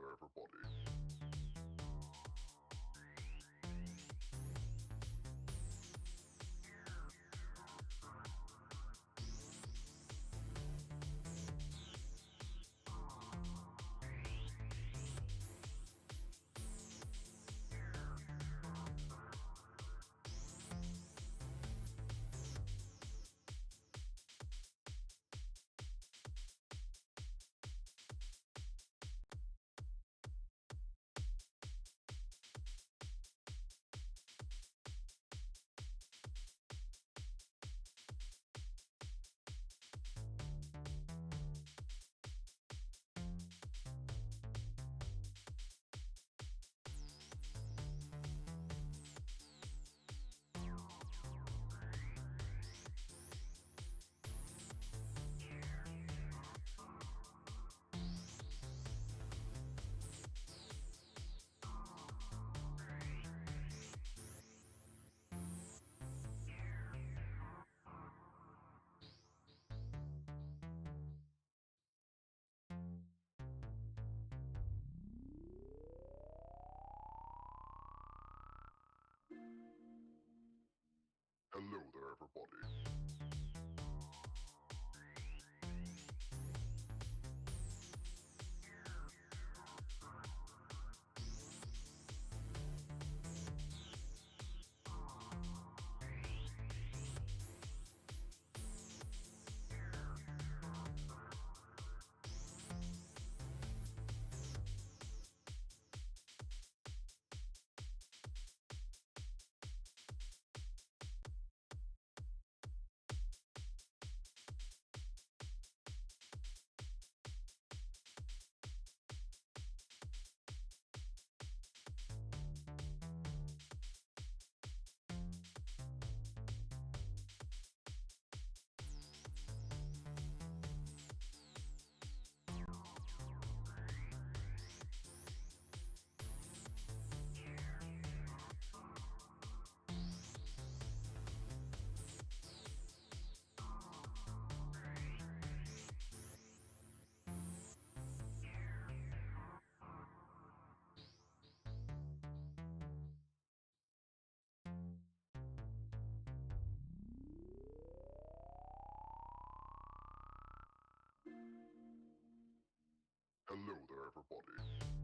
there, everybody. Hello there, everybody. Hello there, everybody.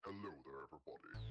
Hello there, everybody.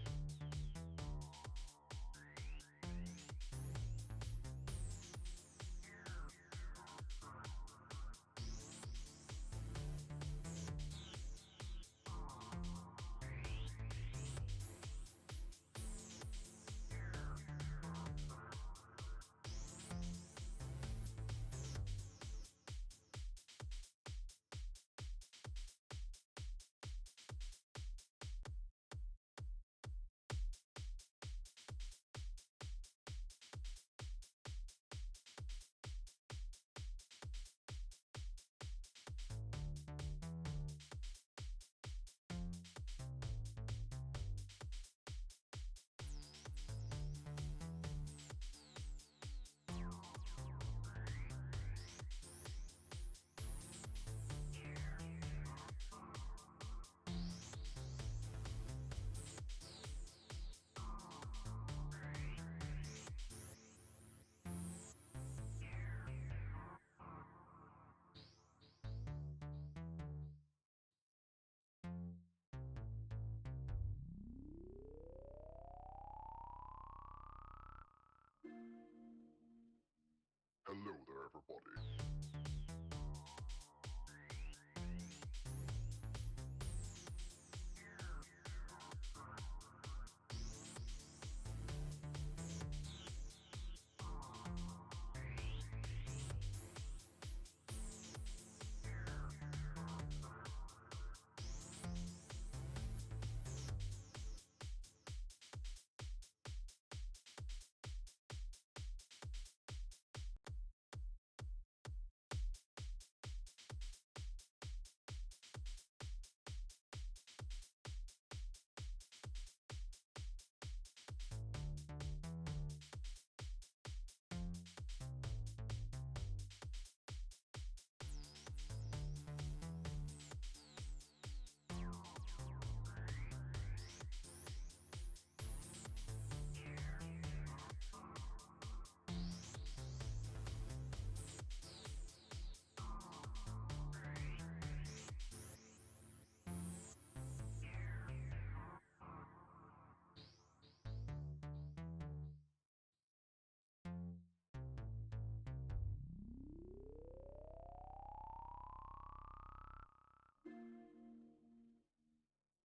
everybody.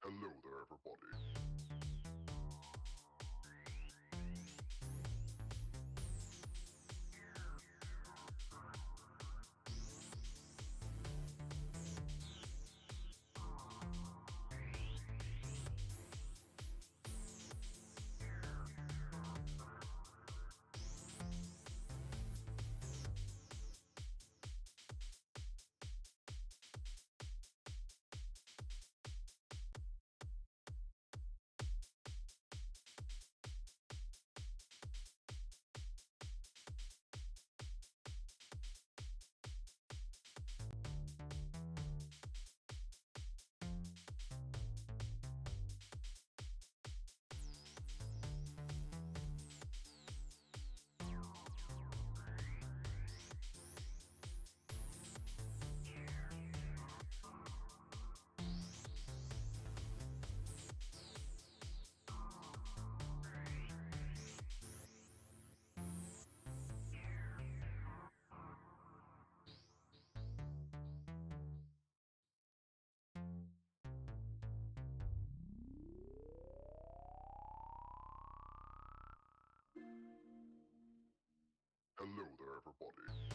Hello there, everybody. Hello there, everybody.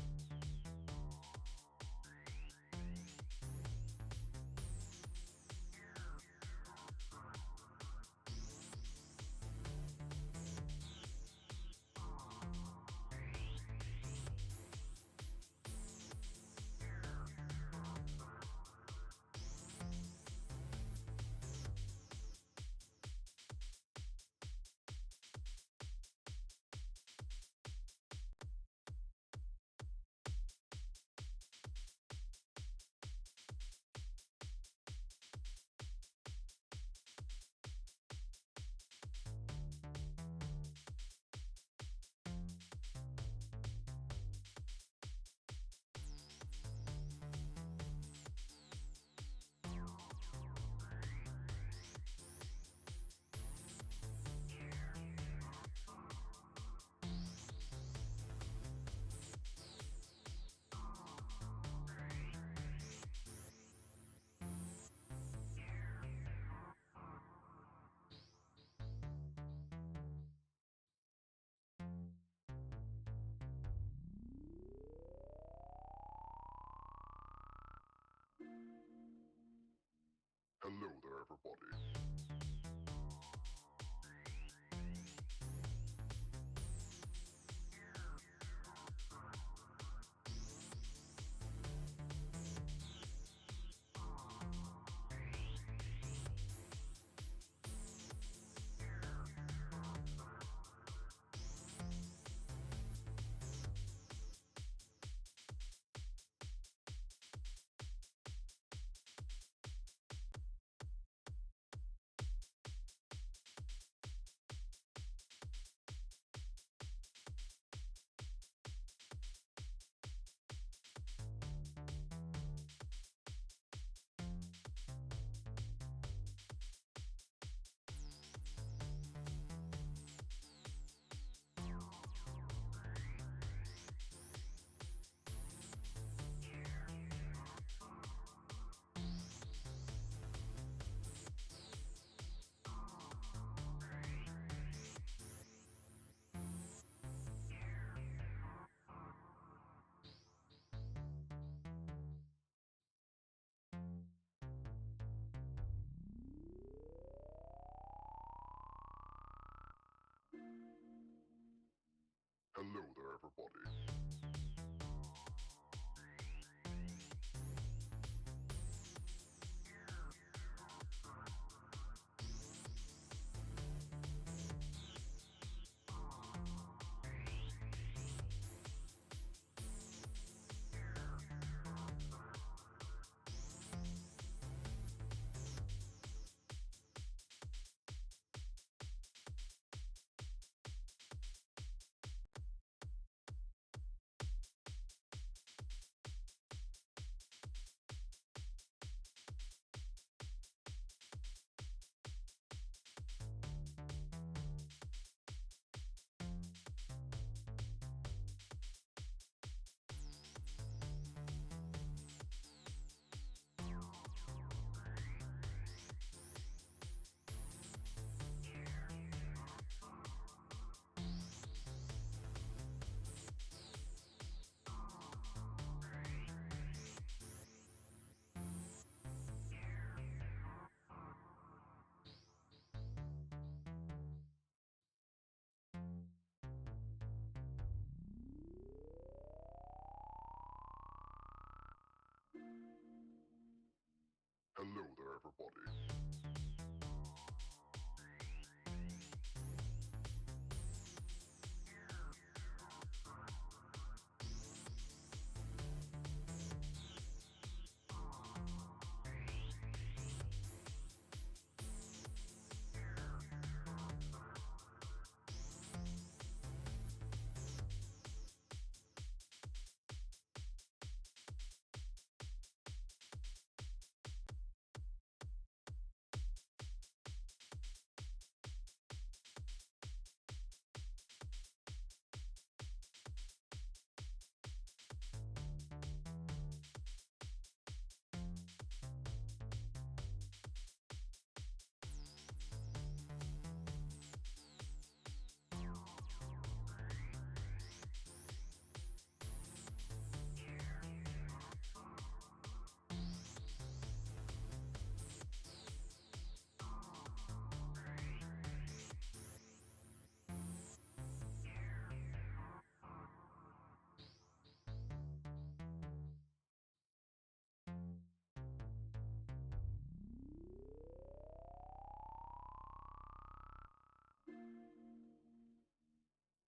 everybody.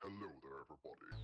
Hello there, everybody.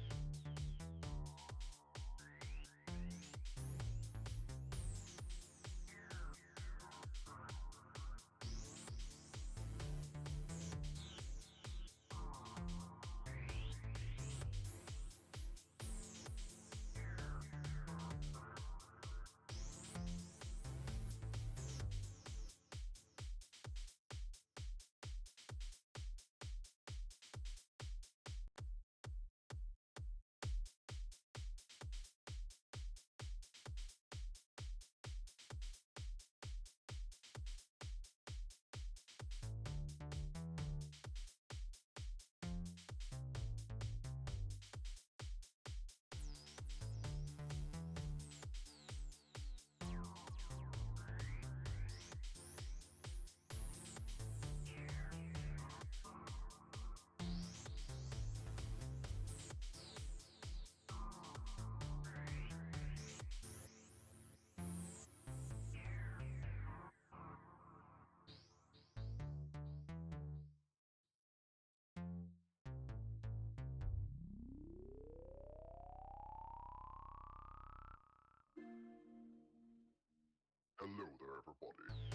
Hello there, everybody.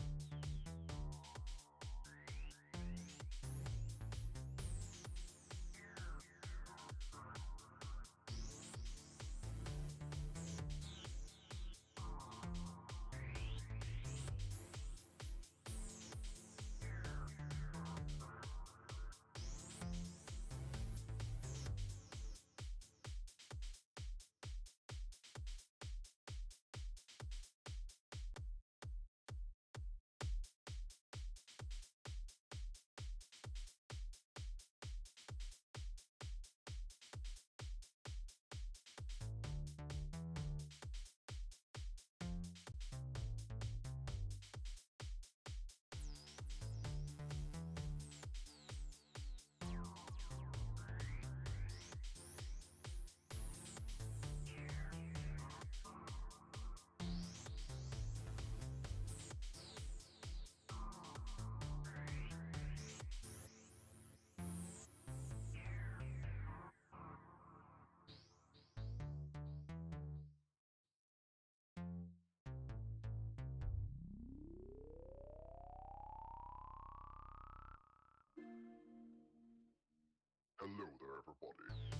Hello there, everybody.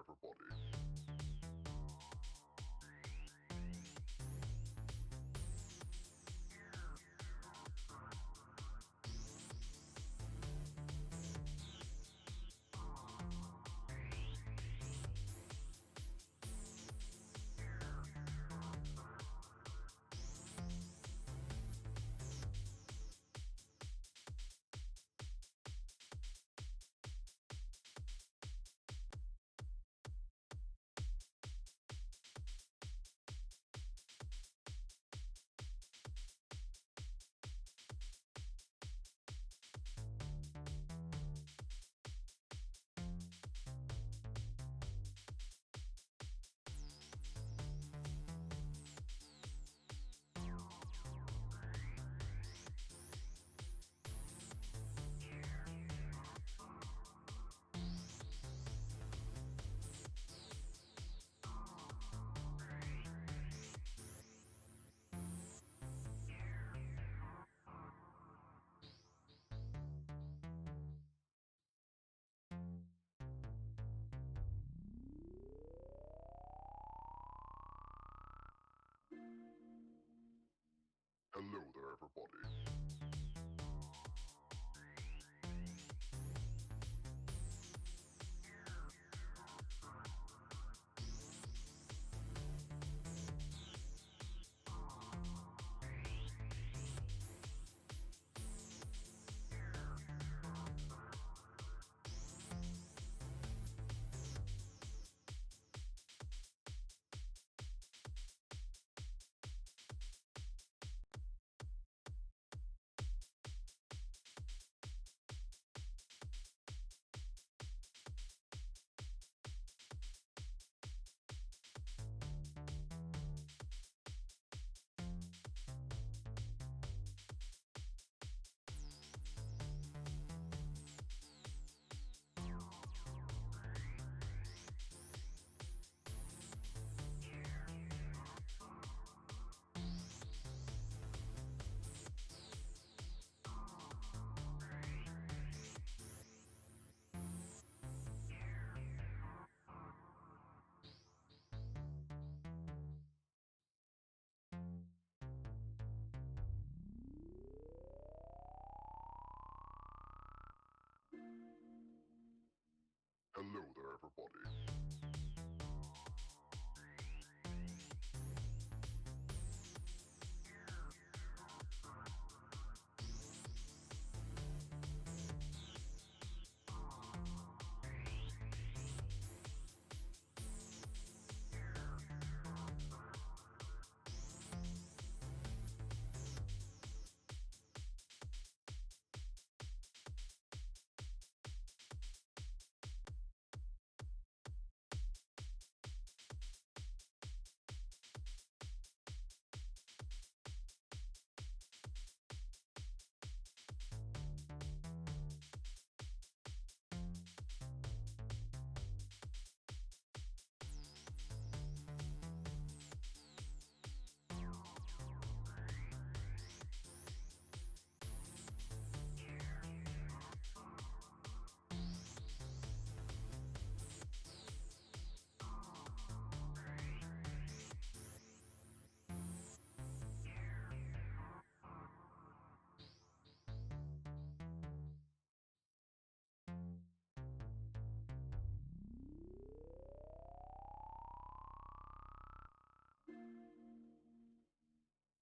everybody. Hello there, everybody. Hello there, everybody.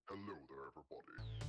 Hello there, everybody.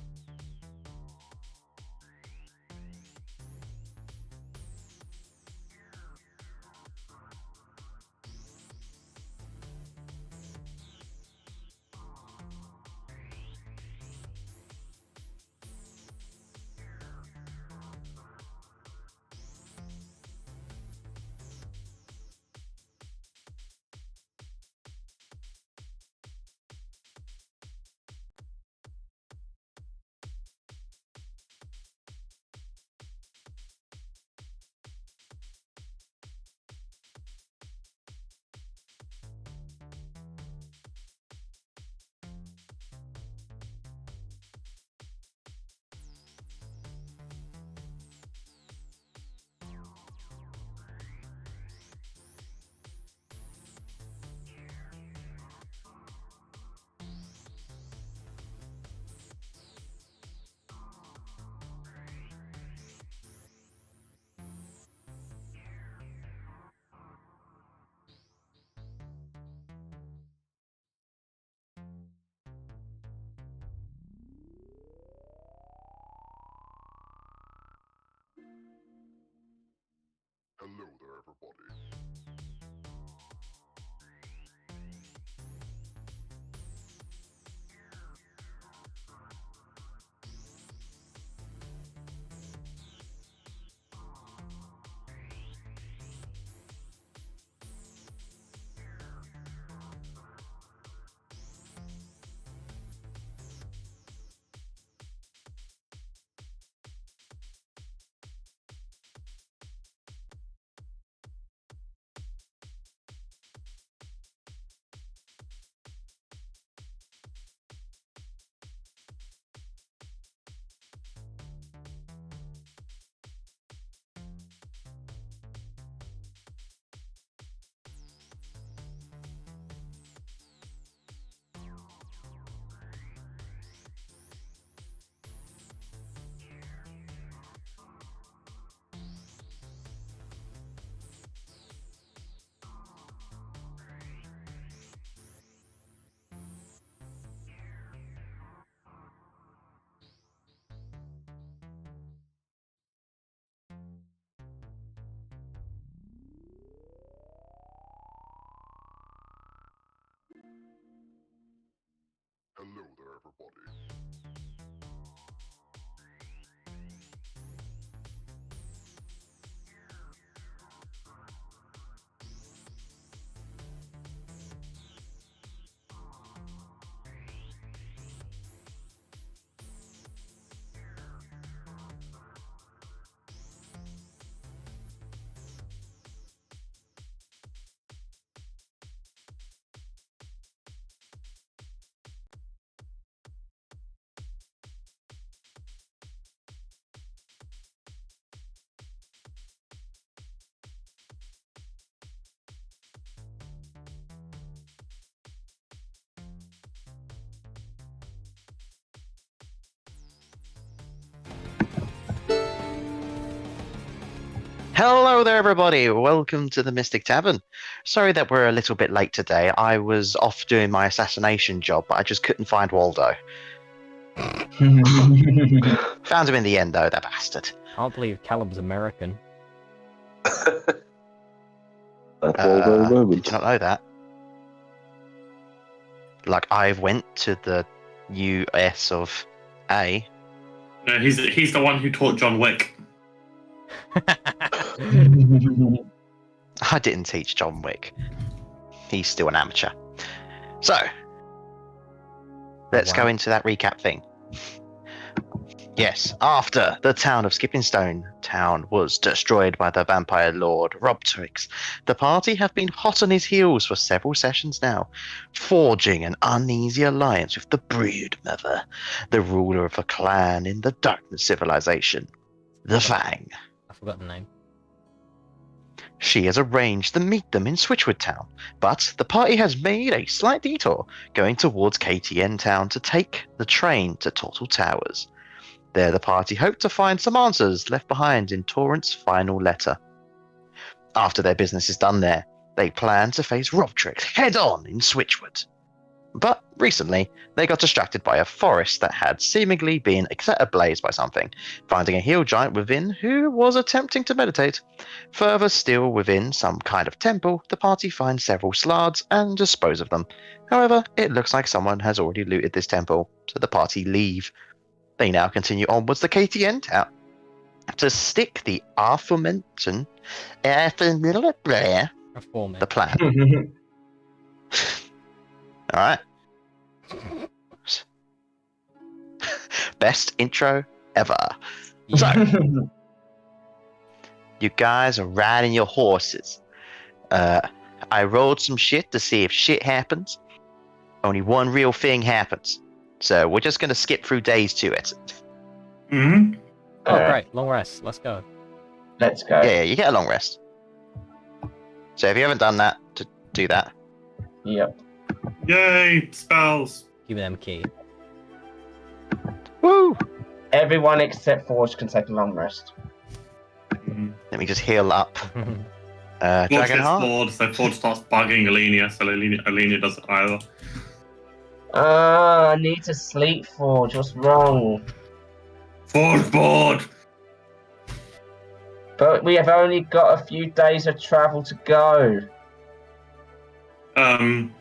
everybody. Hello there, everybody. Hello there, everybody. Welcome to the Mystic Tavern. Sorry that we're a little bit late today. I was off doing my assassination job, but I just couldn't find Waldo. Found him in the end, though, that bastard. Can't believe Callum's American. Did you not know that? Like, I went to the US of A. No, he's the one who taught John Wick. I didn't teach John Wick. He's still an amateur. So, let's go into that recap thing. Yes, after the town of Skippingstone Town was destroyed by the vampire lord Robtrix, the party have been hot on his heels for several sessions now, forging an uneasy alliance with the Broodmother, the ruler of a clan in the Darkness civilization, the Fang. I forgot the name. She has arranged to meet them in Switchwood Town, but the party has made a slight detour, going towards KTN Town to take the train to Tortle Towers. There, the party hope to find some answers left behind in Torrent's final letter. After their business is done there, they plan to face Robtrix head-on in Switchwood. But recently, they got distracted by a forest that had seemingly been set ablaze by something, finding a hill giant within who was attempting to meditate. Further still within some kind of temple, the party finds several slards and dispose of them. However, it looks like someone has already looted this temple, so the party leave. They now continue onwards to KTN Town to stick the aforementioned the plan. All right. Best intro ever. Yeah. So, you guys are riding your horses. I rolled some shit to see if shit happens. Only one real thing happens. So we're just going to skip through days to it. Mm-hmm. Oh, great. Long rest. Let's go. Let's go. Yeah, you get a long rest. So if you haven't done that, to do that. Yep. Yay, spells. Give me them key. Woo! Everyone except Forge can take a long rest. Mm-hmm. Let me just heal up. Forge Dragonheart? gets bored, so Forge starts bugging Alenia, so Alenia doesn't either. I need to sleep, Forge. What's wrong? Forge bored! But we have only got a few days of travel to go. On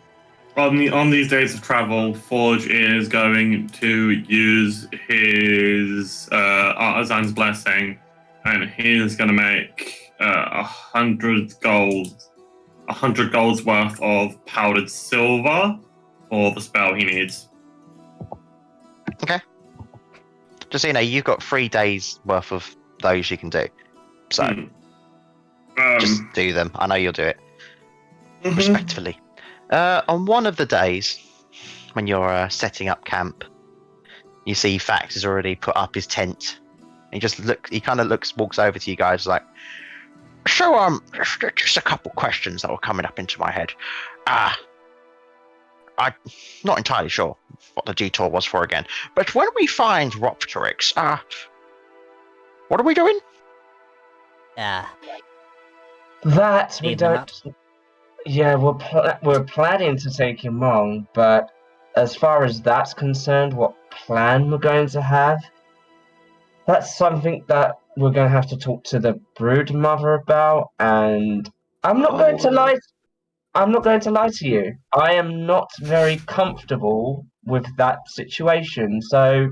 these days of travel, Forge is going to use his artisan's blessing, and he is going to make 100 gold's worth of powdered silver for the spell he needs. Okay. Just so you know, you've got 3 days worth of those you can do. So just do them. I know you'll do it respectfully. On one of the days, when you're setting up camp, you see Fax has already put up his tent. He walks over to you guys like, so just a couple questions that were coming up into my head. I'm not entirely sure what the detour was for again, but when we find Ropterix, what are we doing? That we Feed them don't. Yeah, we're planning to take him on, but as far as that's concerned, what plan we're going to have, that's something that we're going to have to talk to the brood mother about. And I'm not going to lie. I'm not going to lie to you. I am not very comfortable with that situation. So,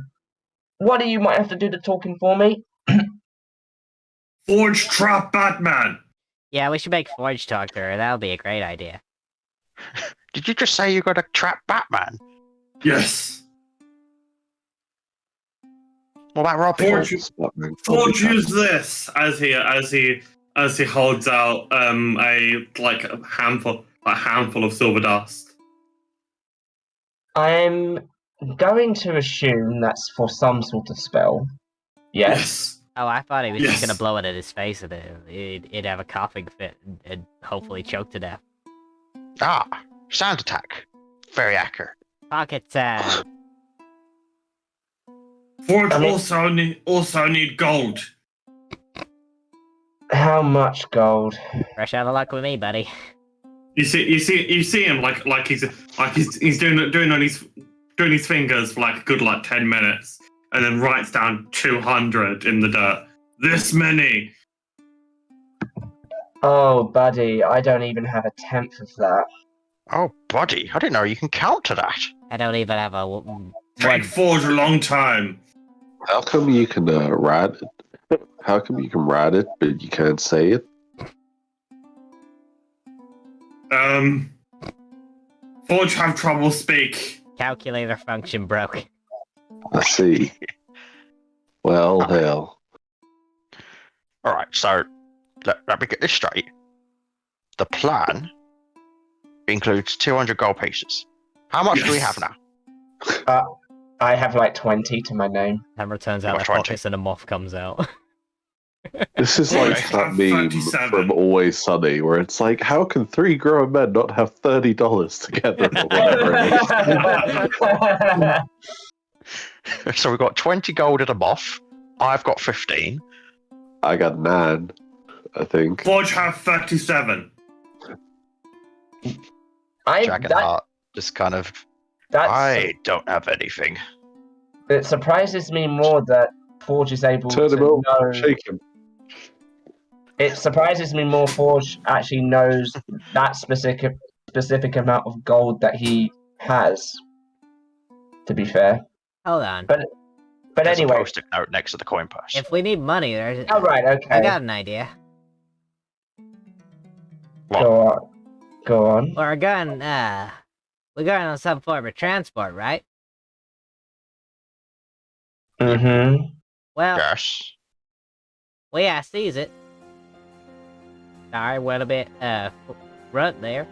what do you might have to do the talking for me? Forge trap Batman! Yeah, we should make Forge talk to her. That'll be a great idea. Did you just say you're going to trap Batman? Yes. What about Rob? Forge use this as he holds out a handful of silver dust. I'm going to assume that's for some sort of spell. Yes. Oh, I thought he was Yes. just gonna blow it at his face and he'd have a coughing fit and hopefully choke to death. Sound attack. Very accurate. Pocket Forge also need gold. How much gold? Fresh out of luck with me, buddy. You see him like he's doing on his fingers for like a good 10 minutes, and then writes down 200 in the dirt. This many. Oh, buddy, I don't even have a tenth of that. Oh, buddy, I didn't know you can count to that. I don't even have a Take Forge a long time. How come you can ride it? How come you can ride it, but you can't say it? Forge have trouble speak. calculator function broke. I see. Well, hell. Alright, so let me get this straight. The plan includes 200 gold pieces. How much do we have now? I have 20 to my name. Hammer turns out the 20. pockets and a moth comes out. This is like that meme 37. from Always Sunny, where it's like, how can 3 grown men not have $30 together or whatever it is? So we've got 20 gold at a moth. I've got 15. I got 9, I think. Forge have 37. Dragonheart just kind of... I don't have anything. It surprises me more that Forge is able Turn him to over, know. shake him. It surprises me more Forge actually knows that specific amount of gold that he has. To be fair, Hold on. but There's anyway. a post-it note next to the coin purse. If we need money, there's. Oh right, okay. I got an idea. What? Go on. We're going on some form of transport, right? Mm-hmm. Well, Yes. way I sees it. Sorry, went a bit runt there.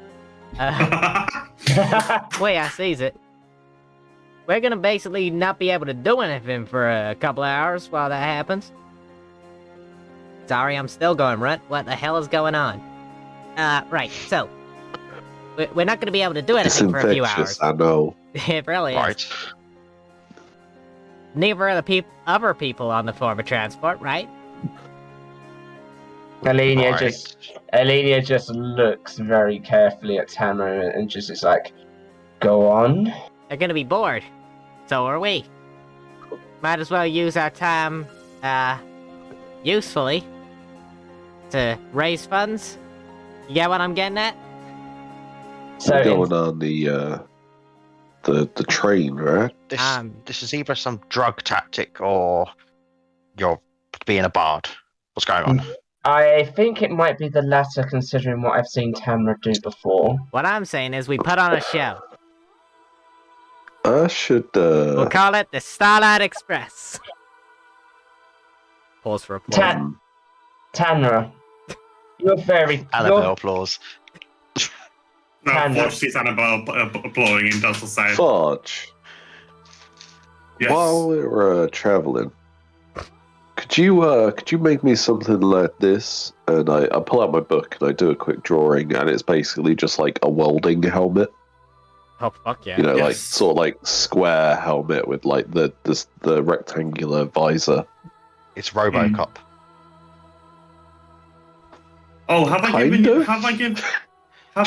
Way I sees it. We're gonna basically not be able to do anything for a couple of hours while that happens. Sorry, I'm still going runt. What the hell is going on? Right, so we're not gonna be able to do It's anything for a few infectious, hours. I know. It really is. Right. Neither are the other people on the form of transport, right? Alenia Right. just looks very carefully at Tamara and just is like, go on. They're gonna be bored. So are we. Might as well use our time, usefully. to raise funds. You get what I'm getting at? So We're going on the train, right? This is either some drug tactic or you're being a bard. What's going on? I think it might be the latter, considering what I've seen Tamra do before. What I'm saying is we put on a show. I should. We'll call it the Starlight Express. Pause for applause. Tanra, you're very. Annabelle applause. No, Tanner. Forge sees Annabelle applauding and does the same. Forge. Yes. While we're traveling, could you make me something like this? And I pull out my book and I do a quick drawing, and it's basically just like a welding helmet. Oh, fuck yeah. You know, Yes. like sort of like square helmet with like the rectangular visor. It's RoboCop. Oh, have I given Kinda? you? Have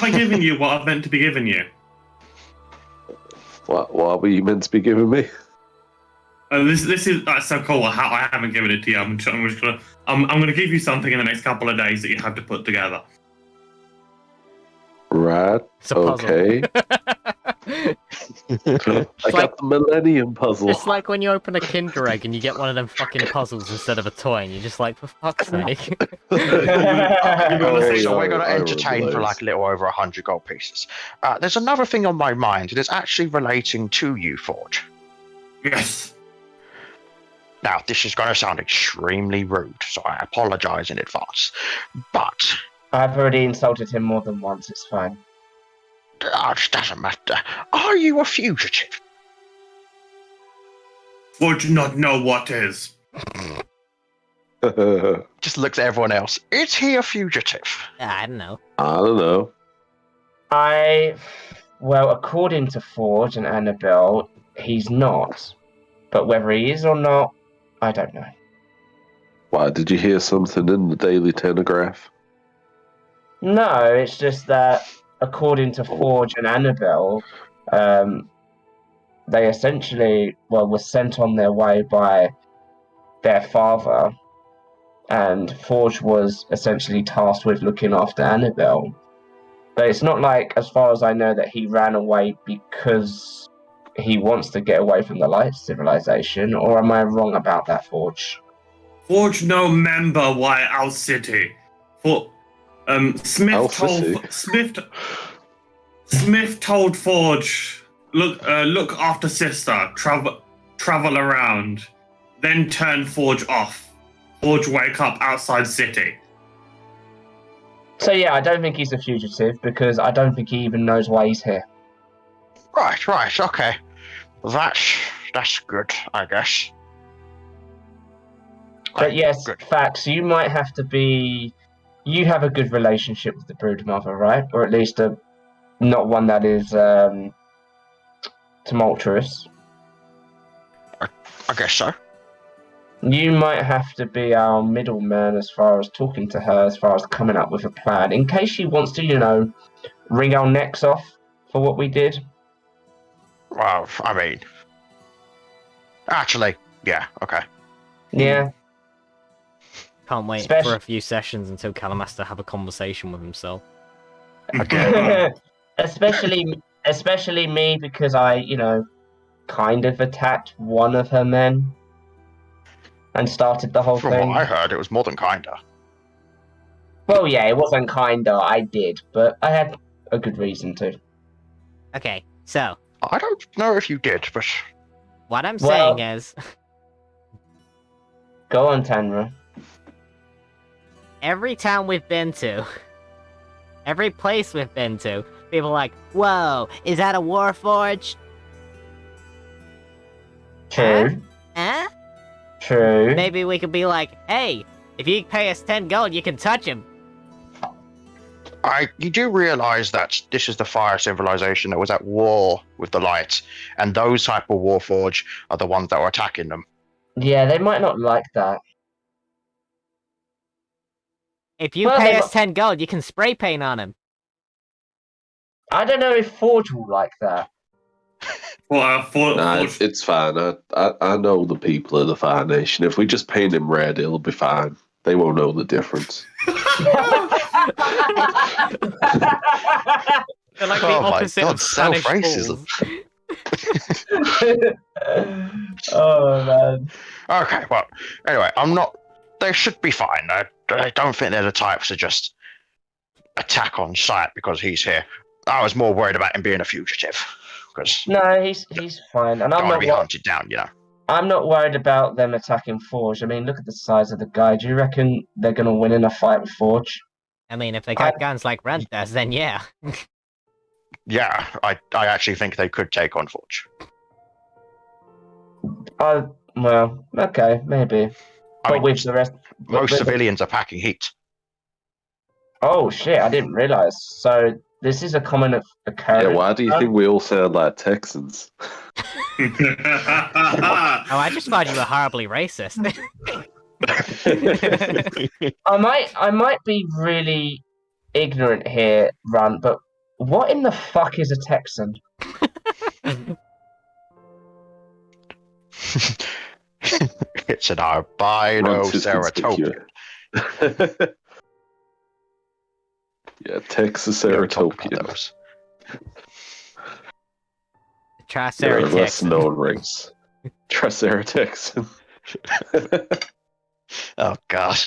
I given you what I've meant to be giving you? What were you meant to be giving me? This is that's so cool. I haven't given it to you. I'm gonna give you something in the next couple of days that you have to put together. Right. It's a puzzle. Okay. I got the Millennium Puzzle. It's like when you open a Kinder Egg and you get one of them fucking puzzles instead of a toy, and you're just like, for fuck's sake. Oh, So we're yeah, going to I entertain remember for those. like a little over 100 gold pieces. There's another thing on my mind, and it's actually relating to you, Forge. Yes. Now, this is going to sound extremely rude, so I apologize in advance. But I've already insulted him more than once. It's fine. it doesn't matter. Are you a fugitive? Would you not know what is? Just looks at everyone else. Is he a fugitive? I don't know. I don't know. Well, according to Forge and Annabelle, he's not. But whether he is or not, I don't know. Why, did you hear something in the Daily Telegraph? No, it's just that according to Forge and Annabelle, they essentially, were sent on their way by their father, and Forge was essentially tasked with looking after Annabelle. But it's not like, as far as I know, that he ran away because he wants to get away from the light civilization, or am I wrong about that, Forge? Forge no member why our city. For Smith Our city? told Smith told Forge, look after sister, travel around, then turn Forge off. Forge wake up outside city. So yeah, I don't think he's a fugitive because I don't think he even knows why he's here. Right, okay. That's good, I guess. But yes, Good. Fax, you might have to be. You have a good relationship with the Broodmother, right? Or at least not one that is tumultuous. I guess so. You might have to be our middleman as far as talking to her, as far as coming up with a plan, in case she wants to, wring our necks off for what we did. Well, I mean, actually, yeah, okay. Yeah. Can't wait Especially- for a few sessions until Callum has to have a conversation with himself. Again, especially me, because I, kind of attacked one of her men and started the whole from thing. what I heard, it was more than kinda. Well, yeah, it wasn't kinda, I did, but I had a good reason to. Okay, so, I don't know if you did, but what I'm Well- saying is, Go on, Tanra. every town we've been to, every place we've been to, people are like, whoa, is that a Warforged? True. Huh? True. Maybe we could be like, hey, if you pay us 10 gold, you can touch him. you do realize that this is the fire civilization that was at war with the light, and those type of warforge are the ones that were attacking them. Yeah, they might not like that. If you Well, pay they us got- 10 gold, you can spray paint on him. I don't know if Forge will like that. Nah, Forge, it's fine. I know the people of the Fire Nation. If we just paint him red, it'll be fine. They won't know the difference. They're like Oh the my opposite God, of Spanish self-racism. fools. Oh man. Okay, well, anyway, they should be fine. I don't think they're the types to just attack on sight because he's here. I was more worried about him being a fugitive. Because No, he's fine, and don't want to be hunted down, I'm not worried about them attacking Forge. I mean, look at the size of the guy. Do you reckon they're gonna win in a fight with Forge? I mean, if they got guns like Runt does, then yeah. Yeah, I actually think they could take on Forge. Well, okay, maybe. I But mean, with the rest, most with civilians are packing heat. oh shit, I didn't realize. So this is a common occurrence. Yeah, why do you think we all sound like Texans? Oh, I just thought you were horribly racist. I might be really ignorant here, Runt, but what in the fuck is a Texan? It's an albino Runt is Ceratopian. conspicuous. Yeah, Texas We don't talk about Ceratopian. those. They're a Triceratexan. less known race. Triceratexan. Oh God.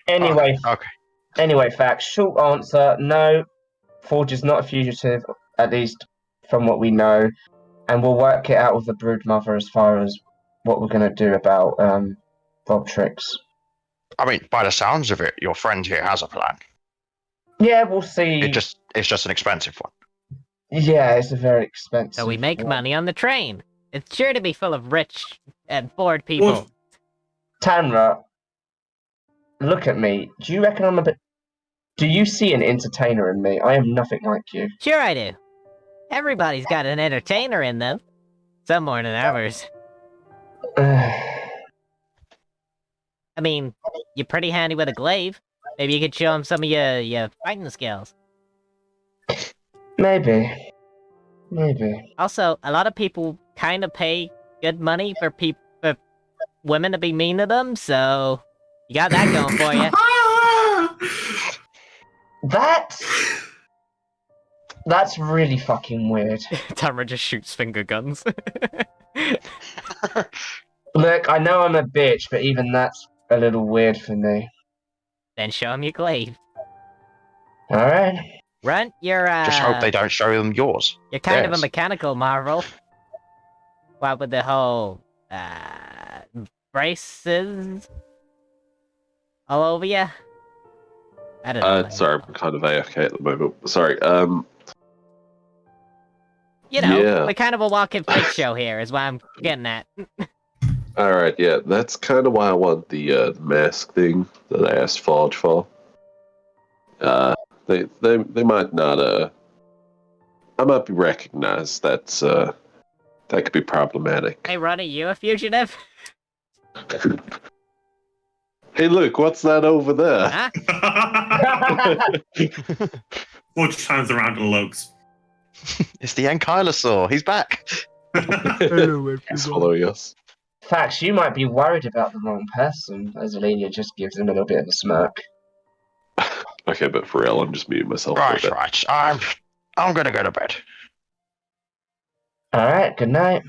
Anyway, Okay. anyway, facts. Short answer: no. Forge is not a fugitive, at least from what we know, and we'll work it out with the Broodmother as far as what we're gonna do about Bob Tricks. I mean, by the sounds of it, your friend here has a plan. Yeah, we'll see. It's just an expensive one. Yeah, it's a very expensive. So we make one. money on the train. It's sure to be full of rich and bored people. Well, Tanra, look at me. Do you reckon I'm a bit? Do you see an entertainer in me? I am nothing like you. Sure I do. Everybody's got an entertainer in them. Some more than others. I mean, you're pretty handy with a glaive. Maybe you could show him some of your fighting skills. Maybe. Also, a lot of people kind of pay good money for women to be mean to them, so you got that going for you. That's really fucking weird. Tamara just shoots finger guns. Look, I know I'm a bitch, but even that's a little weird for me. Then show him your glaive. Alright. Runt, you're Just hope they don't show them yours. You're kind of a Theirs. mechanical marvel. What with the whole braces all over you? I don't know. Sorry, I'm kind of AFK at the moment. Sorry. You know, yeah. we're kind of a walk-in freak show here, is what I'm getting at. All right, yeah, that's kind of why I want the mask thing that I asked Forge for. They might not. I might be recognized. That could be problematic. Hey, Ronnie, you a fugitive? Hey, look, what's that over there? Huh? Forge turns around and looks. It's the Ankylosaur. He's back. He's following us. Facts, you might be worried about the wrong person, as Alenia just gives him a little bit of a smirk. Okay, but for real, I'm just muting myself. for a bit. Right. I'm gonna go to bed. Alright, good night.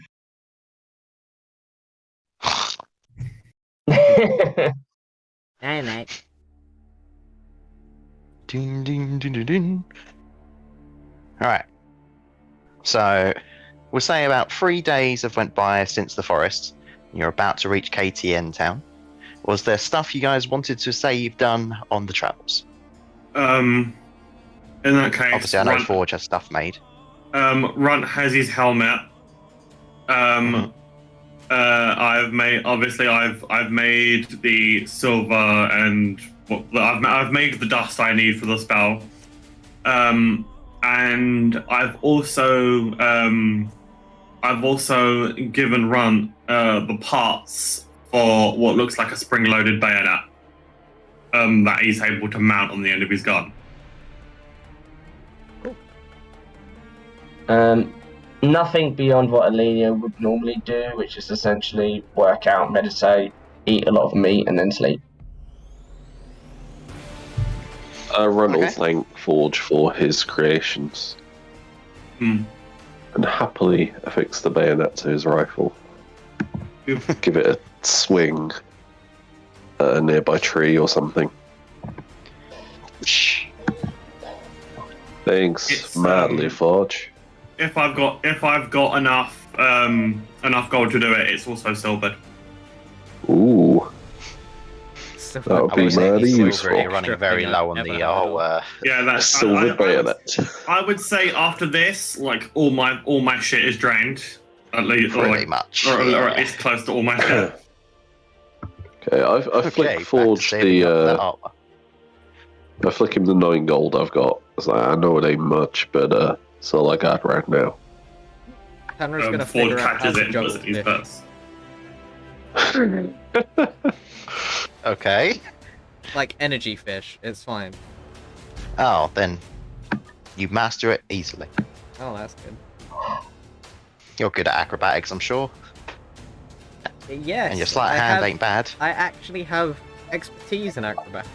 Hey, mate. Ding, ding, ding, ding, ding. All right. So, we'll say about 3 days have went by since the forest. You're about to reach KTN town. Was there stuff you guys wanted to say you've done on the travels? In that case, Obviously, I know Forge has stuff made. Runt has his helmet. I've made the silver and I've made the dust I need for the spell. And I've also given Runt the parts for what looks like a spring-loaded bayonet. That he's able to mount on the end of his gun. Nothing beyond what Alenia would normally do, which is essentially work out, meditate, eat a lot of meat, and then sleep. Ron will Okay. thank Forge for his creations Hmm. and happily affix the bayonet to his rifle. Beautiful. Give it a swing at a nearby tree or something. Thanks, It's, madly, Forge. If I've got enough gold to do it, it's also silvered. Ooh, So that would I be would say mighty he's useful. already running very I've low on ever the had whole. Yeah, that's Silver bayonet. I would say after this, like all my shit is drained. At least, Pretty much. or yeah. at least close to all my shit. Okay, I Okay, flick back to Forge saving up for that the. armor. I flick him the 9 gold I've got. It's like, I know it ain't much, but it's all I got right now. Tanner's gonna Ford figure out how catches to it and puts juggle it in his fish. purse. Okay. Like energy fish, it's fine. Oh, then you master it easily. Oh, that's good. You're good at acrobatics, I'm sure. Yes. And your sleight of I hand have- ain't bad. I actually have expertise in acrobatics.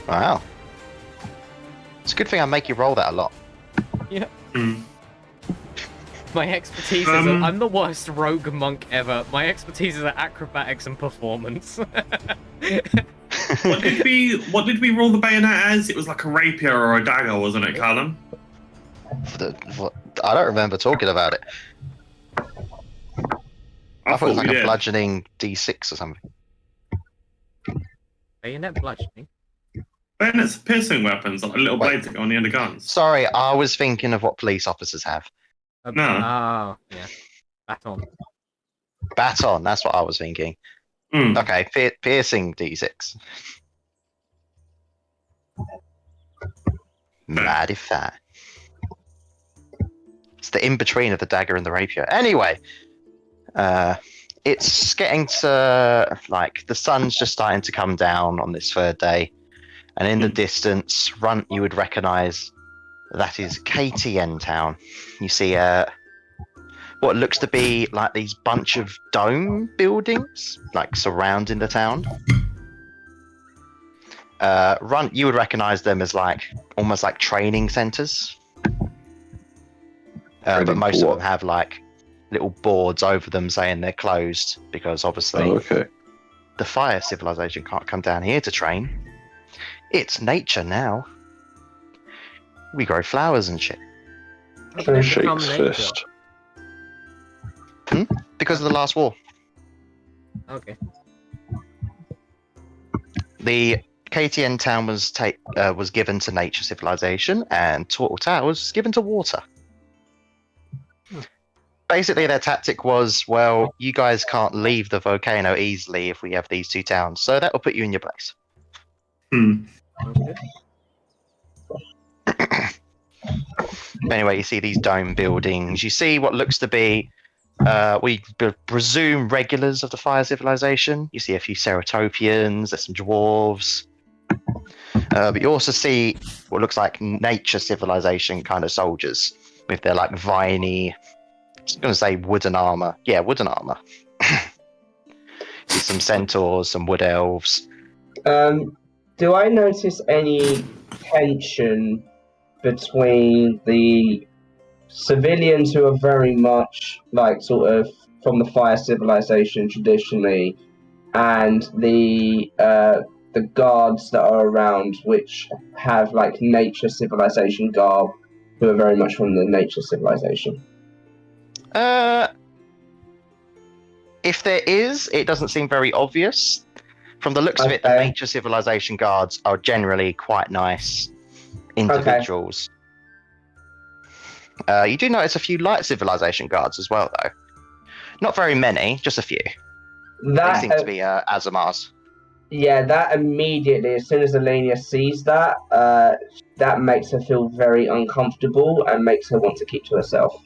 Wow. It's a good thing I make you roll that a lot. Hmm. My expertise is I'm the worst rogue monk ever. My expertise is at acrobatics and performance. What did we roll the bayonet as? It was like a rapier or a dagger, wasn't it, Callum? I don't remember talking about it. I thought it was like we a did. bludgeoning D6 or something. Bayonet bludgeoning. Bayonets are piercing weapons, like little Wait. blades that go on the end of guns. Sorry, I was thinking of what police officers have. No. Oh, yeah. Baton. Baton, that's what I was thinking. Hmm. Okay, piercing D6. Mighty fine. It's the in-between of the dagger and the rapier. Anyway, it's getting to, like, the sun's just starting to come down on this third day. And in the distance, Runt, you would recognize that is KTN Town. You see what looks to be like these bunch of dome buildings, like surrounding the town. Runt, you would recognize them as like almost like training centers. But most of them have like little boards over them saying they're closed because obviously okay. the fire civilization can't come down here to train. It's nature now. We grow flowers and shit. How did it Shakes become nature? fist. Because of the last war. Okay. The KTN town was given to nature civilization, and Turtle Towers was given to water. Basically, their tactic was, well, you guys can't leave the volcano easily if we have these two towns, so that will put you in your place. Hmm. Okay. Anyway, you see these dome buildings. You see what looks to be, we presume, regulars of the fire civilization. You see a few Ceratopians, there's some dwarves. But you also see what looks like nature civilization kind of soldiers with their like viney, I was going to say wooden armor. Yeah, wooden armor. See some centaurs, some wood elves. Do I notice any tension between the civilians who are very much like sort of from the fire civilization traditionally, and the guards that are around, which have like nature civilization garb, who are very much from the nature civilization? If there is, it doesn't seem very obvious. From the looks of it, the Okay. nature civilization guards are generally quite nice individuals. You do notice a few light civilization guards as well, though. Not very many, just a few. They seem to be Azamars. Yeah, that immediately, as soon as Alenia sees that, that makes her feel very uncomfortable and makes her want to keep to herself.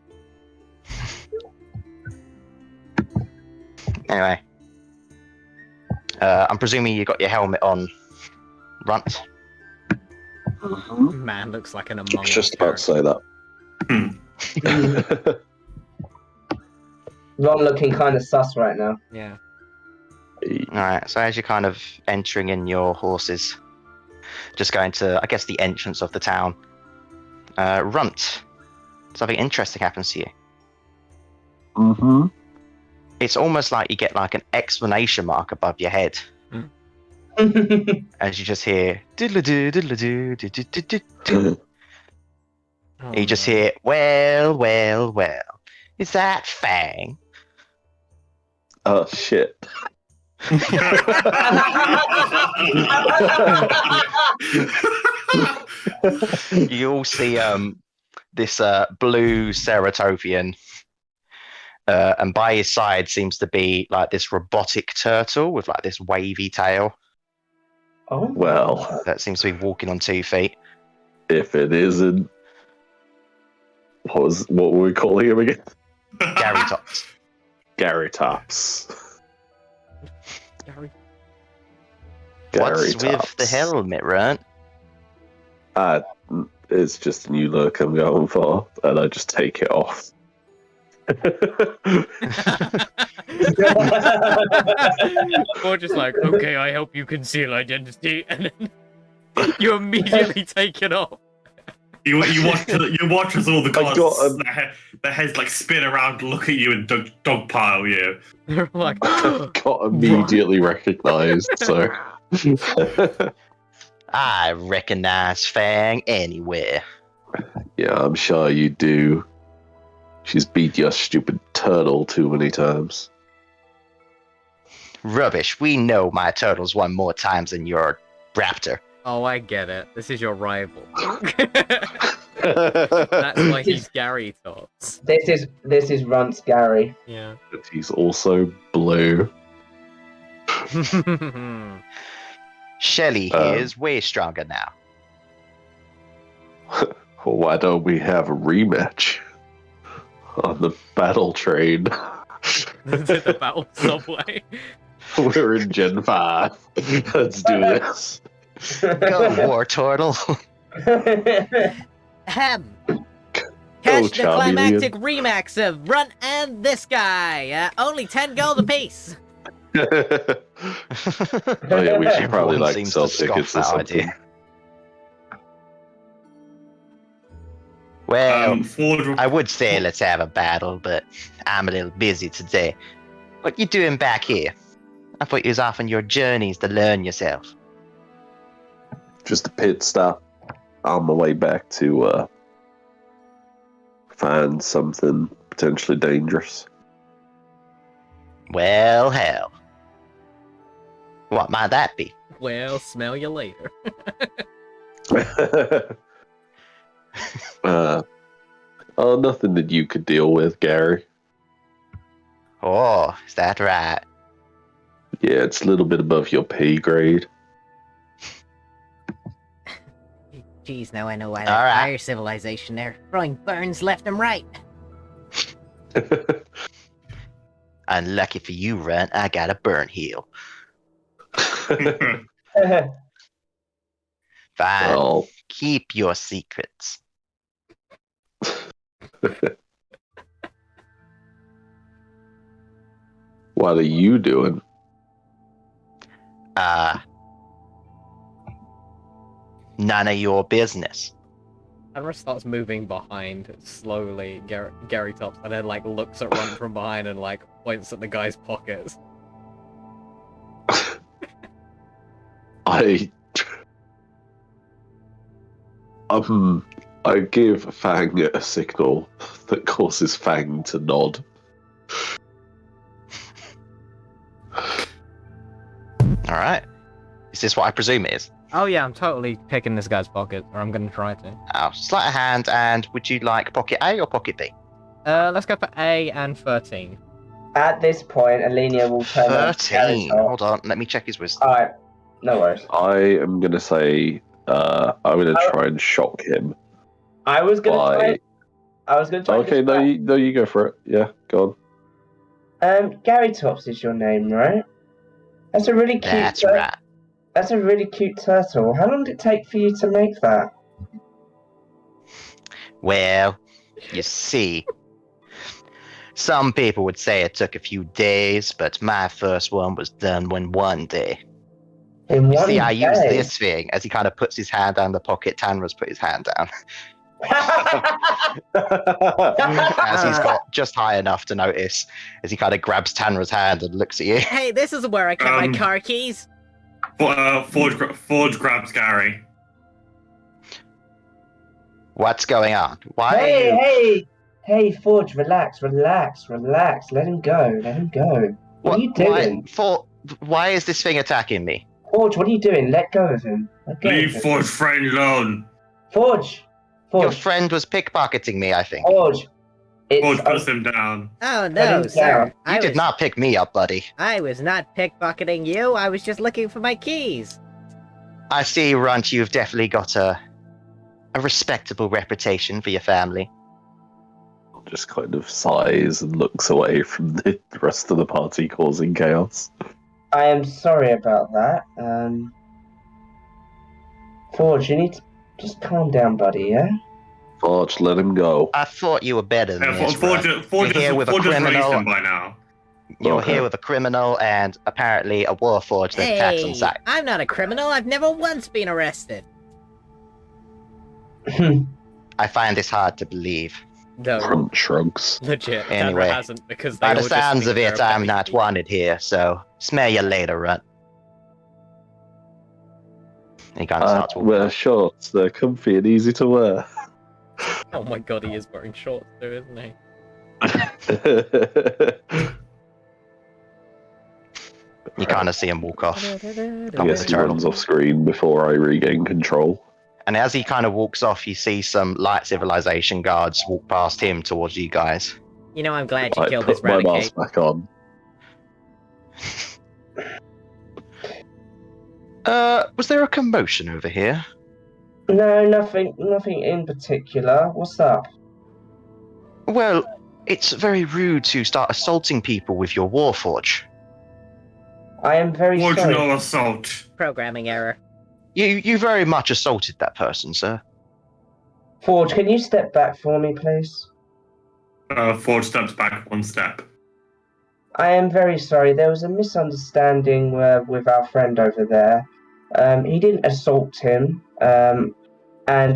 Anyway. I'm presuming you got your helmet on, Runt. Man looks like an Among I was Us just about to say that. Ron looking kind of sus right now. Yeah. Alright, so as you're kind of entering in your horses, just going to, I guess, the entrance of the town. Runt, something interesting happens to you. Mm-hmm. It's almost like you get like an exclamation mark above your head as you just hear diddle-doo, diddle-doo, diddle-doo-doo-doo. Oh, You just no. hear, well, well, well. Is that Fang? Oh shit. You all see this blue Ceratopian, and by his side seems to be like this robotic turtle with like this wavy tail Oh, Well, that seems to be walking on 2 feet. if it isn't, what were we calling him again? Gary Tops. Gary Tops. Gary. What's Gary with the Tops. helmet, right? It's just a new look I'm going for, and I just take it off. Or just like, okay, I help you conceal identity, and then you immediately take it off. You watch as all the I guards, got their heads like spin around, look at you, and dogpile you. They're like, got immediately recognized, so. I recognize Fang anywhere. Yeah, I'm sure you do. She's beat your stupid turtle too many times. Rubbish. We know my turtle's won more times than your raptor. oh, I get it. This is your rival. That's why he's Gary Tots. this is Runt's Gary. Yeah. But he's also blue. Shelly here is way stronger now. Well, why don't we have a rematch on the battle train? The battle subway. We're in Gen 5. Let's do this. Go, War Turtle. Ahem. Go, Catch the Charmeleon. climactic remix of Runt and this guy. Only 10 gold apiece. Oh yeah, we should probably Everyone like seems sell to scoff tickets or that something. idea. Well, Ford, I would say let's have a battle, but I'm a little busy today. What you doing back here? I thought you was off on your journeys to learn yourself. Just a pit stop on my way back to find something potentially dangerous. Well, hell. What might that be? Well, smell you later. Nothing that you could deal with, Gary. Oh, is that right? Yeah, it's a little bit above your pay grade. Geez, now I know why All that right. fire civilization there throwing burns left and right. Unlucky for you, Runt, I got a burn heal. Fine. Well, Keep your secrets. what are you doing? None of your business. Adra starts moving behind slowly, Gary Tops, and then like looks at Runt from behind and like points at the guy's pockets. I give Fang a signal that causes Fang to nod. Alright. Is this what I presume it is? Oh yeah, I'm totally picking this guy's pocket, or I'm gonna try to. Sleight of hand, and would you like pocket A or pocket B? Let's go for A and 13. At this point, Alenia will turn on 13. Gary Hold on, let me check his wisdom. Alright, no worries. I am gonna say I'm gonna try and shock him. I was gonna By... try. I was gonna try. Okay, no, you go for it. Yeah, go on. Gary Tops is your name, right? That's a really cute. That's right. That's a really cute turtle. How long did it take for you to make that? Well, you see, some people would say it took a few days, but my first one was done in one day. In You one see, I use day. this thing as he kind of puts his hand down the pocket. Tanra's put his hand down as he's got just high enough to notice as he kind of grabs Tanra's hand and looks at you. Hey, this is where I kept my car keys. Forge grabs Gary. What's going on? Why are you... Hey, Forge, relax. Let him go. What are you doing? Why is this thing attacking me? Forge, what are you doing? Let go of him. Leave Forge friend alone. Forge. Your friend was pickpocketing me, I think. Forge. Forge puts him down. Oh no, sir. You did not pick me up, buddy. I was not pickpocketing you. I was just looking for my keys. I see, Runt, you've definitely got a respectable reputation for your family. Just kind of sighs and looks away from the rest of the party, causing chaos. I am sorry about that. Forge, you need to just calm down, buddy, yeah? Forge, let him go. I thought you were better than this, Forge You're here with a criminal. Him by now. You're Okay. here with a criminal and apparently a warforged that attacks on sight. I'm not a criminal. I've never once been arrested. I find this hard to believe. No, Grunt shrugs. legit. Anyway, Tanra hasn't because they By all the just sounds think of it, they're a I'm petty not thief. wanted here, so smell you later, Runt. He kind of starts walking. Wear shorts. They're comfy and easy to wear. Oh my god, he is wearing shorts too, isn't he? You kind of see him walk off. I guess he runs off screen before I regain control. And as he kind of walks off, you see some light civilization guards walk past him towards you guys. You know, I'm glad you I killed this put my Raticate. mask back on. Was there a commotion over here? No, nothing in particular. What's up? Well, it's very rude to start assaulting people with your warforge. I am very Forge sorry. no assault. Programming error. You very much assaulted that person, sir. Forge, can you step back for me, please? Forge steps back one step. I am very sorry. There was a misunderstanding with our friend over there. He didn't assault him. And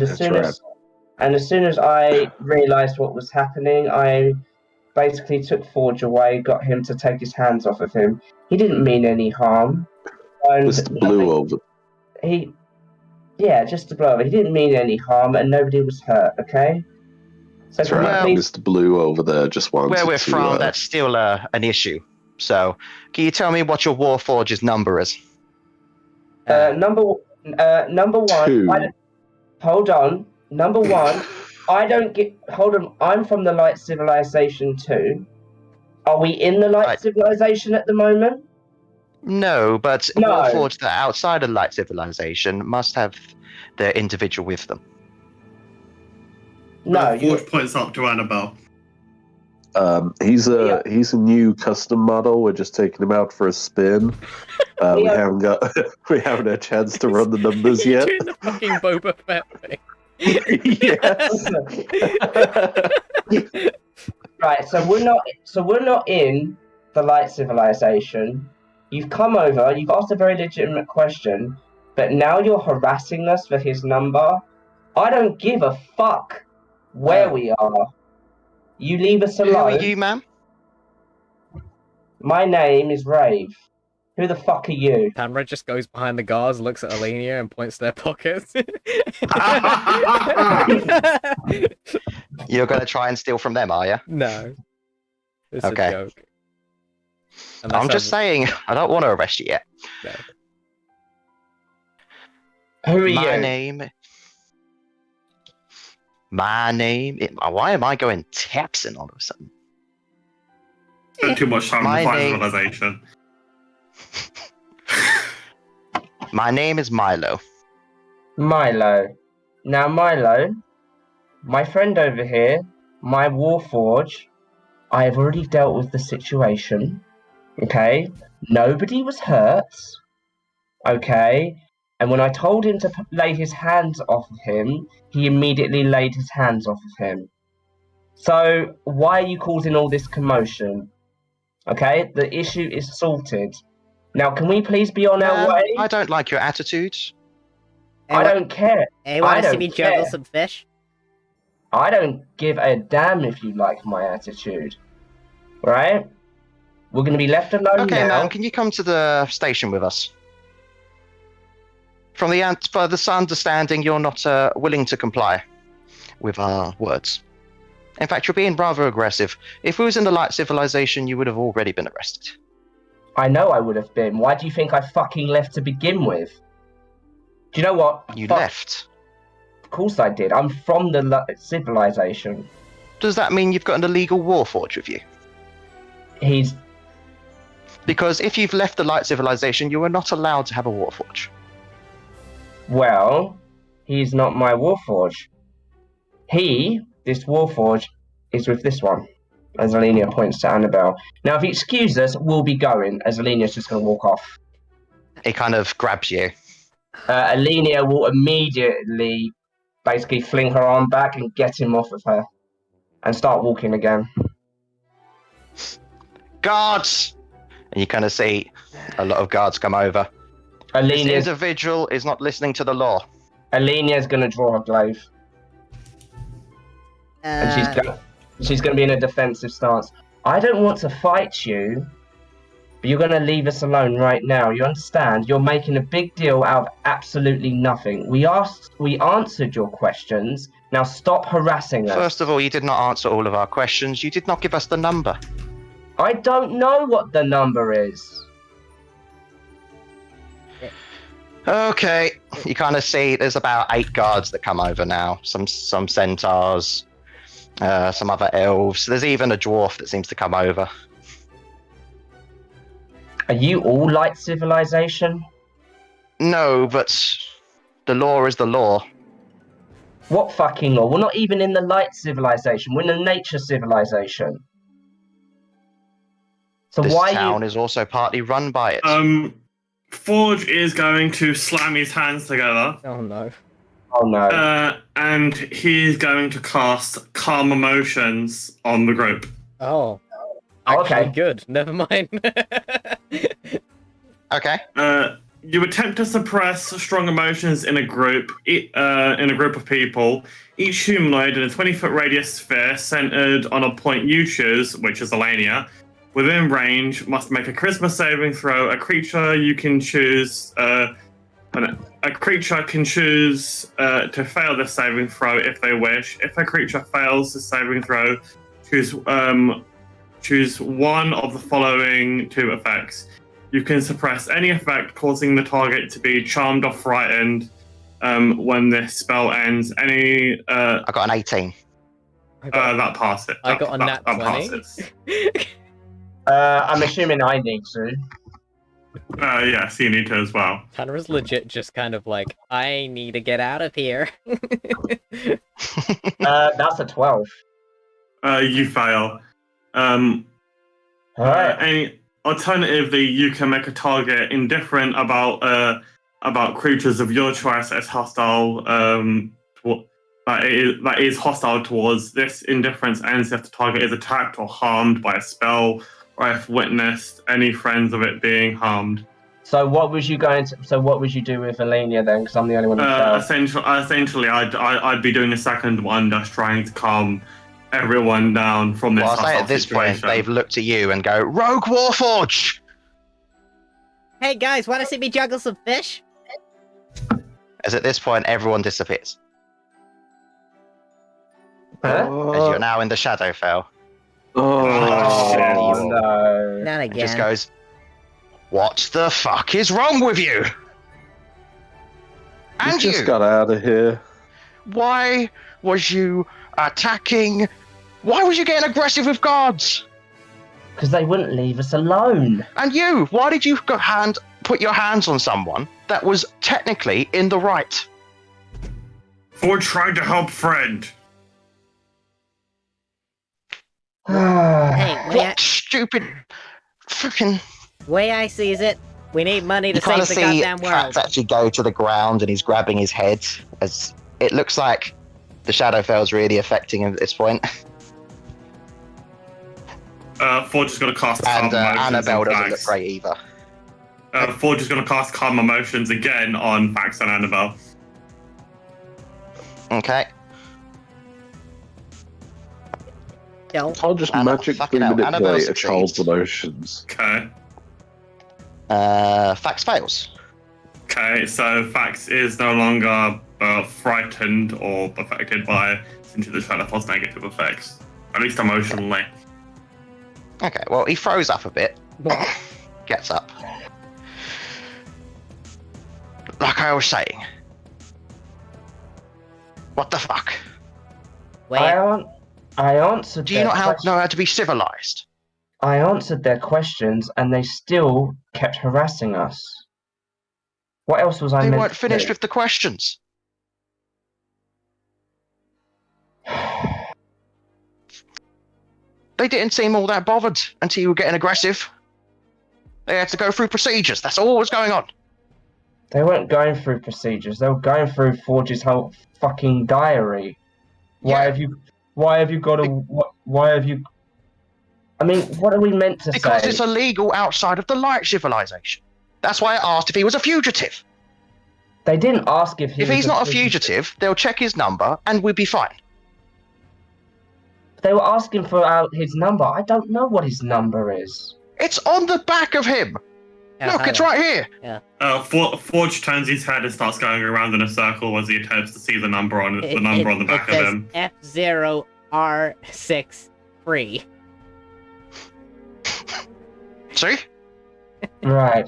as soon as I realised what was happening, I basically took Forge away, got him to take his hands off of him. He didn't mean any harm. And Mr. Blue over. just to blow over. He didn't mean any harm, and nobody was hurt. Okay. So That's right. please, Mr. Blue over there just wanted Where we're to, from, that's still an issue. So, can you tell me what your warforge's number is? number one. Two. Hold on. Number one. I don't get. Hold on. I'm from the Light Civilization 2. Are we in the Light Civilization at the moment? No, but No. warforged that are outside of light civilization must have their individual with them. No. Forge points up to Annabelle. He's a new custom model. We're just taking him out for a spin. We haven't had a chance to run the numbers You're yet. doing the fucking Boba Fett thing. Yes. Right. So we're not in the Light Civilization. You've come over. You've asked a very legitimate question, but now you're harassing us for his number. I don't give a fuck where we are. You leave us Who alone. are you, ma'am? My name is Rave. Who the fuck are you? Tamra just goes behind the guards, looks at Alenia, and points to their pockets. You're going to try and steal from them, are you? No. It's Okay. a joke. Unless I'm just saying, I don't want to arrest you yet. No. Who are My you? name. Why am I going Texan all of a sudden? Spent too much time My in the name- civilization. My name is Milo. Milo. Now, Milo, my friend over here, my Warforge, I have already dealt with the situation. Okay? Nobody was hurt. Okay? And when I told him to lay his hands off of him, he immediately laid his hands off of him. So, why are you causing all this commotion? Okay? The issue is sorted. Now, can we please be on our way? I don't like your attitude. I don't care. Hey, want I to see don't me juggle care. some fish? I don't give a damn if you like my attitude. Right? We're going to be left alone Okay, now. man, can you come to the station with us? From the understanding, you're not willing to comply with our words. In fact, you're being rather aggressive. If we was in the light civilization, you would have already been arrested. I know I would have been. Why do you think I fucking left to begin with? Do you know what? You Fuck. left. Of course I did. I'm from the civilization. Does that mean you've got an illegal warforged with you? He's... Because if you've left the light civilization, you are not allowed to have a warforged. Well, he's not my warforge. This warforge, is with this one. As Alenia points to Annabelle. Now, if you excuse us, we'll be going, as Alenia's just going to walk off. It kind of grabs you. Alenia will immediately basically fling her arm back and get him off of her. And start walking again. Guards! And you kind of see a lot of guards come over. This Alenia's individual is not listening to the law. going to draw her glaive. And she's going to be in a defensive stance. I don't want to fight you, but you're going to leave us alone right now. You understand? You're making a big deal out of absolutely nothing. We answered your questions. Now stop harassing us. First of all, you did not answer all of our questions. You did not give us the number. I don't know what the number is. Okay, you kind of see there's about 8 guards that come over now. Some centaurs, some other elves. There's even a dwarf that seems to come over. Are you all light civilization? No, but the law is the law. What fucking law? We're not even in the light civilization. We're in the nature civilization. So This why town you... is also partly run by it. Forge is going to slam his hands together. Oh no. Oh no. And he's going to cast Calm Emotions on the group. Oh. Okay. Actually, good. Never mind. Okay. You attempt to suppress strong emotions in a group of people. Each humanoid in a 20-foot radius sphere centered on a point you choose, which is Alania, within range must make a charisma saving throw. A creature you can choose. A creature can choose to fail this saving throw if they wish. If a creature fails the saving throw, choose one of the following 2 effects. You can suppress any effect causing the target to be charmed or frightened when this spell ends. I got an 18. That passes. I got a nat 20. Passes. I'm assuming I need to. Yes, you need to as well. Tanner's legit just kind of like, I need to get out of here. That's a 12. You fail. Alright. Alternatively, you can make a target indifferent about creatures of your choice as hostile. That is hostile towards this. Indifference ends if the target is attacked or harmed by a spell, or if witnessed any friends of it being harmed. So what was you do with Alenia then? Because I'm the only one who failed. Essentially, I'd be doing a second one, just trying to calm everyone down from this. Well, I'll say at this point, they've looked at you and go, Rogue Warforge! Hey guys, want to see me juggle some fish? As at this point, everyone disappears. Huh? As you're now in the Shadowfell. Oh, Evil. no. Not It again. just goes, what the fuck is wrong with you? And You just got out of here. Why was you attacking? Why was you getting aggressive with guards? Because they wouldn't leave us alone. And you, why did you put your hands on someone that was technically in the right? Forge tried to help friend. Hey, What stupid fucking... way I sees it, we need money to You kind save of the see goddamn Katz world. actually go to the ground and he's grabbing his head as it looks like the Shadowfell's really affecting him at this point. Forge is going to cast And Calm Emotions Annabelle on doesn't look Dax. great either. Forge is going to cast Calm Emotions again on Fax and Annabelle. Okay. Don't. I'll just And magically fucking hell, Annabelle manipulate a child's succeeds. emotions. Okay. Fax fails. Okay, so Fax is no longer frightened or affected by Into the Shadow Force negative effects. At least emotionally. Okay, well, he throws up a bit. Gets up. Like I was saying. What the fuck? Wait. I answered. Do you not know how to be civilized? I answered their questions, and they still kept harassing us. What else was I They meant weren't to finished do? with the questions. They didn't seem all that bothered until you were getting aggressive. They had to go through procedures. That's all that was going on. They weren't going through procedures. They were going through Forge's whole fucking diary. Why Yeah. have you? Why have you got to? Why have you? I mean, what are we meant to Because say? it's illegal outside of the light civilization. That's why I asked if he was a fugitive. They didn't ask if he If was he's not a fugitive, they'll check his number and we'll be fine. They were asking for his number. I don't know what his number is. It's on the back of him. Yeah, Look, it's right here. Forge turns his head and starts going around in a circle as he attempts to see the number on the back of him. F0R6 free. See? Right.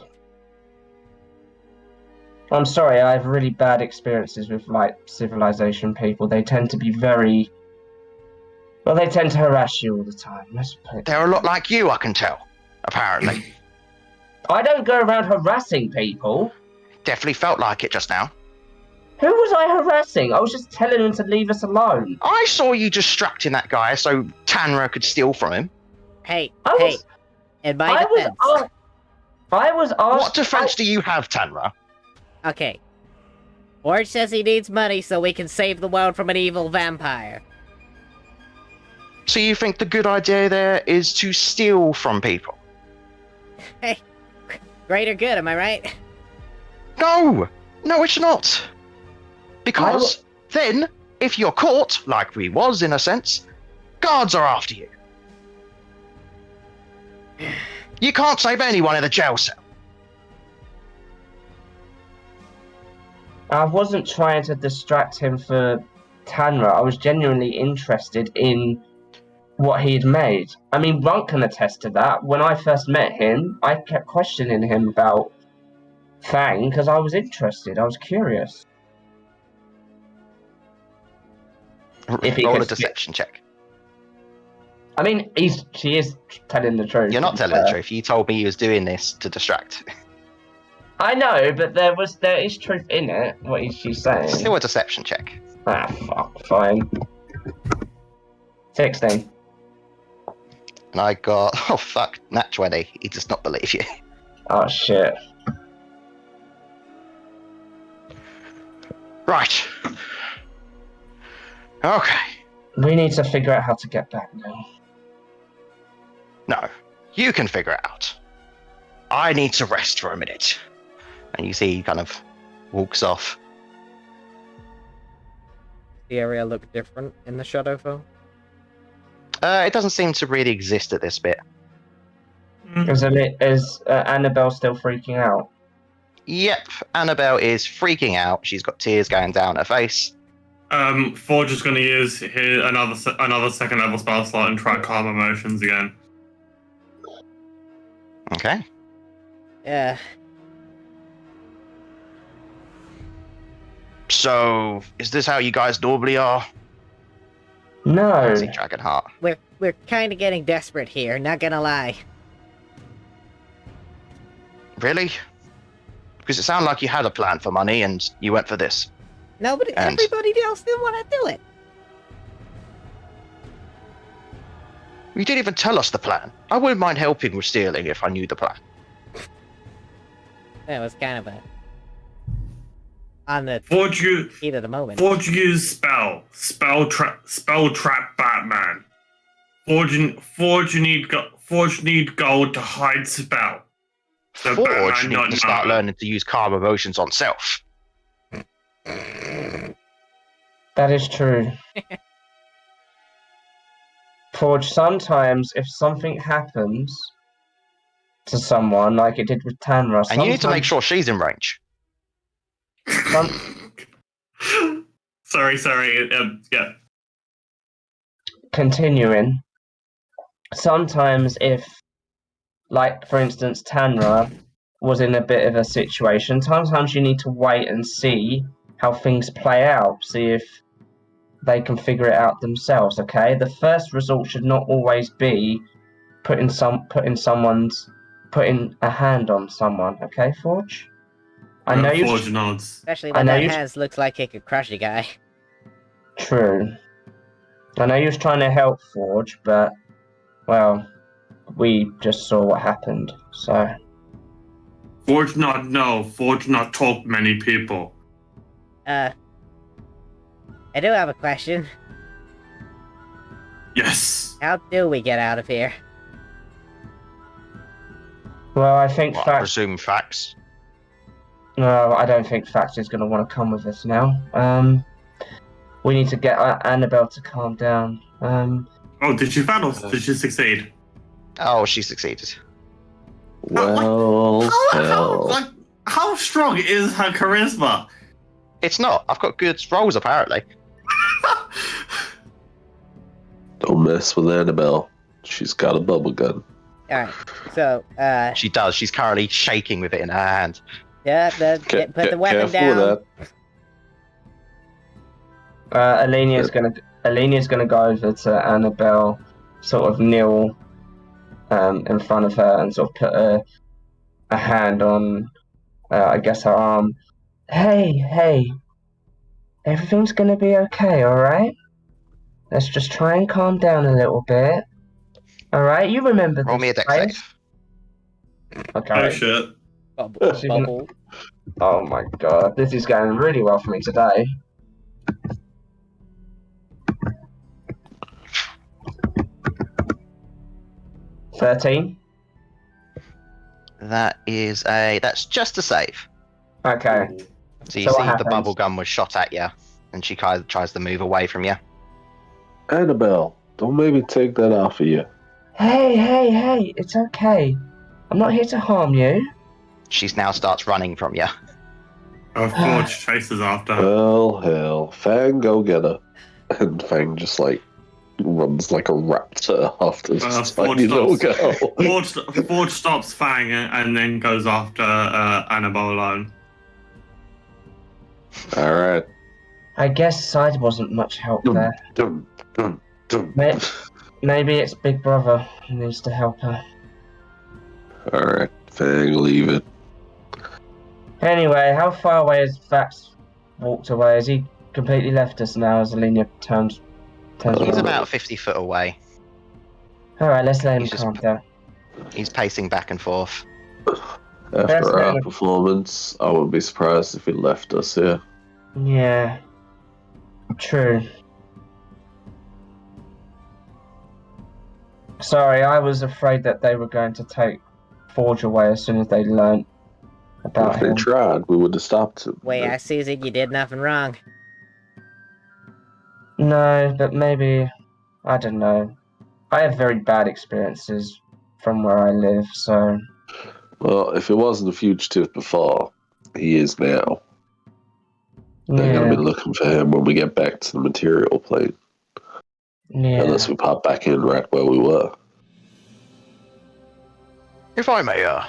I'm sorry, I have really bad experiences with light civilization people. They tend to be very... Well, they tend to harass you all the time. Let's put it They're a lot like you, I can tell. Apparently. I don't go around harassing people. Definitely felt like it just now. Who was I harassing? I was just telling them to leave us alone. I saw you distracting that guy so Tanra could steal from him. Hey, I hey. was- In my defense. I was asked... What defense do you have, Tanra? Okay. Forge says he needs money so we can save the world from an evil vampire. So you think the good idea there is to steal from people? Hey, greater good, am I right? No! No, it's not. Because then, if you're caught, like we was in a sense, guards are after you. You can't save anyone in the jail cell. I wasn't trying to distract him for Tanra. I was genuinely interested in what he'd made. I mean, Runt can attest to that. When I first met him, I kept questioning him about Fang because I was interested. I was curious. If he Roll could a deception check. I mean, she is telling the truth. You're not to be telling the fair. truth. You told me you was doing this to distract. I know, but there is truth in it. What is she saying? Still a deception check. Ah, fuck. Fine. 16. And I got, oh fuck, nat 20. He does not believe you. Oh shit. Right. Okay. We need to figure out how to get back now. No, you can figure it out. I need to rest for a minute. And you see he kind of walks off. The area look different in the Shadowfell? It doesn't seem to really exist at this bit. Is Annabelle still freaking out? Yep, Annabelle is freaking out. She's got tears going down her face. Forge is going to use another second level spell slot and try calm emotions again. Okay. Yeah. So, is this how you guys normally are? No. See Dragonheart. We're kind of getting desperate here, not gonna lie. Really? Because it sounded like you had a plan for money and you went for this. No, but And- everybody else didn't want to do it. You didn't even tell us the plan. I wouldn't mind helping with stealing if I knew the plan. That was kind of a... on the Forge use heat of the moment. spell trap Batman. Forge need gold to hide spell. So Forge Batman needs not to start know. learning to use calm emotions on self. That is true. Forge, sometimes if something happens to someone, like it did with Tanra, And you need to make sometimes sure she's in range. Sorry. Yeah. continuing, sometimes if, like for instance, Tanra was in a bit of a situation, sometimes you need to wait and see how things play out, see if they can figure it out themselves, okay? The first result should not always be putting a hand on someone, okay, Forge? I know you. Forge nods. Especially I when know that you- hands looks like it could crush a guy. True. I know you was trying to help Forge, but well, we just saw what happened. So Forge not know. Forge not talk many people. I do have a question. Yes. How do we get out of here? well, I think Well, I Fact. presume facts. No, I don't think Fact is going to want to come with us now. We need to get Annabelle to calm down. Oh, did you fail? Did you succeed? Oh, she succeeded. Well, hell. How strong is her charisma? It's not. I've got good rolls, apparently. Don't mess with Annabelle. She's got a bubble gun. Alright, so, She does. She's currently shaking with it in her hand. put the weapon Careful down. with Alenia's gonna go over to Annabelle, sort of kneel in front of her and sort of put a hand on, I guess, her arm. Hey, everything's gonna be okay, alright? Let's just try and calm down a little bit. Alright, you remember Roll this me a dex place? save. Oh Okay. shit. Bubble. Oh my god, this is going really well for me today. $13. That's just a save. Okay. So you So what see the happens? bubble gun was shot at you, and she kind of tries to move away from you. Annabelle, don't make me take that off of you. Hey, it's okay. I'm not here to harm you. She now starts running from you. Forge chases after her. Well, hell. Fang, go get her. And Fang just, runs like a raptor after this Forge tiny little stops. girl. Forge stops Fang and then goes after Annabelle alone. Alright. I guess Side wasn't much help there. Dum, dum, dum. Maybe it's Big Brother who needs to help her. Alright, Fang, leave it. Anyway, how far away has Fax walked away? Has he completely left us now as Alenia turns He's around? about 50 foot away. Alright, let's let him He's just- calm down. He's pacing back and forth. That's After our not- performance, I wouldn't be surprised if he left us here. Yeah. True. Sorry, I was afraid that they were going to take Forge away as soon as they learnt about If they him. tried, we would have stopped him. Wait, I see that you did nothing wrong. No, but maybe, I don't know. I have very bad experiences from where I live, so Well, if he wasn't a fugitive before, he is now. They're going yeah, to be looking for him when we get back to the material plane. yeah. Unless we pop back in right where we were. If I may,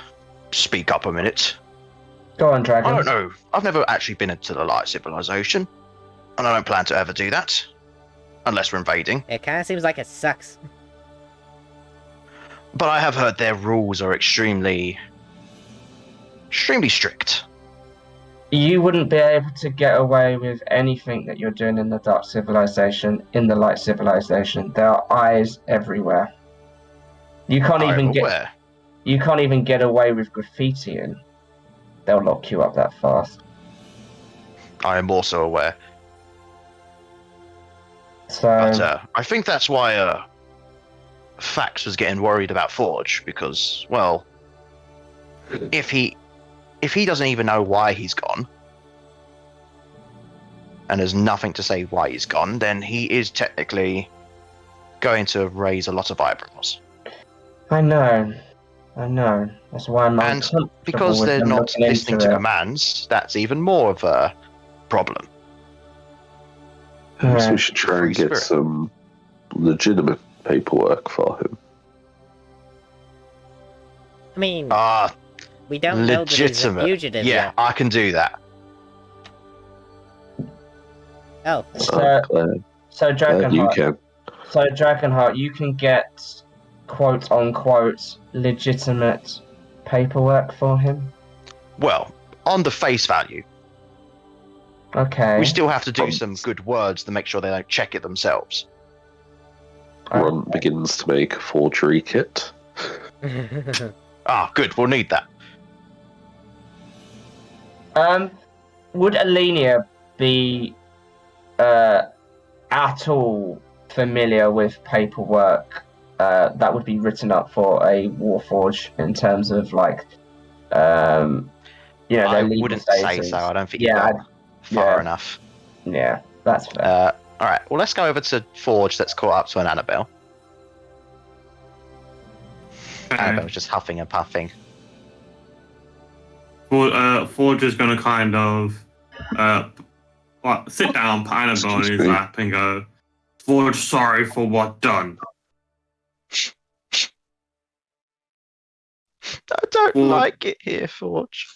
speak up a minute. Go on, Dragon. I don't know. I've never actually been into the light civilization, and I don't plan to ever do that. Unless we're invading. It kind of seems like it sucks. But I have heard their rules are extremely strict. You wouldn't be able to get away with anything that you're doing in the Dark Civilization, in the Light Civilization. There are eyes everywhere. You can't even get away with graffitiing. They'll lock you up that fast. I am also aware. So But I think that's why Fax was getting worried about Forge, because, well, if he doesn't even know why he's gone, and there's nothing to say why he's gone, then he is technically going to raise a lot of eyebrows. I know. That's why I'm And uncomfortable because with they're them not looking listening into to it. commands, that's even more of a problem. Perhaps Yeah. we should try Free and get spirit. some legitimate paperwork for him. I mean, Ah, we don't know that he's a legitimate. fugitive Yeah, yet. I can do that. Oh, So Glad you Dragonheart. can. So Dragonheart, you can get quote unquote legitimate paperwork for him. Well, on the face value, Okay. we still have to do Um, some good words to make sure they don't check it themselves. Runt begins to make a forgery kit. Ah, good. We'll need that. Would Alenia be at all familiar with paperwork that would be written up for a Warforge in terms of like their I legal wouldn't status? say so. I don't think Yeah, you got far enough. Yeah, that's fair. All right. Well, let's go over to Forge that's caught up to an Annabelle. Annabelle's just huffing and puffing. Forge is going to kind of sit down, put Annabelle on Excuse his me. lap, and go, Forge, sorry for what done. I don't Forge- like it here, Forge.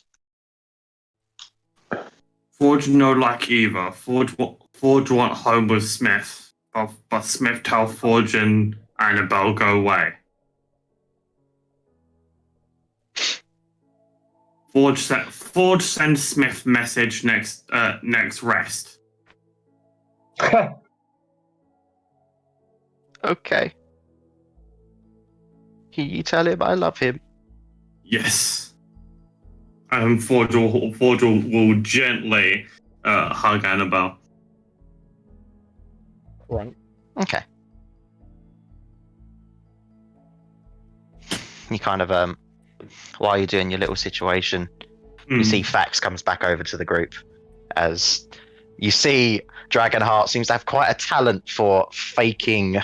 Forge no like either. Forge want home with Smith, but Smith tell Forge and Annabelle go away. Forge sends Smith message next rest. Okay. You tell him I love him. Yes. Forge will gently hug Annabelle. Okay. You kind of while you're doing your little situation, you see Fax comes back over to the group as you see Dragonheart seems to have quite a talent for faking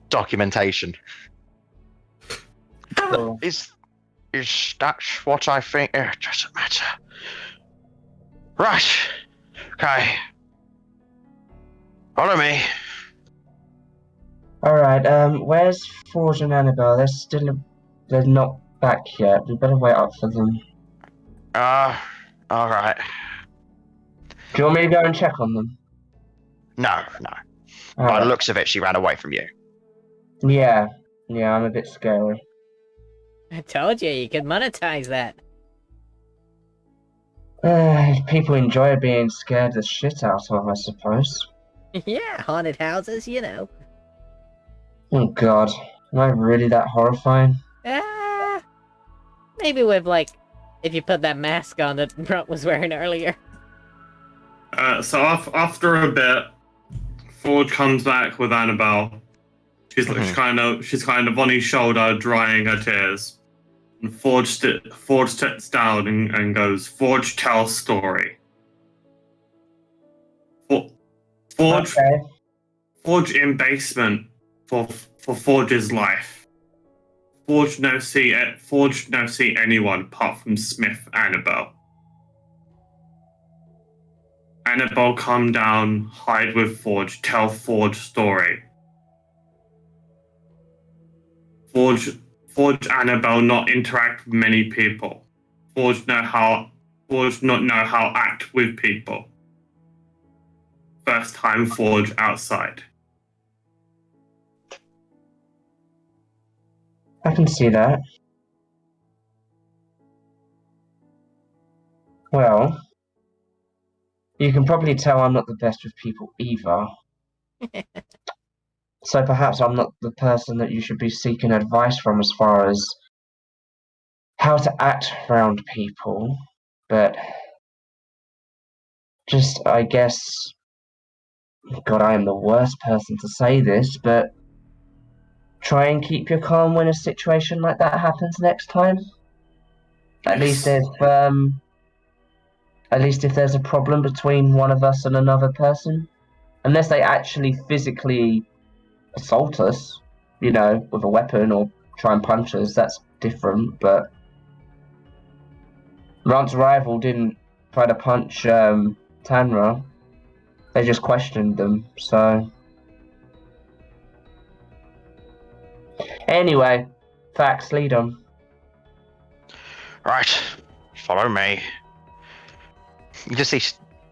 documentation. Cool. Is that what I think? It doesn't matter. Right. Okay. Follow me. All right. Where's Forge and Annabelle? They're not back yet. We better wait up for them. All right. Do you want me to go and check on them? No. All By the right. looks of it, she ran away from you. Yeah, I'm a bit scary. I told you could monetize that. People enjoy being scared the shit out of, I suppose. Yeah, haunted houses, you know. Oh god, am I really that horrifying? Maybe with if you put that mask on that Brunt was wearing earlier. So after a bit, Forge comes back with Annabelle. She's kind of on his shoulder, drying her tears. And Forge sits down and goes, Forge tells story. Forge Okay. Forge in basement for Forge's life. Forge no see anyone apart from Smith Annabelle. Annabelle come down, hide with Forge, tell Forge story. Forge Annabelle not interact with many people. Forge not know how act with people. First time Forge outside. I can see that. Well, you can probably tell I'm not the best with people either. So perhaps I'm not the person that you should be seeking advice from as far as how to act around people, but just, I guess, God, I am the worst person to say this, but try and keep your calm when a situation like that happens next time. At least Yes. if there's a problem between one of us and another person, unless they actually physically assault us, with a weapon or try and punch us, that's different. But Rant's rival didn't try to punch Tanra. They just questioned them. So anyway, facts, lead on. Right, follow me. You just see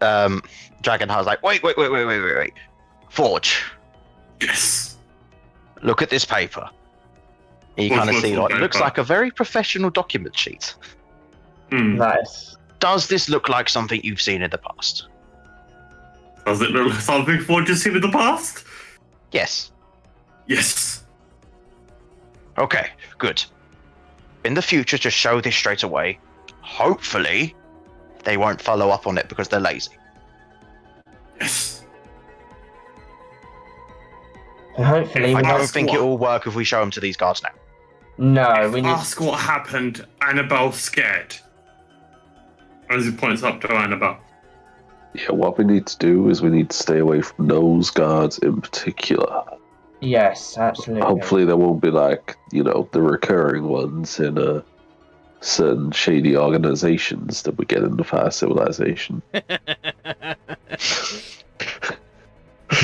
Dragonheart's like, wait. Forge, Yes. look at this paper. And you Forge kind of looks see, at like, the it looks paper. like a very professional document sheet. Nice. Does this look like something you've seen in the past? Does it look like something Forge has seen in the past? Yes. Yes. Okay, good. In the future, just show this straight away. Hopefully, they won't follow up on it because they're lazy. Yes. And hopefully, If I we don't don't. ask think what- it will work if we show them to these guards now. No, If we need. ask what happened, Annabelle's scared. As he points up to Annabelle. Yeah, what we need to do is we need to stay away from those guards in particular. Yes, absolutely. Hopefully, there won't be like the recurring ones in certain shady organizations that we get in the Fire Civilization.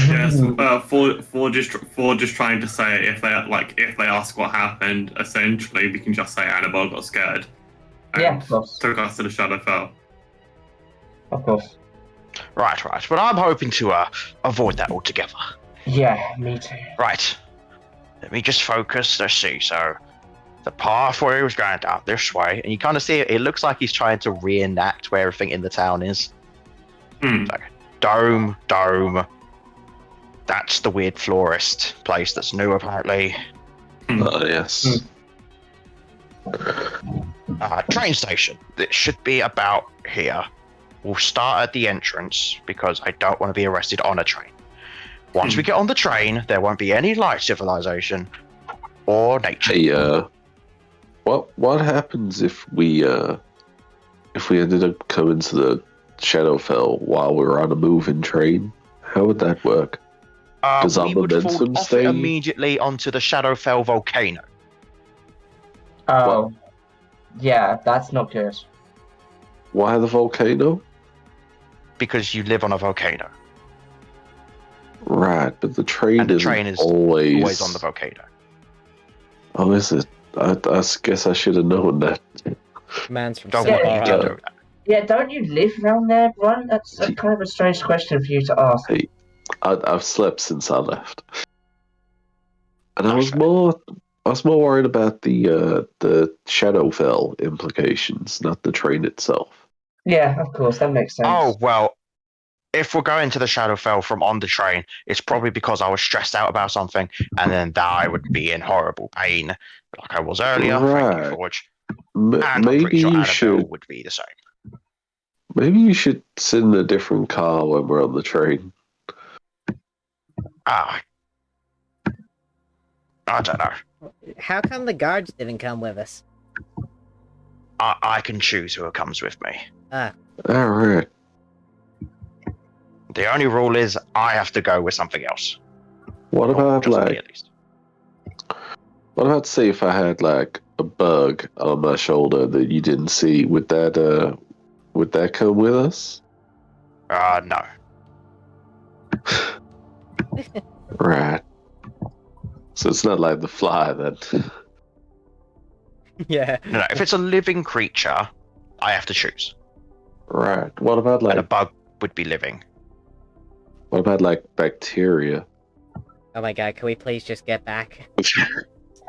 Yes, Forge is trying to say if they ask what happened, essentially we can just say Annabelle got scared. And Yeah, of course. took us to the Shadowfell. Of course. Right. But I'm hoping to avoid that altogether. Yeah, me too. Right. Let me just focus. Let's see. So, the path where he was going down this way, and you kind of see it looks like he's trying to reenact where everything in the town is. Like, dome. That's the weird florist place that's new, apparently. Yes. Train station. It should be about here. We'll start at the entrance because I don't want to be arrested on a train. Once we get on the train, there won't be any light civilization or nature. Hey, what happens if we ended up coming to the Shadowfell while we were on a moving train? How would that work? Does our We would fall momentum off stay? it immediately onto the Shadowfell volcano. Oh, yeah, that's not good. Why the volcano? Because you live on a volcano. Right, but the train And the isn't train is always on the volcano. Oh, is it? I guess I should have known that. Man's from Don't Yeah, worry, you Sapporo. do that. Yeah, don't you live around there, Ron? That's a kind of a strange question for you to ask. Hey, I've slept since I left, and I That's was fair. more worried about the Shadowfell implications, not the train itself. Yeah, of course, that makes sense. Oh, well, if we're going to the Shadowfell from on the train, it's probably because I was stressed out about something, and then that I would be in horrible pain, like I was earlier. Thank Right. you, Forge. And I'm Maybe pretty sure you Annabelle should. would be the same. Maybe you should sit in a different car when we're on the train. I don't know. How come the guards didn't come with us? I can choose who comes with me. All right. The only rule is I have to go with something else. What about Just me, like? at least. What about say if I had like a bug on my shoulder that you didn't see? Would that come with us? No. Right. So it's not like the fly then. Yeah. No, if it's a living creature, I have to choose. Right. What about And a like bug would be living. bacteria? Oh my god, can we please just get back?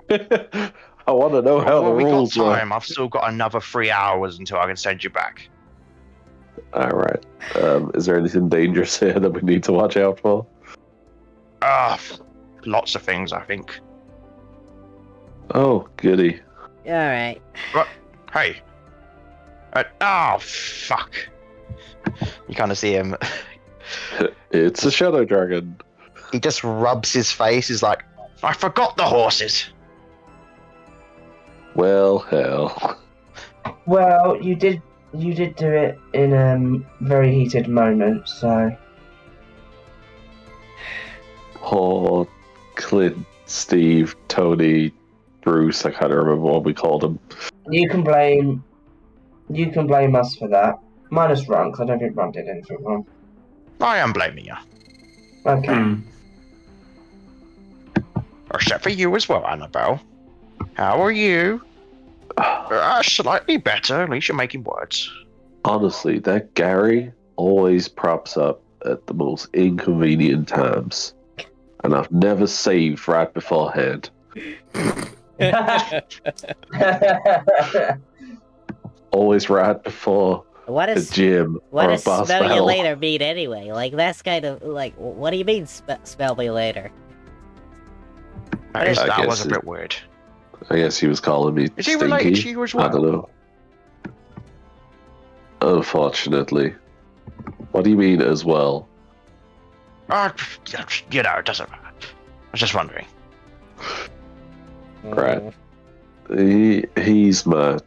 I want to know how the we got rules work. time. I've still got another 3 hours until I can send you back. All right. Is there anything dangerous here that we need to watch out for? Lots of things, I think. Oh, goody. Alright. Hey. Fuck. You kind of see him. It's a shadow dragon. He just rubs his face. He's like, I forgot the horses. Well, hell. Well, you did do it in a very heated moment, so Paul, Clint, Steve, Tony, Bruce. I can't remember what we called him. you can blame us for that. Minus Ron, 'cause I don't think Ron did anything wrong. I am blaming you. Okay. Hmm. Except for you as well, Annabelle. How are you? Slightly better. At least you're making words. Honestly, that Gary always props up at the most inconvenient times, and I've never saved right beforehand. Always right before What the is gym what or a does boss smell you battle. later mean anyway? Like that's kind of like what do you mean smell me later? That, is, I that guess was a it- bit weird. I guess he was calling me Is he stinky. related to you as well? I don't know. Unfortunately. What do you mean as well? You know, it doesn't matter. I was just wondering. Right. He's my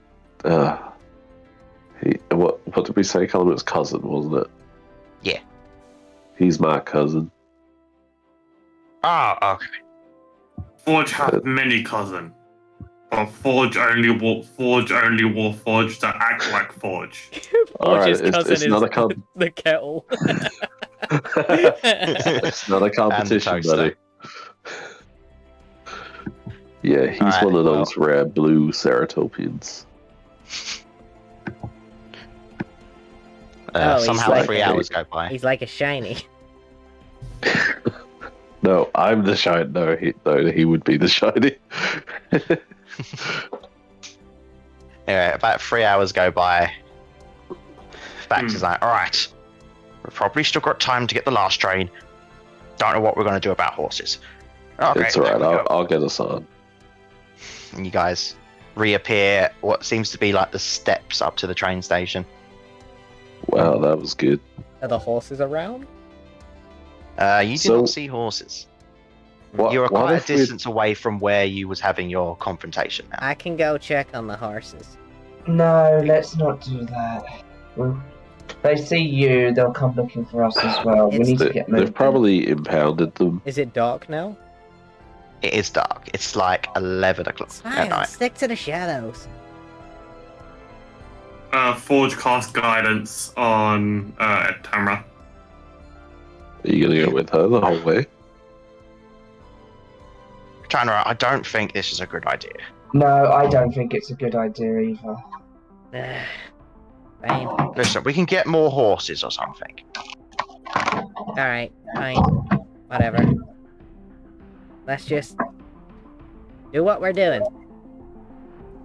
what did we say? Call him his cousin, wasn't it? Yeah. He's my cousin. Oh, okay. Forge have many cousins, but Forge only Warforged that act like Forge. Alright, Forge's cousin it's not a the kettle. it's not a competition, toaster. buddy. Yeah, he's Alright, one of well. those rare blue Ceratopians. Oh, he's Somehow like 3 a- hours go by. He's like a shiny. No, I'm the shiny. No, he would be the shiny. Yeah, about 3 hours go by. Fax is like, alright, we've probably still got time to get the last train. Don't know what we're going to do about horses. Okay, It's alright, there we go. I'll get us on. And you guys reappear what seems to be like the steps up to the train station. Wow, that was good. Are the horses around? You do So- not see horses. What, You are what quite a if we- distance away from where you was having your confrontation now. I can go check on the horses. No, let's not do that. They see you, they'll come looking for us as well. We It's- need to get They've moving. probably impounded them. Is it dark now? It is dark. It's like 11 o'clock It's at fine. night. Stick to the shadows. Forge cast guidance on Tamra. Are you gonna go with her the whole way? Tanner, I don't think this is a good idea. No, I don't think it's a good idea either. Fine. Listen, we can get more horses or something. Alright, fine. Whatever. Let's just do what we're doing.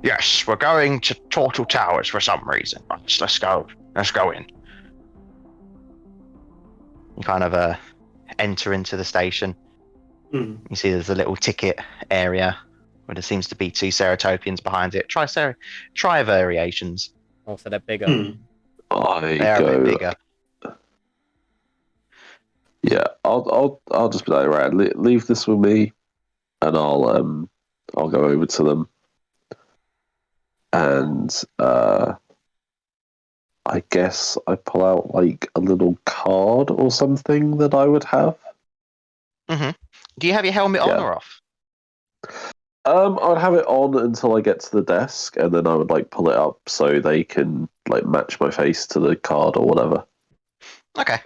Yes, we're going to Turtle Towers for some reason. Let's go. Let's go in. You kind of enter into the station. Hmm. You see there's a little ticket area where there seems to be 2 Ceratopians behind it. Try variations. Also, they're bigger. Hmm. I They're a go. bit bigger. Yeah, I'll just be like, right, leave this with me, and I'll go over to them, and I guess I pull out like a little card or something that I would have. Do you have your helmet on Yeah. or off? I would have it on until I get to the desk, and then I would like pull it up so they can like match my face to the card or whatever. Okay.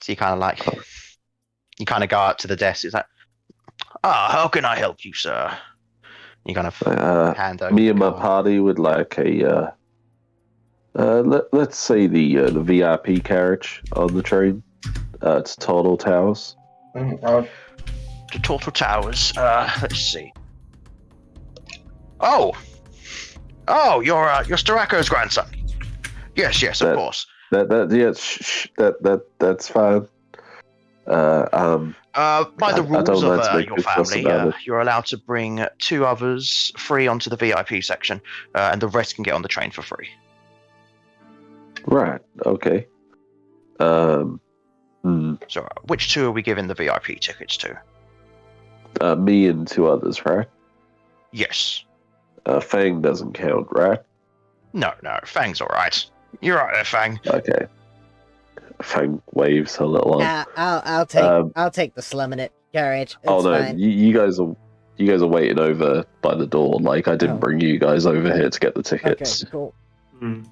So you kind of like, you kind of go up to the desk. It's like, how can I help you, sir? You kind of hand over. Me the and my card. party would like a let's say the VIP carriage on the train to Turtle Towers. Oh, To Turtle Towers. Let's see. Oh, you're Starako's grandson. Yes, of That- course. That's fine. By the I don't rules like to of make your big fuss family, about it. you're allowed to bring 2 others free onto the VIP section, and the rest can get on the train for free. Right. Okay. So, which 2 are we giving the VIP tickets to? Me and 2 others, right? Yes. Fang doesn't count, right? No, Fang's alright. You're right there, Fang. Okay. Fang waves a little arm. I'll take the slum in it carriage. It's Oh no, fine. you guys are waiting over by the door. Like I didn't bring you guys over here to get the tickets. Okay, cool. And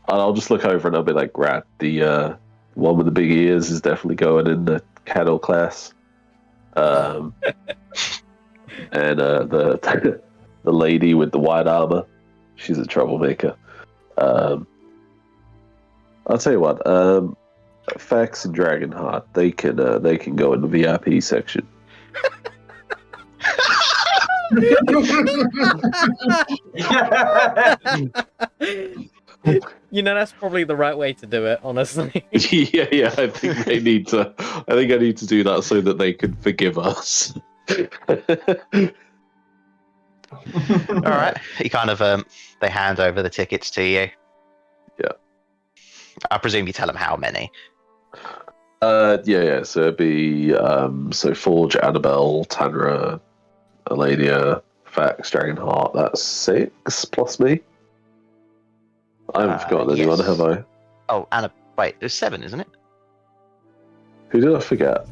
I'll just look over and I'll be like, "Rat, the one with the big ears is definitely going in the cattle class." And the the lady with the white armor, she's a troublemaker. I'll tell you what. Fax and Dragonheart, they can go in the VIP section. You know, that's probably the right way to do it, honestly. yeah. I think they need to. I think I need to do that so that they can forgive us. All right. You kind of they hand over the tickets to you. Yeah. I presume you tell them how many. Yeah. So it'd be so Forge, Annabelle, Tanra, Elenia, Fax, Dragonheart. That's 6 plus me. I haven't forgotten anyone, yes. have I? Oh, wait, there's 7, isn't it? Who did I forget?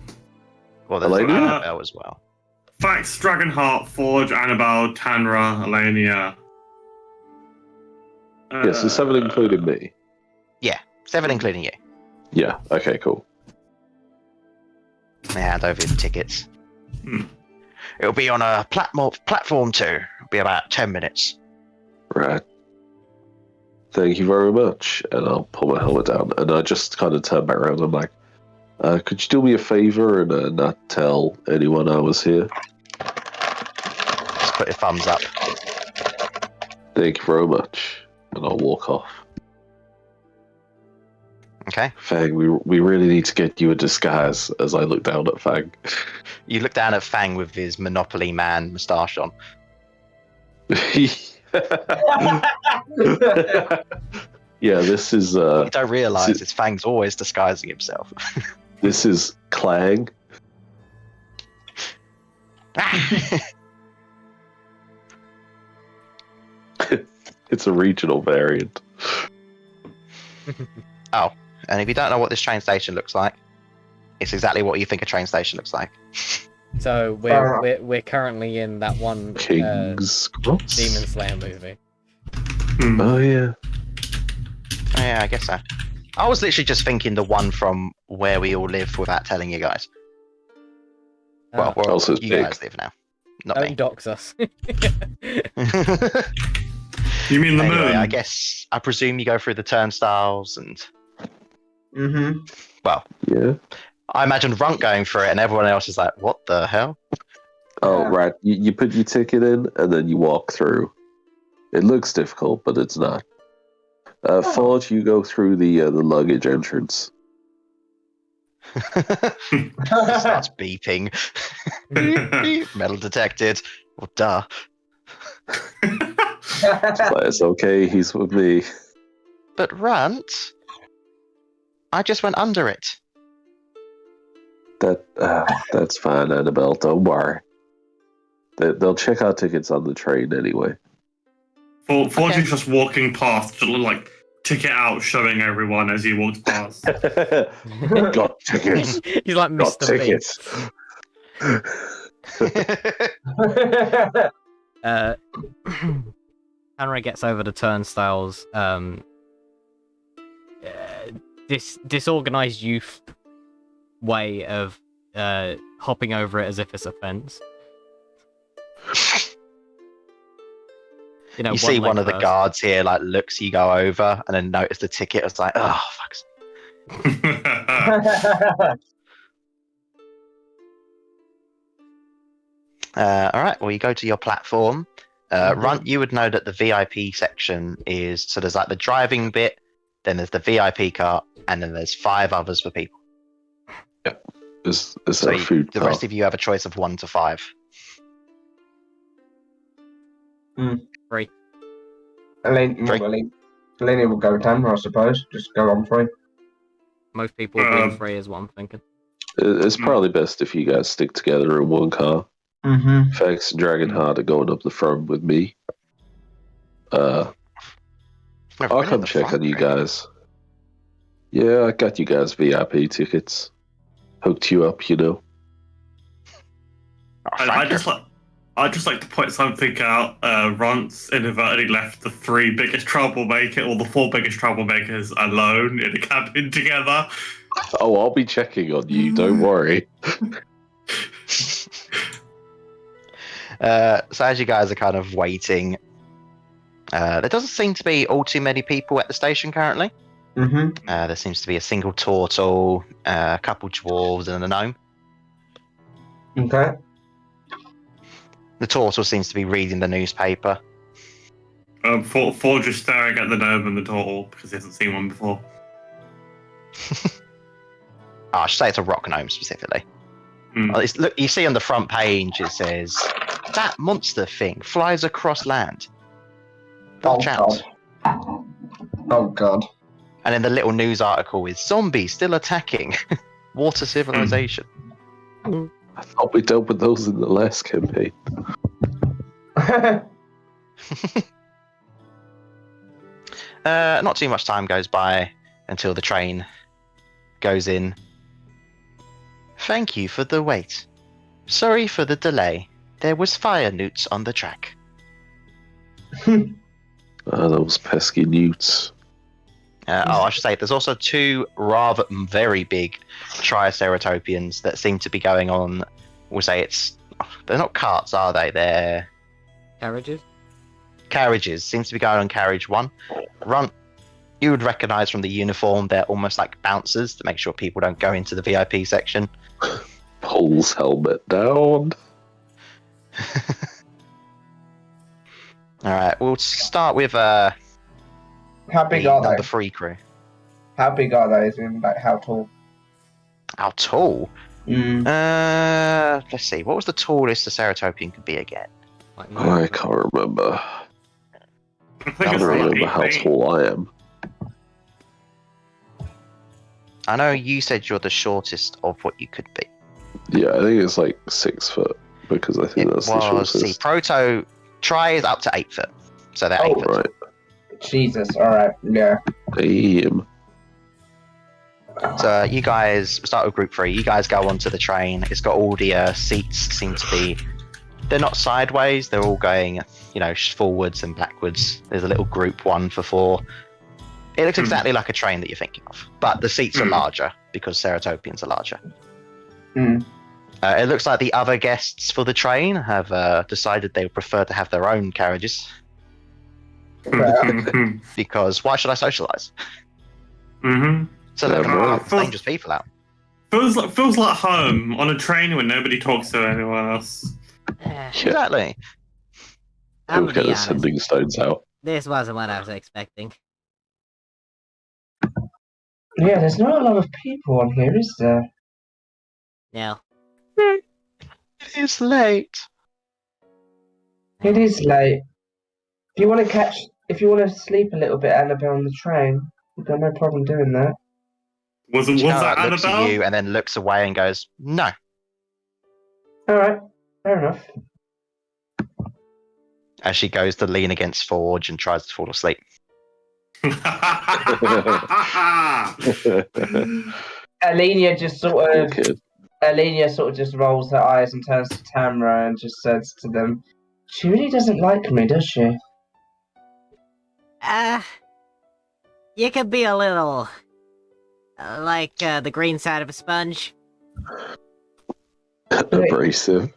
Well, there's Elenia? Annabelle as well. Fax, Dragonheart, Forge, Annabelle, Tanra, Elenia. Yeah, so 7 including me. Yeah, 7 including you. Yeah. Okay. Cool. They hand over the tickets. Hmm. It'll be on a platform 2. It'll be about 10 minutes. Right. Thank you very much. And I'll pull my helmet down. And I just kind of turn back around. I'm like, could you do me a favor and not tell anyone I was here? Just put your thumbs up. Thank you very much. And I'll walk off. Okay. Fang, we really need to get you a disguise as I look down at Fang. You look down at Fang with his Monopoly Man moustache on. Yeah, this is You don't realise it's Fang's always disguising himself. this is Clang. It's a regional variant. Oh, and if you don't know what this train station looks like, it's exactly what you think a train station looks like. So we're currently in that one King's Cross? Demon Slayer movie. Oh yeah. Oh, yeah, I guess so. I was literally just thinking the one from Where We All Live without telling you guys. Well, where Also you big. guys live now. Not Don't me. dox us. You mean the Anyway, moon? I guess I presume you go through the turnstiles and well, Yeah. I imagine Runt going through it and everyone else is like, what the hell? Oh, Yeah. right. You put your ticket in and then you walk through. It looks difficult, but it's not. Forge, you go through the luggage entrance. It starts beeping. Beep, beep. Metal detected. Well, duh. But it's okay, he's with me. But Runt, I just went under it. That's fine, Annabelle. Don't worry. They'll check our tickets on the train anyway. Forge Okay. is just walking past, just like ticket out, showing everyone as he walks past. Got tickets. He's like Got Mr. Bean. tickets. Hanra gets over the turnstiles. This disorganized youth way of hopping over it as if it's a fence. You know, You see leg one of the first. guards here, like, looks you go over and then notice the ticket. It's like, oh, fuck's. All right, well, you go to your platform. Runt, you would know that the VIP section is, so there's like the driving bit, then there's the VIP cart, and then there's 5 others for people. Is So there a food the cart? rest of you have a choice of 1 to 5. 3. Elenia will go Tamra, I suppose. Just go on free. Most people will be on 3 is what I'm thinking. It's probably best if you guys stick together in one car. Mm-hmm. Fax and Dragonheart are going up the front with me. Never I'll been in come the check front on you row. guys. Yeah, I got you guys VIP tickets. Hooked you up, you know. Oh, And thank you. I'd just like to point something out. Ronce inadvertently left the 3 biggest troublemakers, or the 4 biggest troublemakers, alone in a cabin together. Oh, I'll be checking on you. Don't worry. So as you guys are kind of waiting, there doesn't seem to be all too many people at the station currently. Mm-hmm. There seems to be a single turtle, a couple dwarves, and a gnome. Okay. The turtle seems to be reading the newspaper. Forge is staring at the gnome and the turtle because he hasn't seen one before. I should say it's a rock gnome specifically. Mm. Look, you see on the front page it says, "That monster thing flies across land. Watch out." God. Oh God. And then the little news article is, "Zombies still attacking water civilization." I thought we dealt with those in the last campaign. Not too much time goes by until the train goes in. "Thank you for the wait. Sorry for the delay. There was fire newts on the track." Those pesky newts. I should say there's also 2 rather very big triceratopians that seem to be going on. We'll say they're not carts, are they? They're Carriages? carriages. Seems to be going on carriage 1. You would recognise from the uniform they're almost like bouncers to make sure people don't go into the VIP section. Pulls helmet down. All right, we'll start with How big the are number they? 3 crew. How big are they? As in, like, how tall? How tall? Mm. Let's see. What was the tallest the Ceratopian could be again? Like I can't remember. I think I it's don't like remember how 8 feet. tall I am. I know you said you're the shortest of what you could be. Yeah, I think it's like 6 foot because I think that's the shortest. See, Proto Tri is up to 8 foot, so they're 8 Oh, foot. Right. Jesus. All right. Yeah. Damn. So you guys start with group 3. You guys go onto the train. It's got all the seats seem to be. They're not sideways. They're all going, forwards and backwards. There's a little group 1 for 4. It looks exactly like a train that you're thinking of, but the seats are larger because Ceratopians are larger. Mm. It looks like the other guests for the train have decided they would prefer to have their own carriages because why should I socialise? Mm-hmm. So look, Yeah, there's dangerous people out. Feels like home on a train when nobody talks to anyone else. Yeah. Exactly. I'm We've gonna got be the honest. sending stones out. This wasn't what I was expecting. Yeah. There's not a lot of people on here, is there? No. It's late. It is late. If you want to sleep a little bit, Annabelle, on the train, we've got no problem doing that. Was She kind that of looks at Annabelle? you and then looks away and goes, "No." All right. Fair enough. As she goes to lean against Forge and tries to fall asleep. Alenia just sort Poor of. kid. Alenia sort of just rolls her eyes and turns to Tamra and just says to them, "She really doesn't like me, does she?" You could be a little like the green side of a sponge. Abrasive.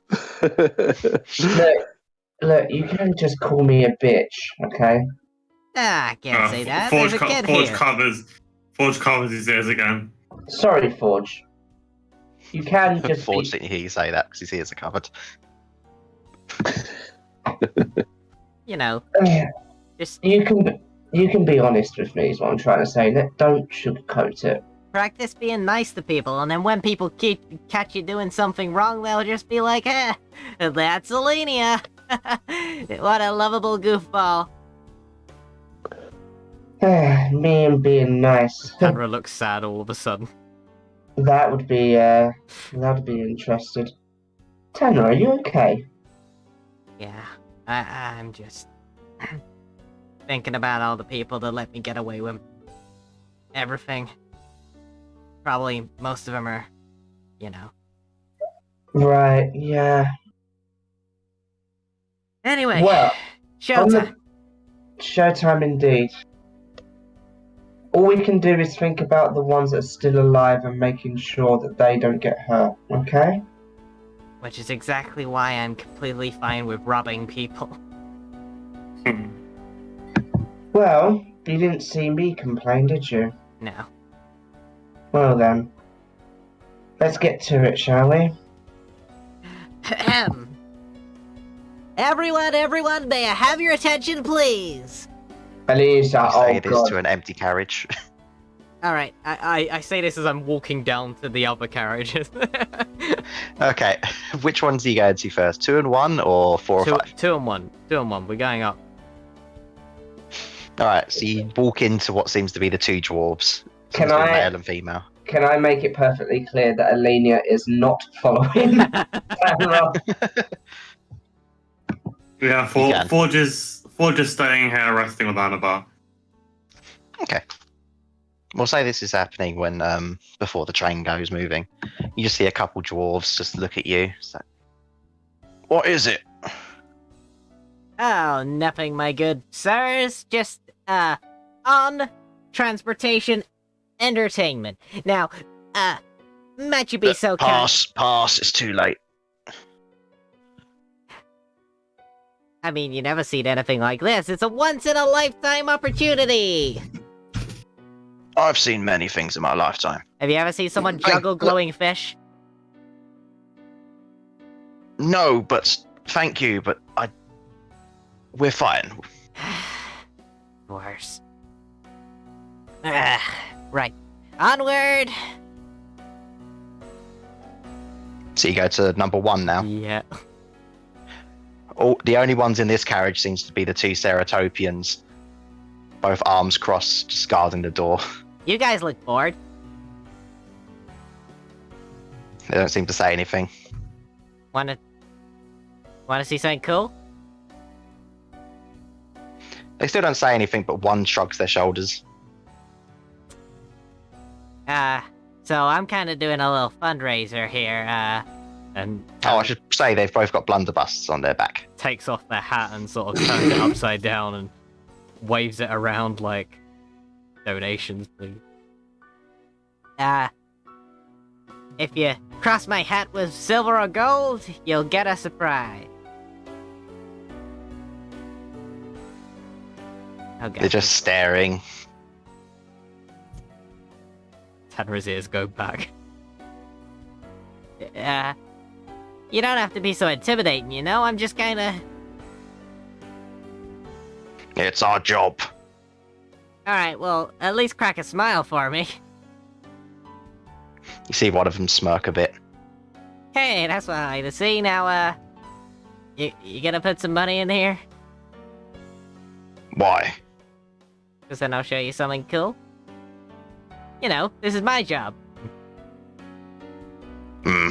Look, you can just call me a bitch, okay? I can't say that. Forge, There's a kid Forge here. covers his ears again. Sorry, Forge. You can just Forge be... didn't hear you say that because his ears are covered. Just You can be honest with me, is what I'm trying to say. Don't sugarcoat it. practice being nice to people, and then when people catch you doing something wrong, they'll just be like, that's Alenia. What a lovable goofball. Me and being nice. Tanra looks sad all of a sudden. That would be interested. Tanner, are you okay? Yeah, I'm just... thinking about all the people that let me get away with everything. Probably most of them are, you know. Right, yeah. Anyway, Well, on showtime. the showtime indeed. All we can do is think about the ones that are still alive and making sure that they don't get hurt, okay? Which is exactly why I'm completely fine with robbing people. Well, you didn't see me complain, did you? No. Well then. Let's get to it, shall we? Ahem. Everyone, may I have your attention, please? Elisa, You say oh this god. to an empty carriage. Alright, I say this as I'm walking down to the other carriages. Okay, which ones are you going to first? 2 and 1 or 4 or 5? 2 and 1. 2 and 1. We're going up. Alright, so you walk into what seems to be the 2 dwarves. Can Seems to be I- male and female. Can I make it perfectly clear that Alenia is not following Tamara? Yeah, You can. Forge is staying here resting with Anabar. Okay. We'll say this is happening when before the train goes moving. You just see a couple dwarves just look at you. So, what is it? Oh, nothing, my good sirs. Just, on transportation entertainment. Now, might you be so kind? Pass, it's too late. I mean, you never seen anything like this. It's a once-in-a-lifetime opportunity! I've seen many things in my lifetime. Have you ever seen someone juggle glowing fish? No, but thank you, but we're fine. Worse. Right. Onward! So you go to number 1 now. Yeah. The only ones in this carriage seems to be the 2 Ceratopians, both arms crossed, just guarding the door. You guys look bored. They don't seem to say anything. Wanna see something cool? They still don't say anything, but one shrugs their shoulders. So I'm kind of doing a little fundraiser here, and Oh, I should say they've both got blunderbusses on their back. takes off their hat and sort of turns it upside down and waves it around like donations, please. If you cross my hat with silver or gold, you'll get a surprise. Okay. They're just staring. Tanra's ears go back. You don't have to be so intimidating, you know? I'm just kinda... It's our job. Alright, well, at least crack a smile for me. You see one of them smirk a bit. Hey, that's what I like to see. Now, you gonna put some money in here? Why? Because then I'll show you something cool. You know, this is my job. Hmm.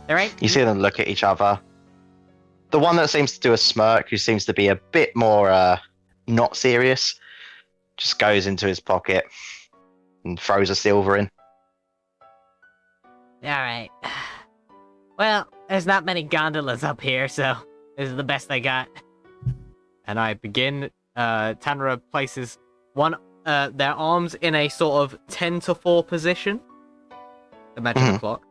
Alright? You see them look at each other. The one that seems to do a smirk, who seems to be a bit more not serious, just goes into his pocket and throws a silver in. Alright. Well, there's not many gondolas up here, so this is the best I got. And I begin, Tanra places their arms in a sort of 10 to 4 position. Imagine a clock.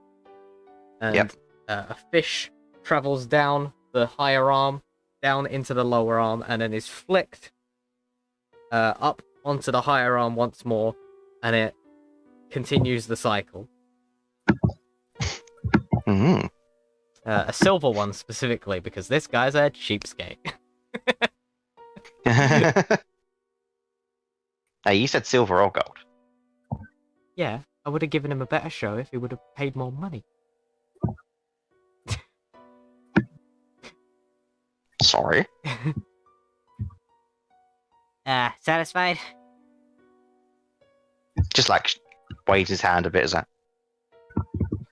And Yep. A fish travels down the higher arm, down into the lower arm, and then is flicked up onto the higher arm once more, and it continues the cycle. Mm-hmm. A silver one specifically, because this guy's a cheapskate. Hey, you said silver or gold. Yeah, I would have given him a better show if he would have paid more money. Sorry. Satisfied? Just like waves his hand a bit, is that?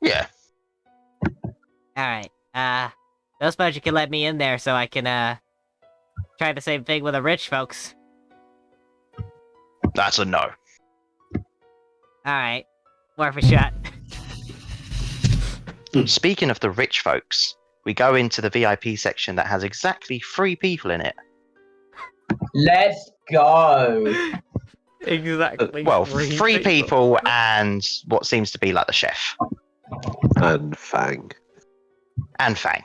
Yeah. Alright, don't suppose you can let me in there so I can, try the same thing with the rich folks. That's a no. Alright. Worth a shot. Speaking of the rich folks, we go into the VIP section that has exactly 3 people in it. Let's go. Exactly. Well, 3 people and what seems to be like the chef. And Fang. And Fang.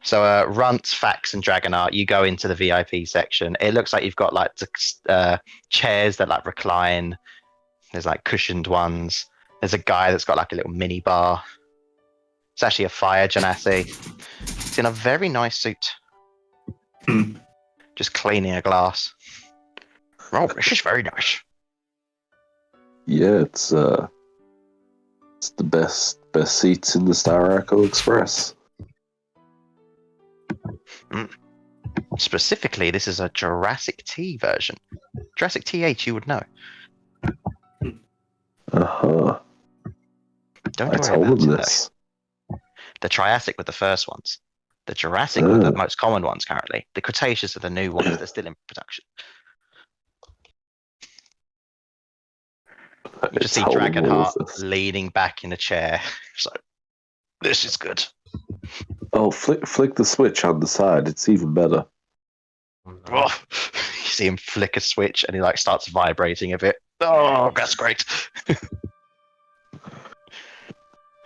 So, Runt, Fax, and Dragonart, you go into the VIP section. It looks like you've got like chairs that like recline. There's like cushioned ones. There's a guy that's got like a little mini bar. It's actually a fire genasi. It's in a very nice suit. Just cleaning a glass. Oh, this is very nice. Yeah, it's the best seats in the Star Echo Express. Specifically, this is a Jurassic T version. Jurassic TH, you would know. Uh-huh. Don't I worry told about him it, this. though. The Triassic were the first ones. The Jurassic were the most common ones currently. The Cretaceous are the new ones. They're still in production. You just see Dragonheart leaning back in a chair. So, this is good. Oh, flick the switch on the side. It's even better. Oh, you see him flick a switch and he like starts vibrating a bit. Oh, that's great. Yeah,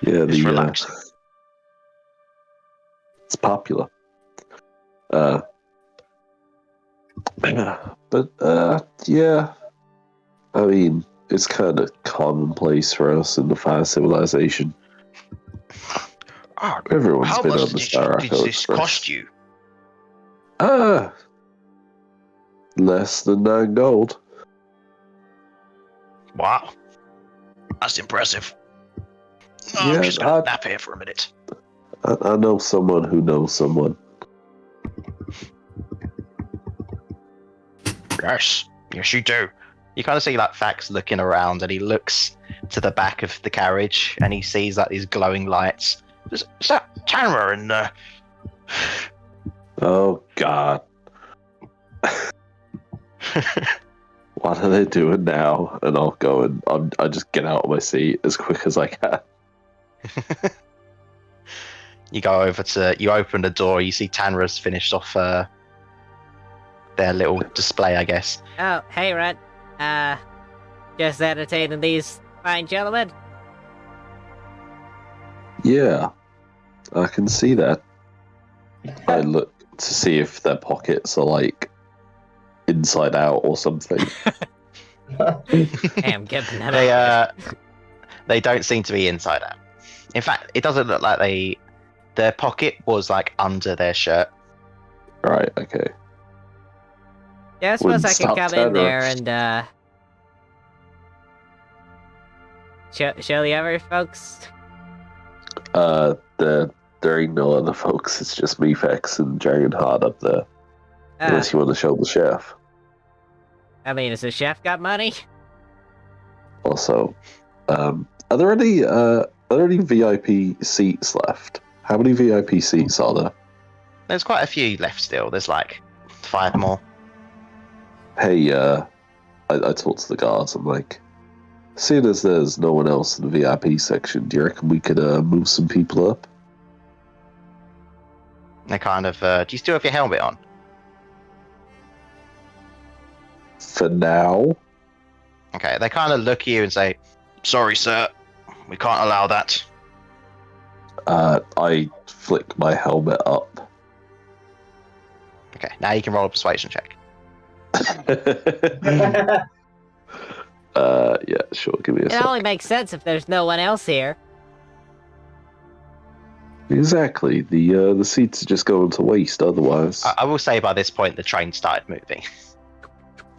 It's relaxing. It's popular. But yeah. I mean, it's kind of commonplace for us in the Fire Civilization. Oh, Everyone's how been much on the did Star this Echo Express. cost you? Less than 9 gold. Wow. That's impressive. Oh, Yeah, I'm just going to nap here for a minute. I know someone who knows someone. Yes. Yes, you do. You kind of see like Fax looking around and he looks to the back of the carriage and he sees like these glowing lights. Is that Tanra in there? Oh, God. What are they doing now? And I'll go and I'll just get out of my seat as quick as I can. You go over to, you open the door, you see Tanra's finished off their little display, I guess. Oh, hey, Red. Just entertaining these fine gentlemen. Yeah, I can see that. I look to see if their pockets are like inside out or something. Hey, I'm getting that They don't seem to be inside out. In fact, it doesn't look like their pocket was like under their shirt. Right, okay. Yeah, I suppose Wouldn't I could stop come in Tanra. there and, show the other folks. There ain't no other folks. It's just me, Fex, and Dragonheart up there. Unless you want to show the chef. I mean, has the chef got money? Also, are there any VIP seats left? How many VIP seats are there? There's quite a few left still. There's like 5 more. Hey, I talked to the guards. I'm like, seeing as there's no one else in the VIP section, do you reckon we could move some people up? They kind of, do you still have your helmet on? For now? Okay, they kind of look at you and say, sorry, sir, we can't allow that. I flick my helmet up. Okay, now you can roll a persuasion check. Yeah, sure, give me a It sec. only makes sense if there's no one else here. Exactly. The seats are just going to waste otherwise. I will say by this point the train started moving.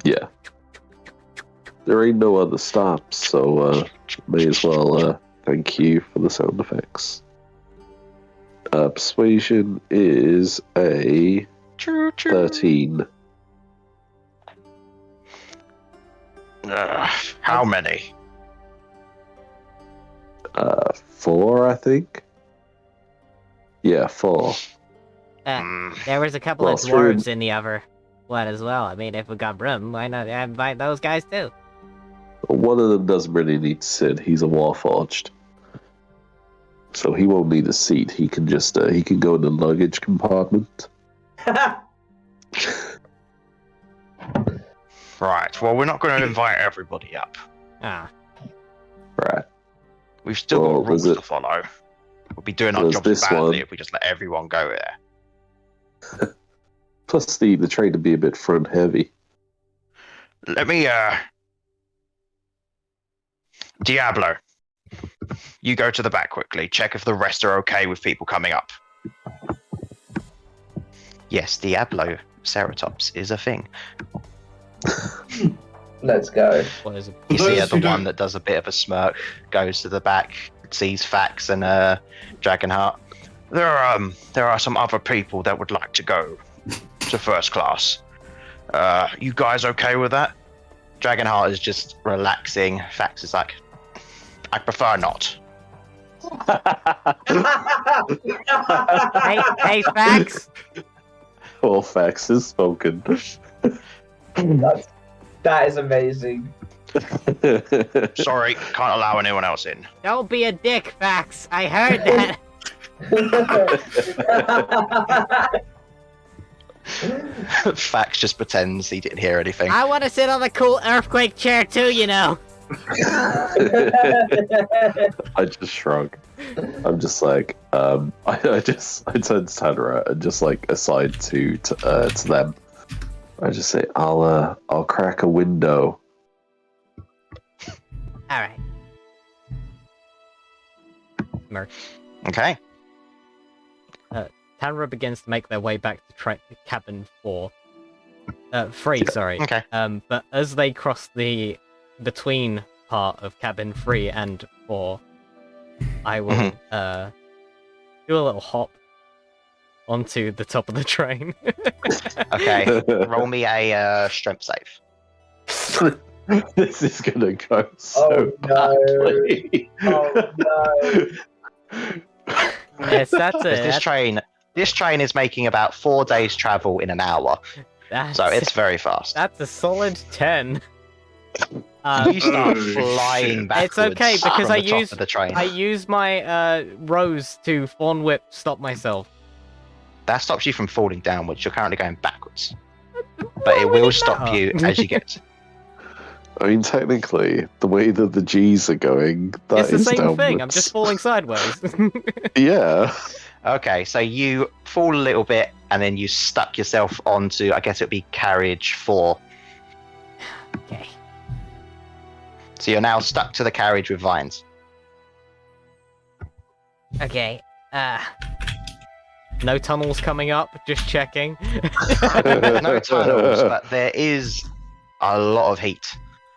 Yeah. There ain't no other stops, so may as well thank you for the sound effects. Persuasion is a 13. How many? 4, I think. Yeah, 4. There was a couple Well, of through- dwarves in the other one as well. I mean, if we got room, why not invite those guys too? One of them doesn't really need to sit. He's a warforged. So he won't need a seat. He can just he can go in the luggage compartment. Right. Well, we're not going to invite everybody up. Ah, Right. We've still Well, got rules there's to follow. We'll be doing our there's jobs this badly one. if we just let everyone go there. Plus the train to be a bit front heavy. Let me, Diablo, you go to the back quickly. Check if the rest are okay with people coming up. Yes, Diablo Ceratops is a thing. Let's go. what is it? You For see those the who one don't- that does a bit of a smirk, goes to the back, sees Fax and Dragonheart. There are some other people that would like to go to first class. You guys okay with that? Dragonheart is just relaxing. Fax is like, I prefer not. Hey, Fax! Well, Fax is spoken. That is amazing. Sorry, can't allow anyone else in. Don't be a dick, Fax. I heard that. Fax just pretends he didn't hear anything. I want to sit on the cool earthquake chair too, you know. I just shrug. I'm just like, I turn to Tanra and just like aside to them. I just say, I'll crack a window. All right. Smirk. Okay. Tanra begins to make their way back to cabin 4. 3, sorry. Okay. But as they cross the between part of cabin 3 and 4, I will do a little hop onto the top of the train. Okay. Roll me a strength save. This is gonna go so Oh, no. badly. Oh no. Yes, that's it. 'Cause this train is making about 4 days travel in an hour, That's, so it's very fast. that's a solid 10. You start Oh, flying shit. backwards. It's okay, because from I the top used- of the train. I use my rose to Fawn Whip stop myself. That stops you from falling downwards. You're currently going backwards, but it will stop you as you get. I mean, technically, the way that the G's are going, that It's the is same thing. I'm downwards. just falling sideways. Yeah. Okay, so you fall a little bit, and then you stuck yourself onto, I guess it'd be carriage 4. Okay. So you're now stuck to the carriage with vines. Okay. No tunnels coming up. Just checking. No tunnels, but there is a lot of heat.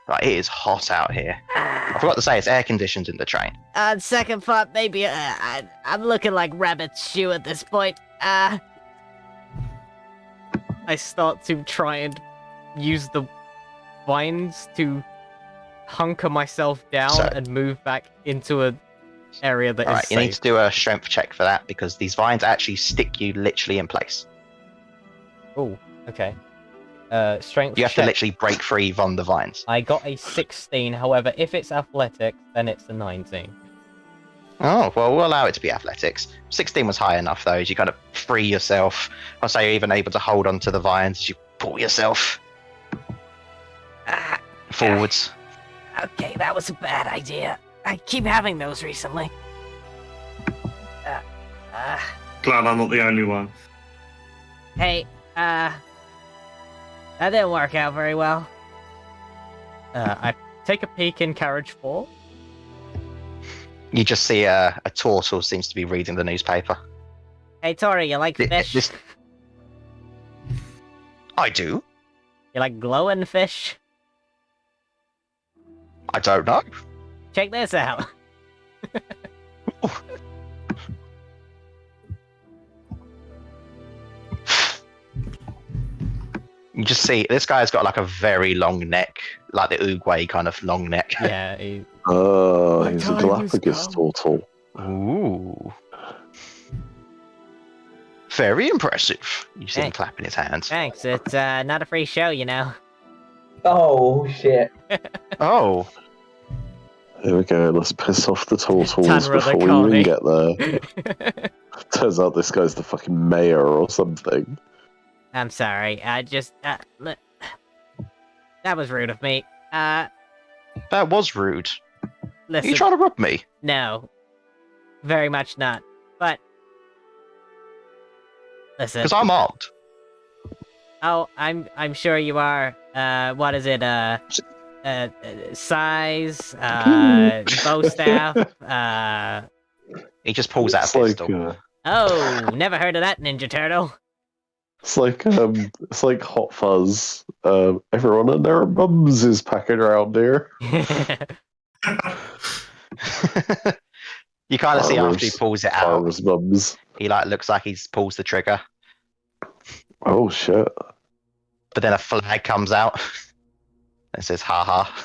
Like, it is hot out here. I forgot to say it's air conditioned in the train. On second thought, maybe I'm looking like Rabbit's shoe at this point. I start to try and use the vines to hunker myself down So- and move back into a area that is Alright, you safe. need to do a strength check for that because these vines actually stick you literally in place. Oh, okay. Strength You have to check. literally break free from the vines. I got a 16, however, if it's athletics, then it's a 19. Oh, well, we'll allow it to be athletics. 16 was high enough, though, as you kind of free yourself. I'll say you're even able to hold onto the vines as you pull yourself forwards. Okay, that was a bad idea. I keep having those recently. Glad I'm not the only one. Hey, that didn't work out very well. I take a peek in carriage 4. You just see a turtle seems to be reading the newspaper. Hey, Tori, you like fish? This... I do. You like glowing fish? I don't know. Check this out. You just see this guy's got like a very long neck, like the Uruguay kind of long neck. Yeah, he... Oh, My he's a time has Galapagos come. turtle. Ooh. Very impressive. You see him Hey. clapping his hands. Thanks. It's not a free show, you know. Oh shit! Oh, Here we go. Let's piss off the Tortles Tanra the before we even Connie. get there. Turns out this guy's the fucking mayor or something. I'm sorry. I just that was rude of me. that was rude. Are Listen. you trying to rob me? No, very much not. But listen. Because I'm armed. Oh, I'm sure you are. What is it? Size. Bow staff. He just pulls out a pistol. Oh, never heard of that, Ninja Turtle. It's like Hot Fuzz. Everyone and their mums is packing around here. You kind of see after he Farmers- pulls it out, Farmers' mums. he looks like he pulls the trigger, Oh shit! but then a flag comes out and says "ha ha."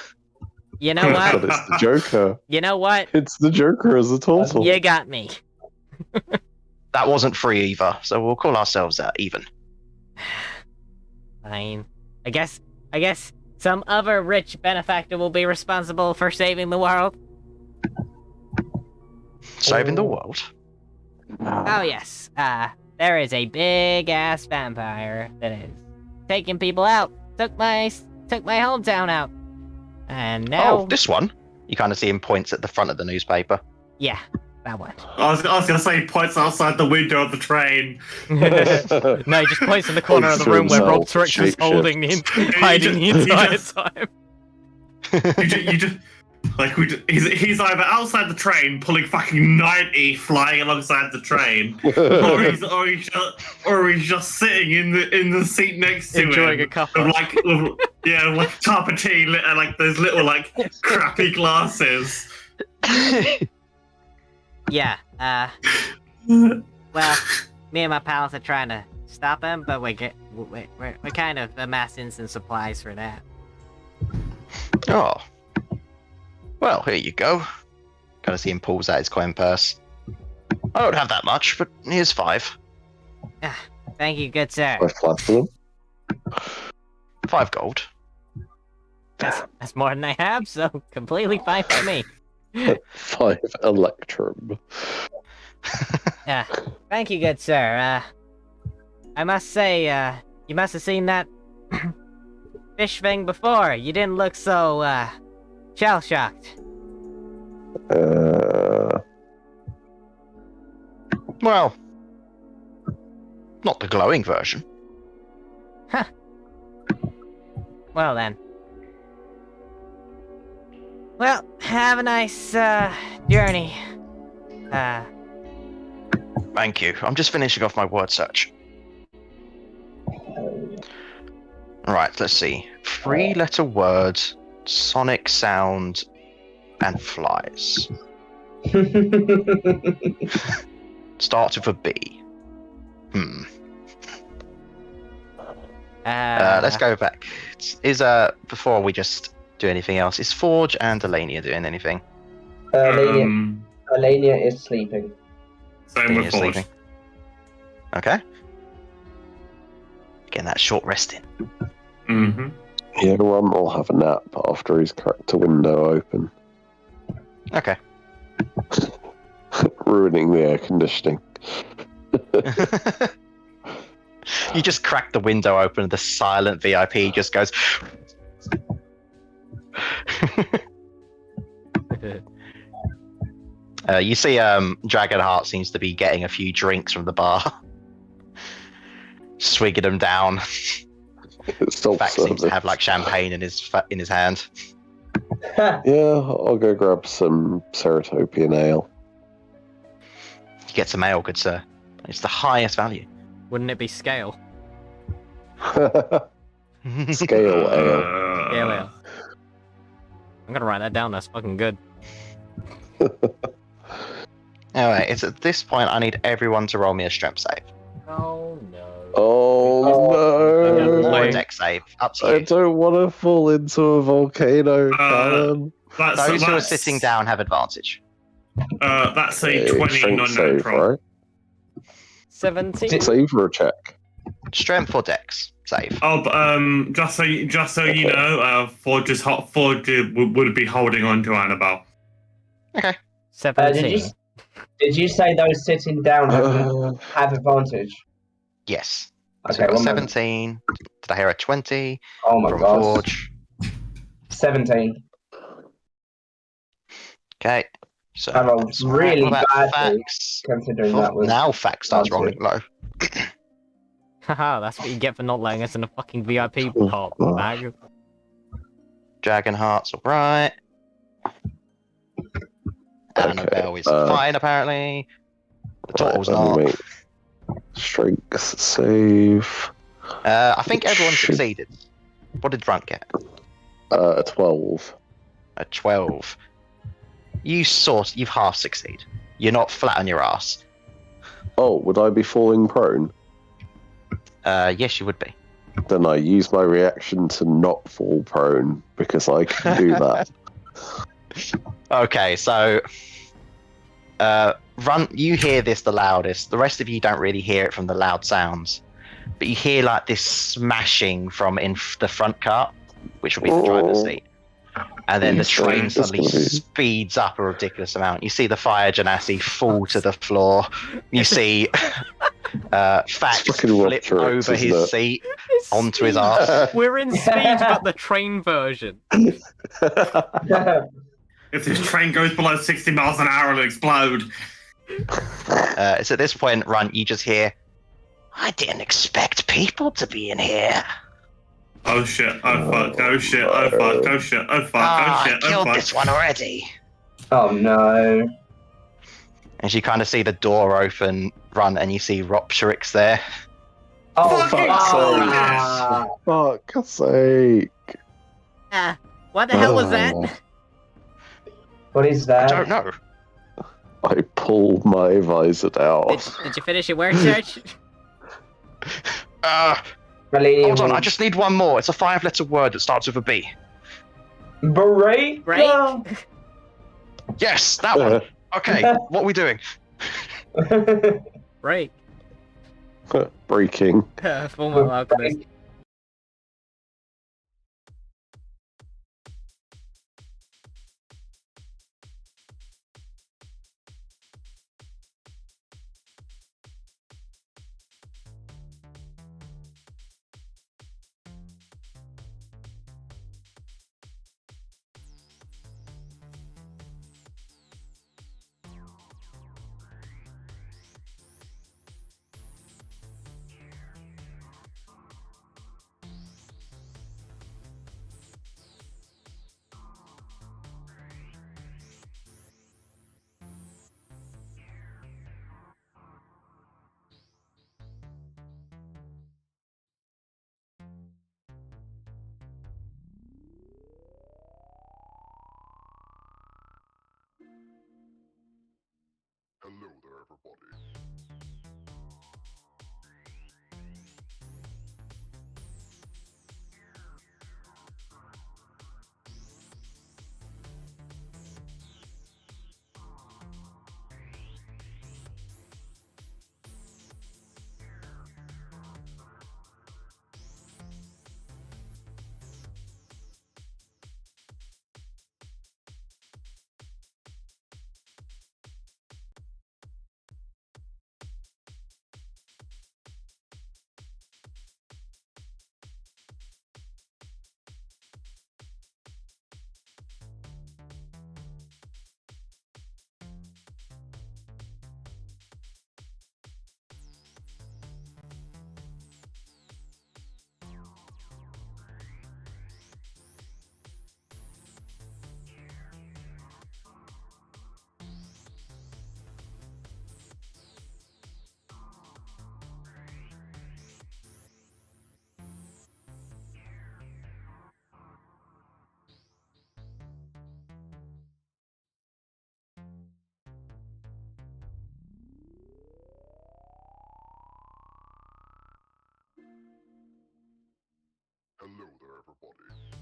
You know But what? it's the Joker. You know what? It's the Joker as a Tortle. You got me. That wasn't free either, so we'll call ourselves even. Fine. I guess some other rich benefactor will be responsible for saving the world. Saving the world. Oh yes. There is a big ass vampire that is taking people out. Took my hometown out. And now Oh, this one. You kind of see him points at the front of the newspaper. yeah, that one. I was gonna say he points outside the window of the train. No, he just points in the corner of the room where Rob Trix is hiding the entire time. You just he's either outside the train pulling fucking 90 flying alongside the train, or he's just sitting in the seat next to Enjoying him a cuppa. like a cup of tea and like those little like crappy glasses. Yeah, well, me and my pals are trying to stop him, but we're kind of amassing some supplies for that. Oh. Well, here you go. Kind of see him pulls out his coin purse. I don't have that much, but here's 5. Thank you, good sir. I flash them. 5 gold. That's more than I have, so completely fine for me. 5 electrum. Yeah, thank you, good sir. I must say, you must have seen that fish thing before. You didn't look so, shell-shocked. Well, not the glowing version. Well then. Well, have a nice, journey. Thank you. I'm just finishing off my word search. Right, let's see. 3-letter word, sonic sound, and flies. Starts with a B. Let's go back. Before we just do anything else, is Forge and Elenia doing anything? Alania is sleeping. Same Elenia's with Forge. sleeping. Okay. Getting that short rest in. Mm-hmm. Yeah, Ron will have a nap after he's cracked a window open, Okay. ruining the air conditioning. You just crack the window open and the silent VIP just goes. You see Dragonheart seems to be getting a few drinks from the bar. Swigging them down. Fact seems to have like champagne in his hand. Yeah, I'll go grab some Ceratopian ale. You get some ale, good sir. It's the highest value. Wouldn't it be scale? Scale ale. Scale ale. I'm gonna write that down, that's fucking good. Anyway, it's at this point I need everyone to roll me a strength save. Oh no. Oh no! Or a deck save. Up to I you. don't want to fall into a volcano, Callum. Those who are sitting down have advantage. That's a Okay, 20 strength save, non-natural. right? 17. Save or a check? Strength or dex save. Oh, but just so you know, Forge would be holding on to Annabelle. Okay. 17. Did you say those sitting down Uh, have advantage? Yes. So Okay, you got one moment. 17. Did I hear a 20 Oh my from gosh. Forge? 17. Okay. So I rolled that's all right. really What about badly, facts? considering that was Now facts starts rolling low. Haha, that's what you get for not letting us in a fucking VIP part bag. Dragon Heart's alright. Annabelle is fine, apparently. The Turtle's let me not. make strength save. I think everyone Should- succeeded. What did Runt get? A 12. A 12. You've half succeed. You're not flat on your ass. Oh, would I be falling prone? Yes, you would be. Then I use my reaction to not fall prone because I can do that. Okay, so Runt, you hear this the loudest. The rest of you don't really hear it from the loud sounds, but you hear like this smashing from in the front cart, which will be the driver's seat, and then the train It's suddenly gonna be- speeds up a ridiculous amount. You see the fire genasi fall to the floor. You see Fax fucking Rob flip Turrets, over isn't his it? seat onto his ass. We're in Speed, but the train version. If this train goes below 60 miles an hour, it'll explode. It's at this point, Runt, you just hear, I didn't expect people to be in here. Oh shit, oh fuck, oh shit, oh fuck, oh shit, oh fuck, oh shit, I oh killed fuck. this one already. Oh no. And you kind of see the door open, Runt, and you see Ropshrix there. Oh, Fucking ah. Fuck's sake. What the hell was that? Oh. What is I that? don't know. I pulled my visor down. Did you finish your work, Church? Hold on, I just need one more. It's a 5-letter word that starts with a B. Break. Break? Yes, that one. Okay, what are we doing? Break. Breaking. Full Metal Alchemist. Hello there, everybody. Hello there, everybody.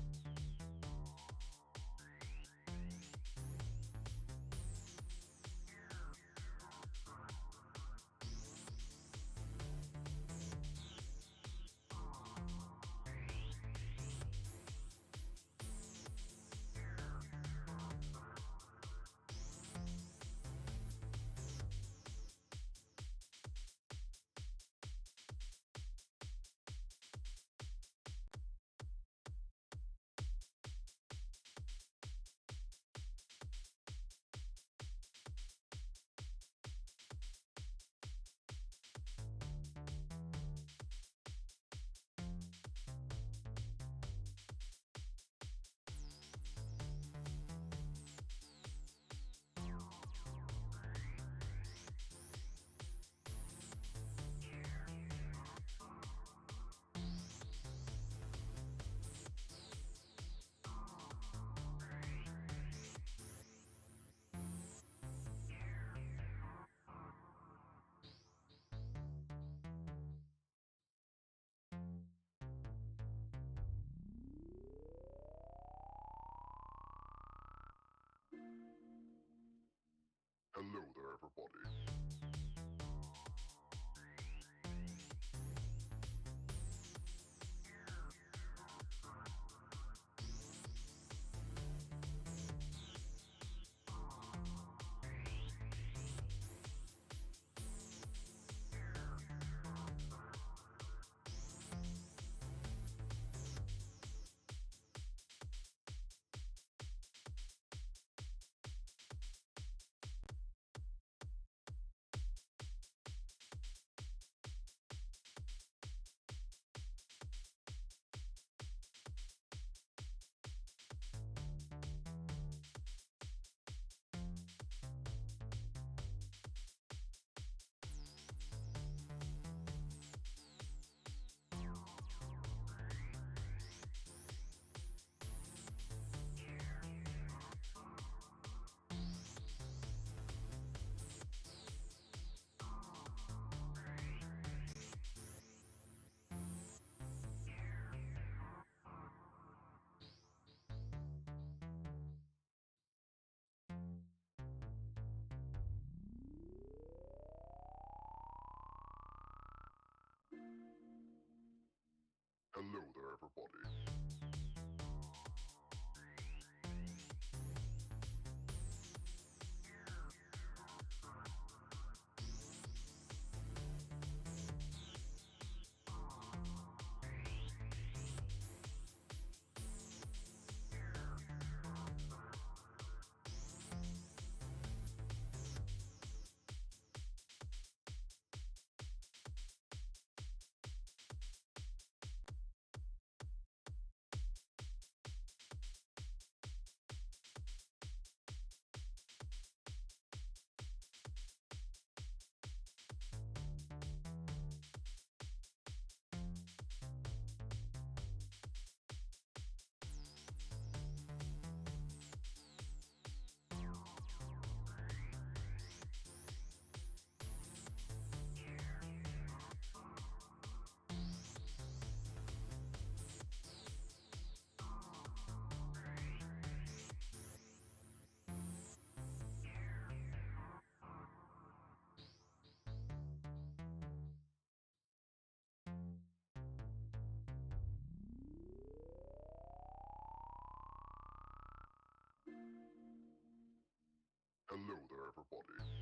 everybody. Hello there, everybody. Hello there, everybody.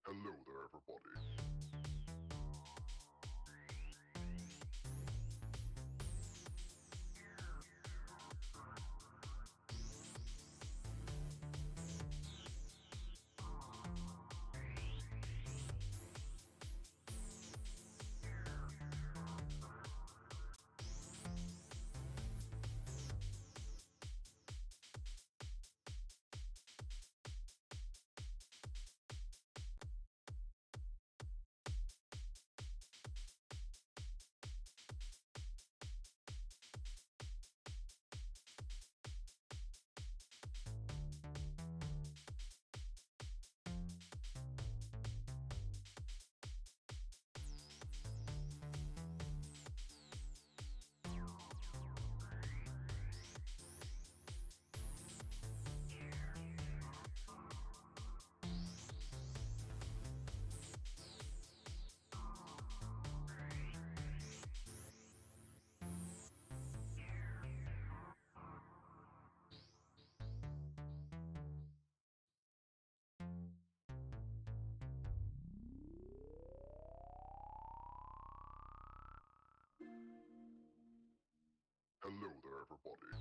Hello there, everybody. everybody.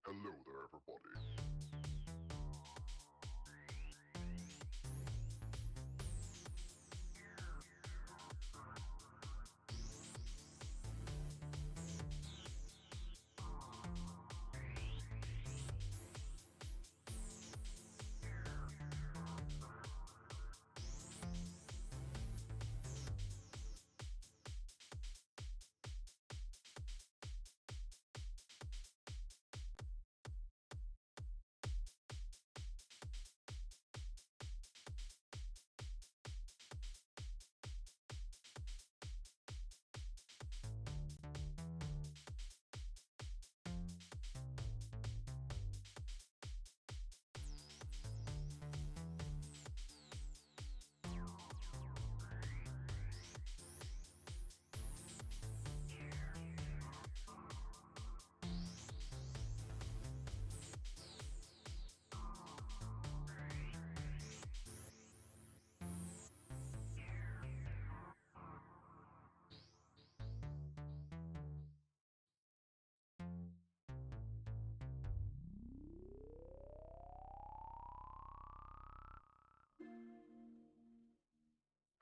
Hello there, everybody.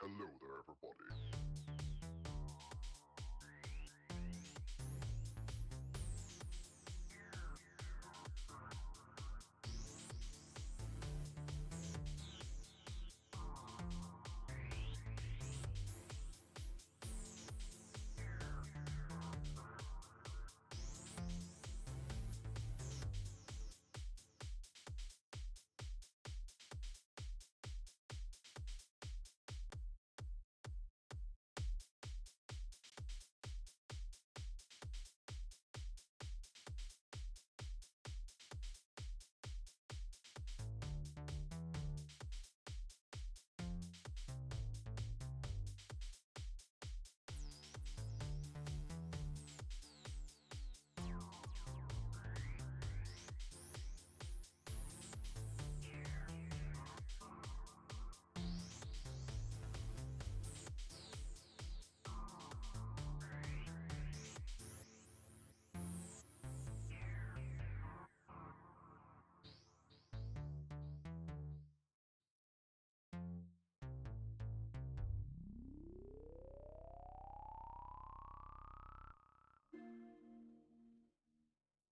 Hello there, everybody.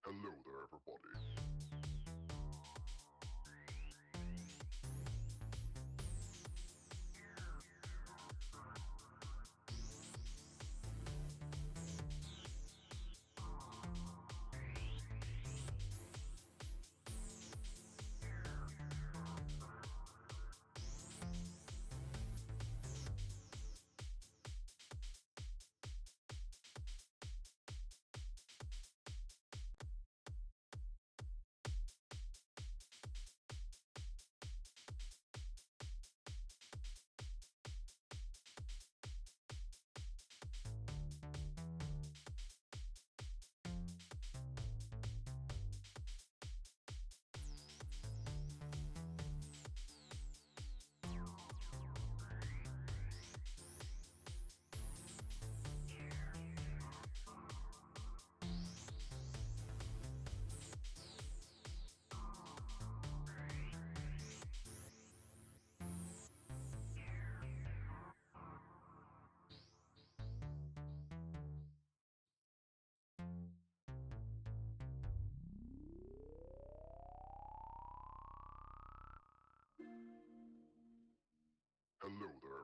Hello there, everybody.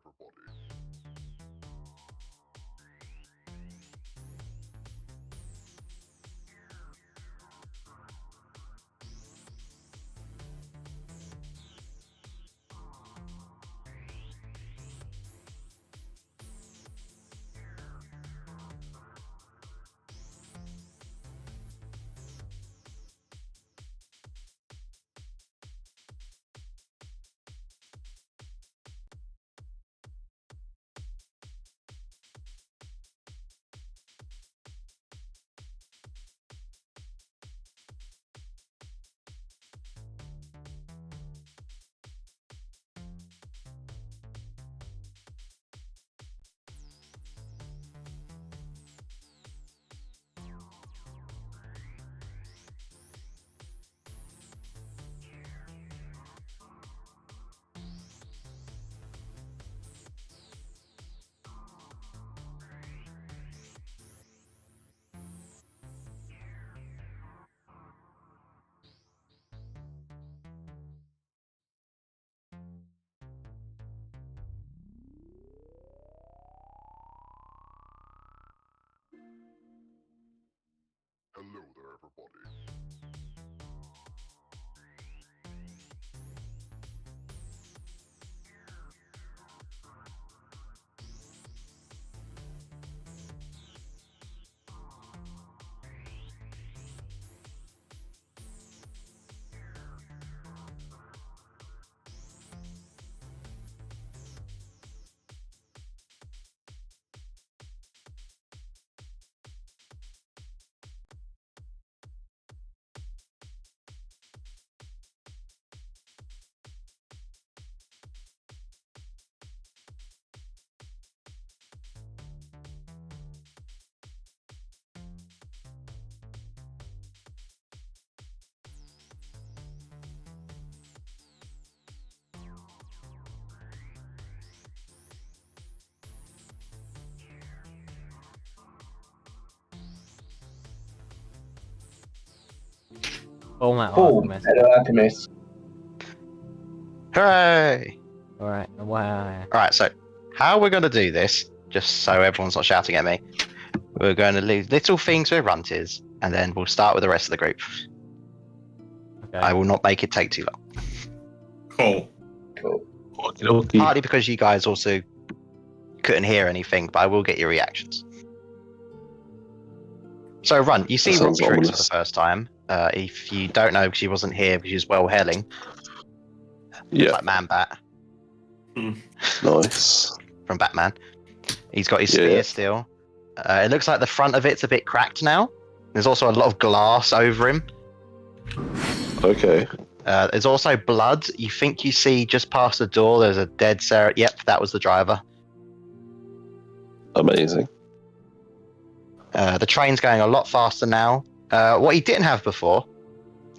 everybody. Hello there, everybody. Oh my Cool. Alchemist. Hello, Alchemist. Hooray! Alright, wow. Alright, so how we're going to do this, just so everyone's not shouting at me, we're going to leave little things where Runt is, and then we'll start with the rest of the group. Okay. I will not make it take too long. Cool. Cool. Okey-dokey. Partly because you guys also couldn't hear anything, but I will get your reactions. So, Runt, you see That sounds Rocktrix for the ominous. first time. If you don't know, because she wasn't here, because she was well helling, Yeah, like Man Bat nice. from Batman. He's got his Yeah. spear still. It looks like the front of it's a bit cracked now. There's also a lot of glass over him. Okay. There's also blood. You think you see just past the door, there's a dead Sarah. Yep, that was the driver. Amazing. The train's going a lot faster now. What he didn't have before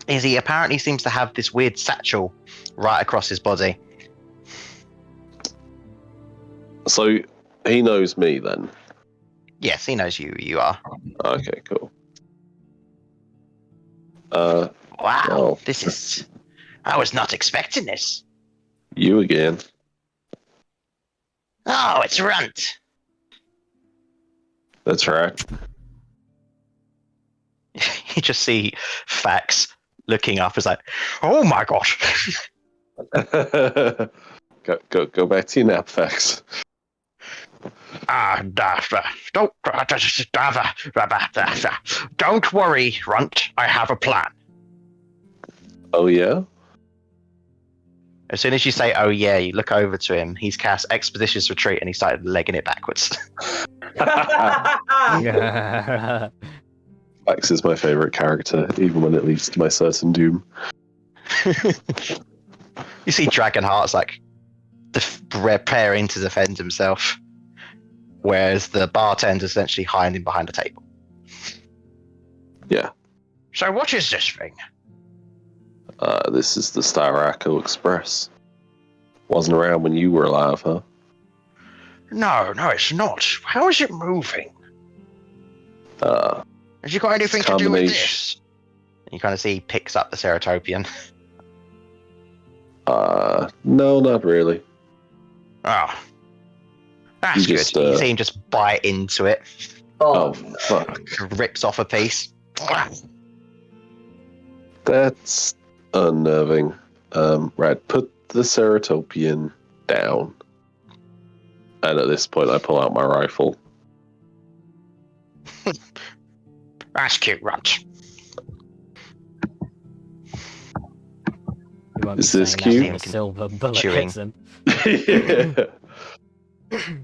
is he apparently seems to have this weird satchel right across his body. So he knows me then. Yes, he knows who you are. Okay, cool. Wow, Well. this is... I was not expecting this. You again. Oh, it's Runt. That's right. You just see Fax looking up as like, oh my gosh. go back to your nap facts. Don't worry, Runt. I have a plan. Oh yeah? As soon as you say, oh yeah, you look over to him. He's cast Expeditious Retreat and he started legging it backwards. Max is my favorite character, even when it leads to my certain doom. You see Dragonheart's like preparing to defend himself, whereas the bartender's essentially hiding behind a table. Yeah. So what is this thing? This is the Starako Express. Wasn't around when you were alive, huh? No, it's not. How is it moving? Has you got anything to do with this? And you kind of see he picks up the Ceratopian. No, not really. Ah, That's You just, good. You see him just bite into it, Oh, fuck. rips off a piece. That's unnerving. Right, put the Ceratopian down. And at this point, I pull out my rifle. That's cute, Runt. You won't be Is this saying that cute? when a silver bullet Chewing. hits him. Yeah.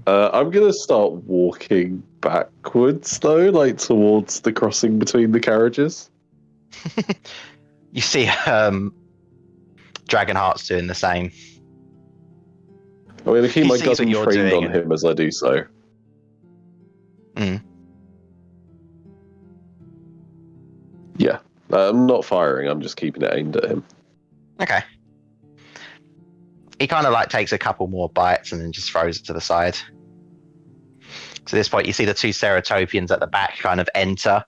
I'm gonna start walking backwards though, like towards the crossing between the carriages. You see Dragonheart's doing the same. I'm gonna keep He my sees what gun you're trained doing on him as I do so. Yeah, I'm not firing. I'm just keeping it aimed at him. Okay. He kind of like takes a couple more bites and then just throws it to the side. So at this point, you see the two Ceratopians at the back kind of enter.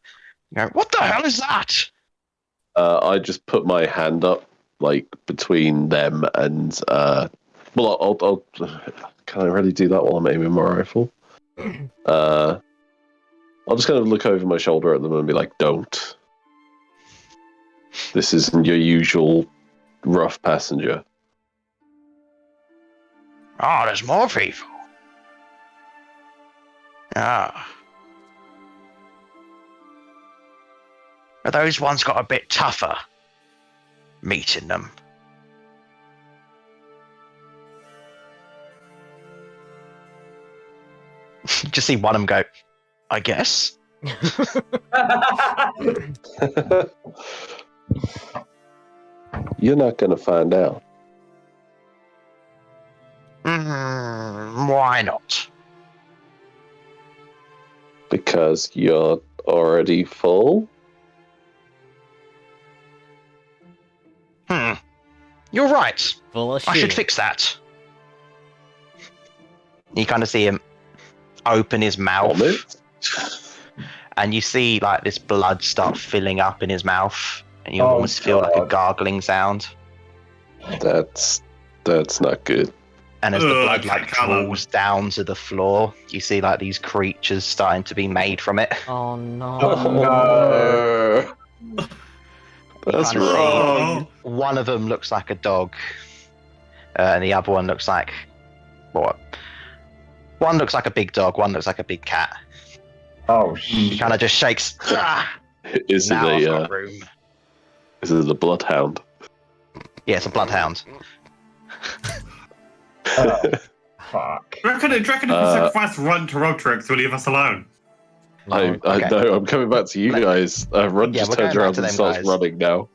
You go, what the hell is that? I just put my hand up, like between them and. Well, I'll. Can I really do that while I'm aiming my rifle? I'll just kind of look over my shoulder at them and be like, "Don't. This isn't your usual rough passenger." Oh, there's more people. Ah. Are those ones got a bit tougher? Meeting them. Just see one of them go, I guess. You're not gonna find out. Why not? Because you're already full? You're right. Full of shit. I should fix that. You kind of see him open his mouth, Vomit? and you see like this blood start filling up in his mouth, and you Oh, almost feel like a God. gargling sound. That's not good. And as the blood Cat like Callum. falls down to the floor, you see like these creatures starting to be made from it. Oh no. Oh, no. That's Kind of see wrong. one of them looks like a dog, and the other one looks like what? One looks like a big dog. One looks like a big cat. Oh, He shit. kind of just shakes. Is Now I've it got room. a bloodhound? Yeah, it's a bloodhound. Oh, fuck. Do you reckon if we sacrifice Run to Rotrix, will leave us alone? I Okay. know. I'm coming back to you guys. Ron Yeah, just we're turns going back around to and them starts guys. running now.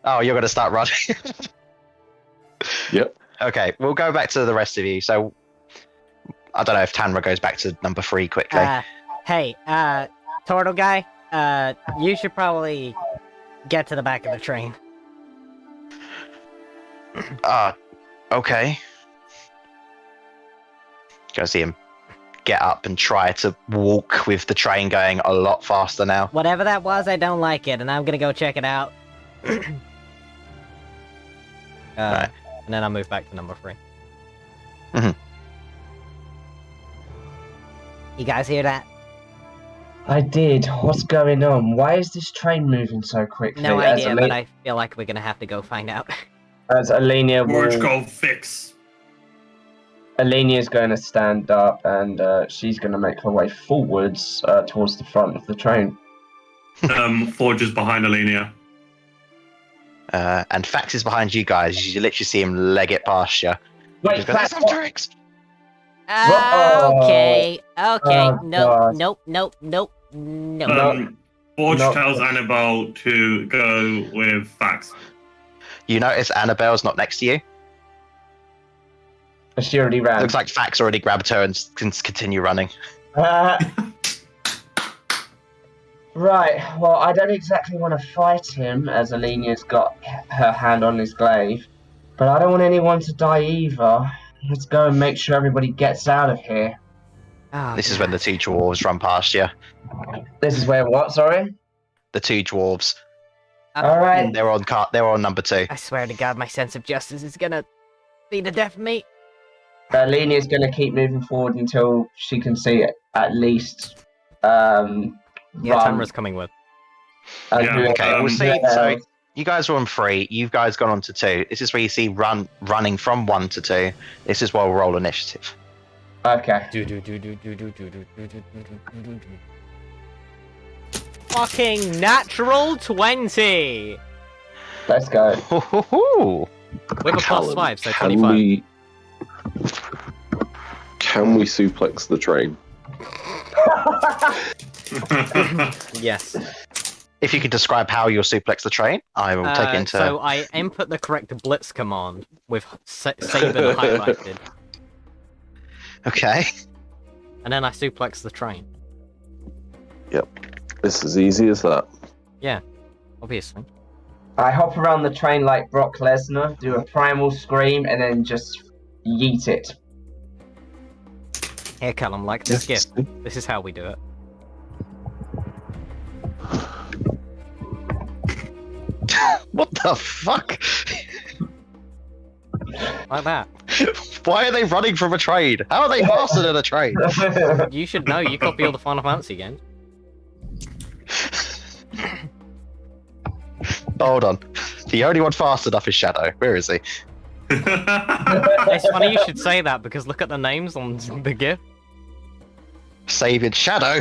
Oh, you're going to start running. Yep. Okay, we'll go back to the rest of you. So, I don't know if Tanra goes back to number 3 quickly. Hey, turtle guy, you should probably get to the back of the train. Okay. Go see him get up and try to walk with the train going a lot faster now. Whatever that was, I don't like it, and I'm gonna go check it out. Right. And then I'll move back to number 3. Mhm. You guys hear that? I did. What's going on? Why is this train moving so quickly? No As idea, Ale- but I feel like we're gonna have to go find out. As Alenia Forge will... go fix. Alenia's going to stand up and she's going to make her way forwards towards the front of the train. Forge is behind Alenia. And Fax is behind you guys. You literally see him leg it past you. Wait, He's going, Fax, "There's some tricks." Okay, okay, Oh, nope, God. nope. Forge No. tells Annabelle to go with Fax. You notice Annabelle's not next to you. she already ran. Looks like Fax already grabbed her and can continue running. Right, well, I don't exactly want to fight him, as Alenia's got her hand on his glaive, but I don't want anyone to die either. Let's go and make sure everybody gets out of here. This is when the 2 dwarves run past you. This is where what, sorry? The 2 dwarves. Alright, They're on number 2. I swear to God, my sense of justice is gonna be the death of me. Lenia's going to keep moving forward until she can see it, at least. Yeah, Rum. Tamra's coming with. And Yeah, who- Okay, we'll who see. So else? you guys are on 3. You guys gone on to 2. This is where you see running from 1 to 2. This is where we'll roll initiative. Okay. Fucking natural 20 Let's go. Ho-ho-ho. with a Callum, +5, so can 25. Can we suplex the train? Yes. If you could describe how you'll suplex the train, I will take into. So I input the correct blitz command with Sabin highlighted, Okay. and then I suplex the train. It's as easy as that. Obviously. I hop around the train like Brock Lesnar, do a primal scream, and then just yeet it. Here, Callum, like this gift. This is how we do it. What the fuck? Like that. Why are they running from a train? How are they faster than a train? You should know. You copy all the Final Fantasy games. Hold on. The only one fast enough is Shadow. Where is he? It's funny you should say that because look at the names on the gift. Saving Shadow.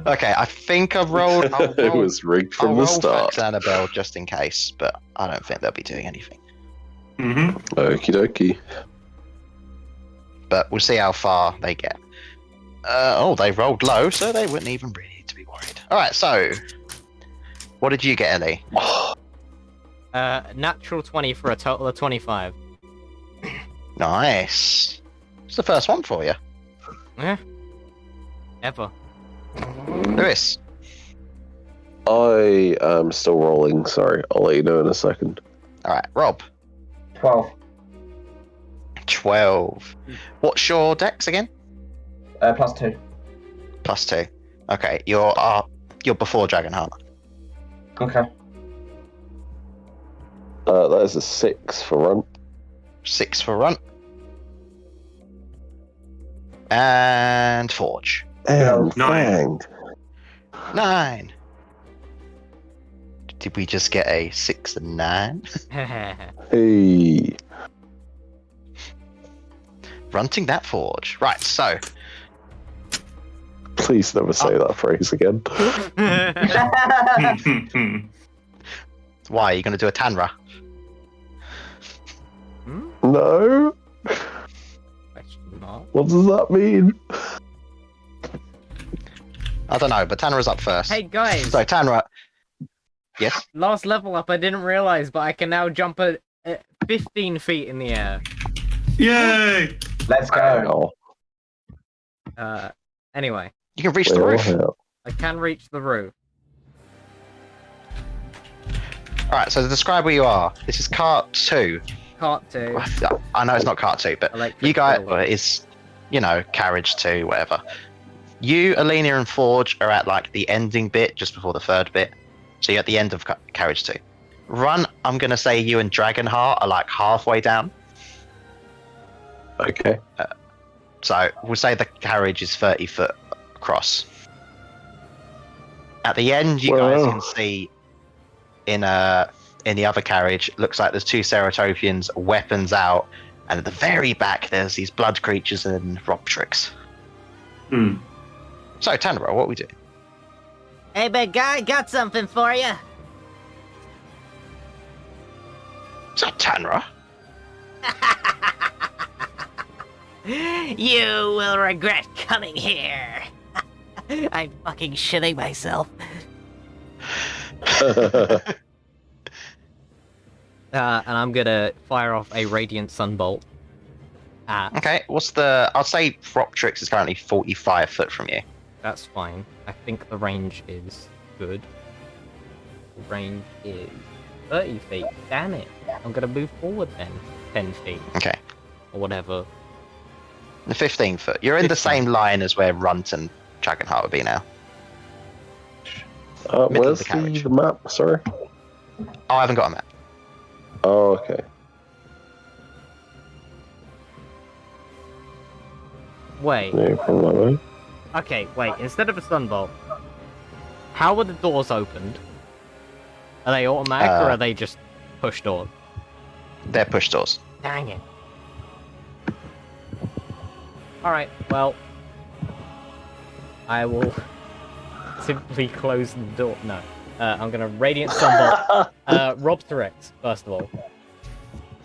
Okay, I think I've rolled. It was rigged from the start. Fax Annabelle just in case, but I don't think they'll be doing anything. Mm-hmm. Okie dokie. But we'll see how far they get. They rolled low, so they wouldn't even really need to be worried. Alright, so. What did you get, Ellie? Natural 20 for a total of 25. Nice. It's the first one for you. Yeah. Ever. Lewis. I am still rolling, sorry. I'll let you know in a second. Alright, Rob. 12. 12. What's your dex again? +2. +2. Okay, you're before Dragonheart. Okay. That is a 6 for run. 6 for run. And Forge. And 9. bang. 9. Did we just get a 6 and 9? Hey. Runting that Forge. Right, so. Please never say that phrase again. Why? Are you going to do a Tanra? No? Question mark. What does that mean? I don't know, but Tanra's up first. Hey guys, So, Tanra. Yes? last level up I didn't realize, but I can now jump at 15 feet in the air. Yay! Let's go. Oh, Anyway, You can reach the well, roof. hell. I can reach the roof. Alright, so to describe where you are, this is cart 2. Cart 2. I know it's not cart 2, but Electric you guys, railway. well, it's, carriage 2, whatever. You, Alina, and Forge are at like the ending bit, just before the third bit. So you're at the end of carriage 2. Run, I'm going to say you and Dragonheart are like halfway down. Okay. So we'll say the carriage is 30 foot across. At the end, you guys Wow. can see in the other carriage, looks like there's 2 Ceratopians, weapons out, and at the very back there's these blood creatures and Robtrix. Hmm. So Tanra, what we do? Hey, big guy, got something for you. Is that Tanra? You will regret coming here. I'm fucking shitting myself. And I'm gonna fire off a Radiant Sunbolt. Okay, I'll say Robtrix is currently 45 foot from you. That's fine. I think the range is good. The range is 30 feet. Damn it. I'm gonna move forward then. 10 feet. Okay. Or whatever. The 15 foot. You're in the 15. same line as where Runt and Dragonheart would be now. Middle of Where's the carriage. the map? Sorry. Oh, I haven't got a map. Oh, okay. Wait. No problem. Okay, wait. Instead of a sunbolt, how were the doors opened? Are they automatic or are they just push doors? They're push doors. Dang it. Alright, well, I will simply close the door. No. I'm gonna Radiant Sunbolt. Rob Rex, first of all.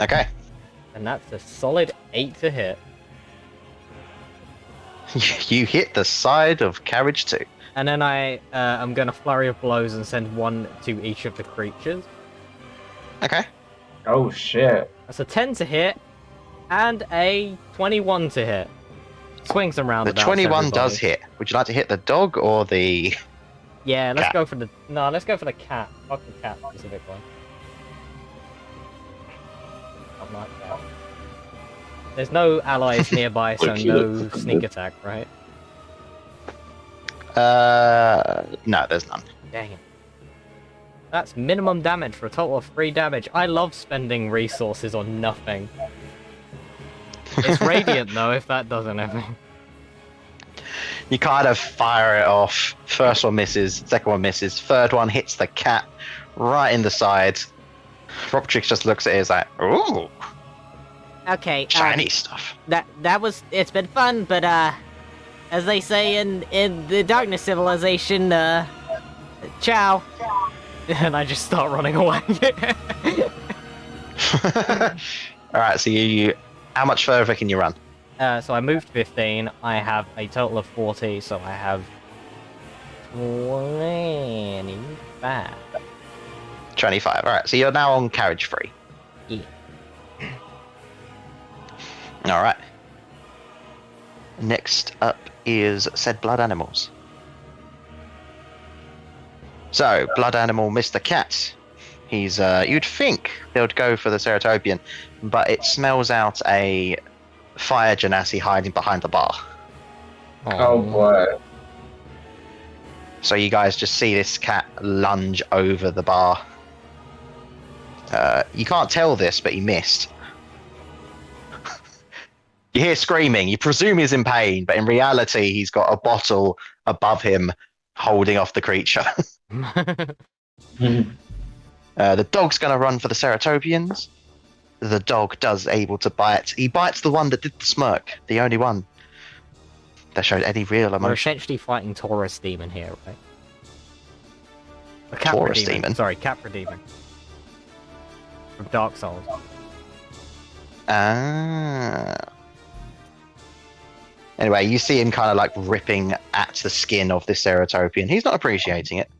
Okay. And that's a solid 8 to hit. You hit the side of carriage 2. And then I'm gonna Flurry of Blows and send one to each of the creatures. Okay. Oh shit. That's a 10 to hit, and a 21 to hit. Swings and The roundabouts. 21 does everybody. hit. Would you like to hit the dog or the... Yeah, let's Cat. go for the... No, let's go for the cat. Fuck the cat specifically. Not like that. There's no allies nearby, so Looks no like- sneak attack, right? No, there's none. Dang it. That's minimum damage for a total of 3 damage. I love spending resources on nothing. It's Radiant, though, if that does anything. You kind of fire it off. First one misses, second one misses, third one hits the cat right in the side. Robtrix just looks at it as like, ooh, Okay, shiny stuff. that was, it's been fun, but as they say in the Darkness Civilization, ciao. And I just start running away. Alright, so you... How much further can you run? So I moved 15. I have a total of 40, so I have 25. 25. Alright, so you're now on carriage 3. Yeah. Alright. Next up is said blood animals. So, blood animal Mr. Cat. He's, you'd think they would go for the Ceratopian, but it smells out a fire genasi hiding behind the bar. Oh boy. So you guys just see this cat lunge over the bar. You can't tell this, but he missed. You hear screaming. You presume he's in pain, but in reality, he's got a bottle above him holding off the creature. The dog's going to run for the Ceratopians. The dog does able to bite. He bites the one that did the smirk, the only one that showed any real We're emotion. essentially fighting Taurus Demon here, right? A Capra Taurus Demon? Sorry, Capra Demon. From Dark Souls. Ah. Anyway, you see him kind of like ripping at the skin of this Ceratopian. He's not appreciating it.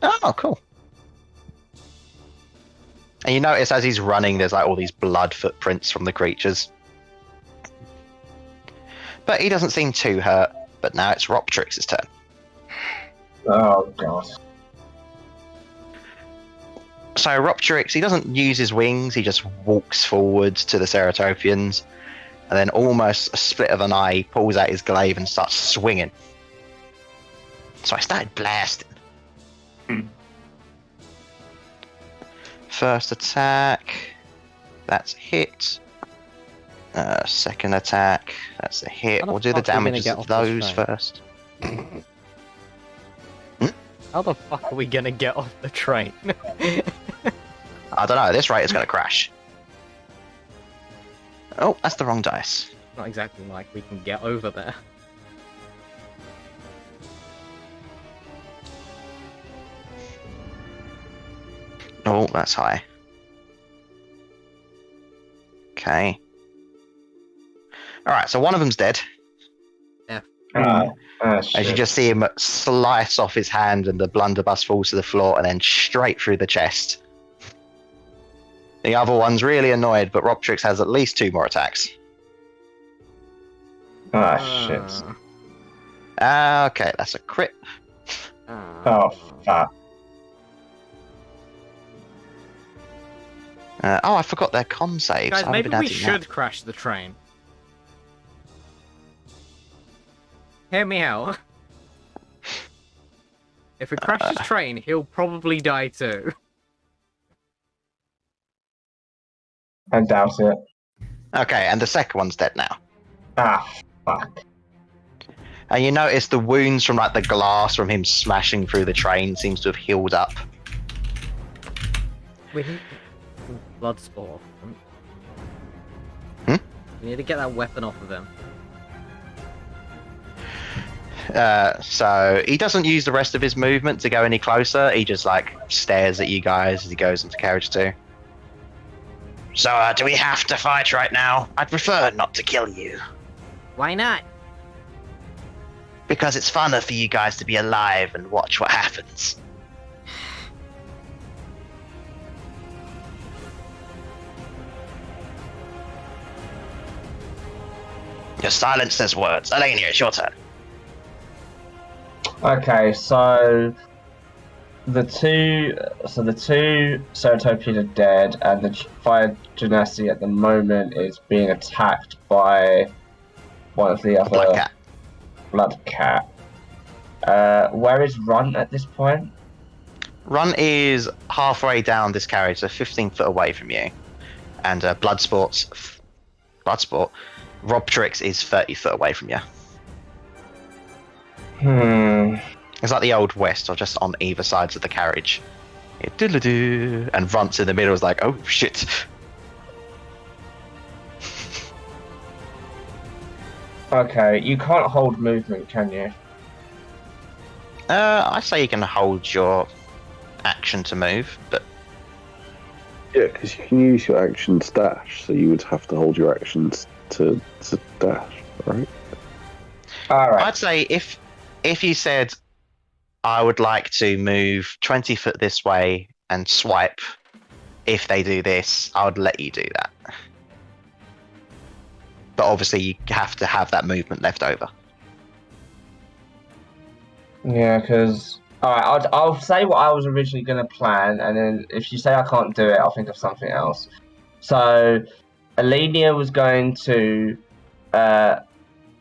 Oh, cool. And you notice as he's running, there's like all these blood footprints from the creatures. But he doesn't seem too hurt. But now it's Roptrix's turn. Oh god. So Roptrix, he doesn't use his wings. He just walks forwards to the Ceratopians. And then almost a split of an eye, pulls out his glaive and starts swinging. So I started blasting. First attack, that's a hit. Second attack, that's a hit. How the We'll do the fuck are we gonna damages get of off this those train? first. How the fuck are we gonna get off the train? I don't know, at this rate it's going to crash. Oh, that's the wrong dice. Not exactly like we can get over there. Oh, that's high. Okay. Alright, so one of them's dead. As you Shit. just see him slice off his hand and the blunderbuss falls to the floor and then straight through the chest. The other one's really annoyed, but Roptrix has at least 2 more attacks. Shit. Okay, that's a crit. Oh fuck. I forgot their con saves. Guys, I haven't maybe been we adding should that. crash the train. Hear me out. If it crashes train, he'll probably die too. I doubt it. Okay, and the second one's dead now. Ah, fuck. And you notice the wounds from like the glass from him smashing through the train seems to have healed up. We need blood sport. Hmm? We need to get that weapon off of him. So he doesn't use the rest of his movement to go any closer. He just like stares at you guys as he goes into carriage 2. So do we have to fight right now? I'd prefer not to kill you. Why not? Because it's funner for you guys to be alive and watch what happens. Your silence says words. Elenia, it's your turn. Okay, so the two Ceratopian are dead, and the Fire Genasi at the moment is being attacked by one of the other Black cat. Blood Cat. Where is Runt at this point? Run is halfway down this carriage, so 15 foot away from you. And Bloodsport, Robtrix is 30 foot away from you. It's like the Old West, or just on either sides of the carriage. And Runt's in the middle is like, oh shit. Okay, you can't hold movement, can you? I say you can hold your action to move, but Yeah, because you can use your actions dash, so you would have to hold your actions to dash, right? Alright. I'd say if you said I would like to move 20 foot this way and swipe if they do this, I would let you do that. But obviously you have to have that movement left over. Yeah, because... Alright, I'll say what I was originally going to plan, and then if you say I can't do it, I'll think of something else. So, Alenia was going to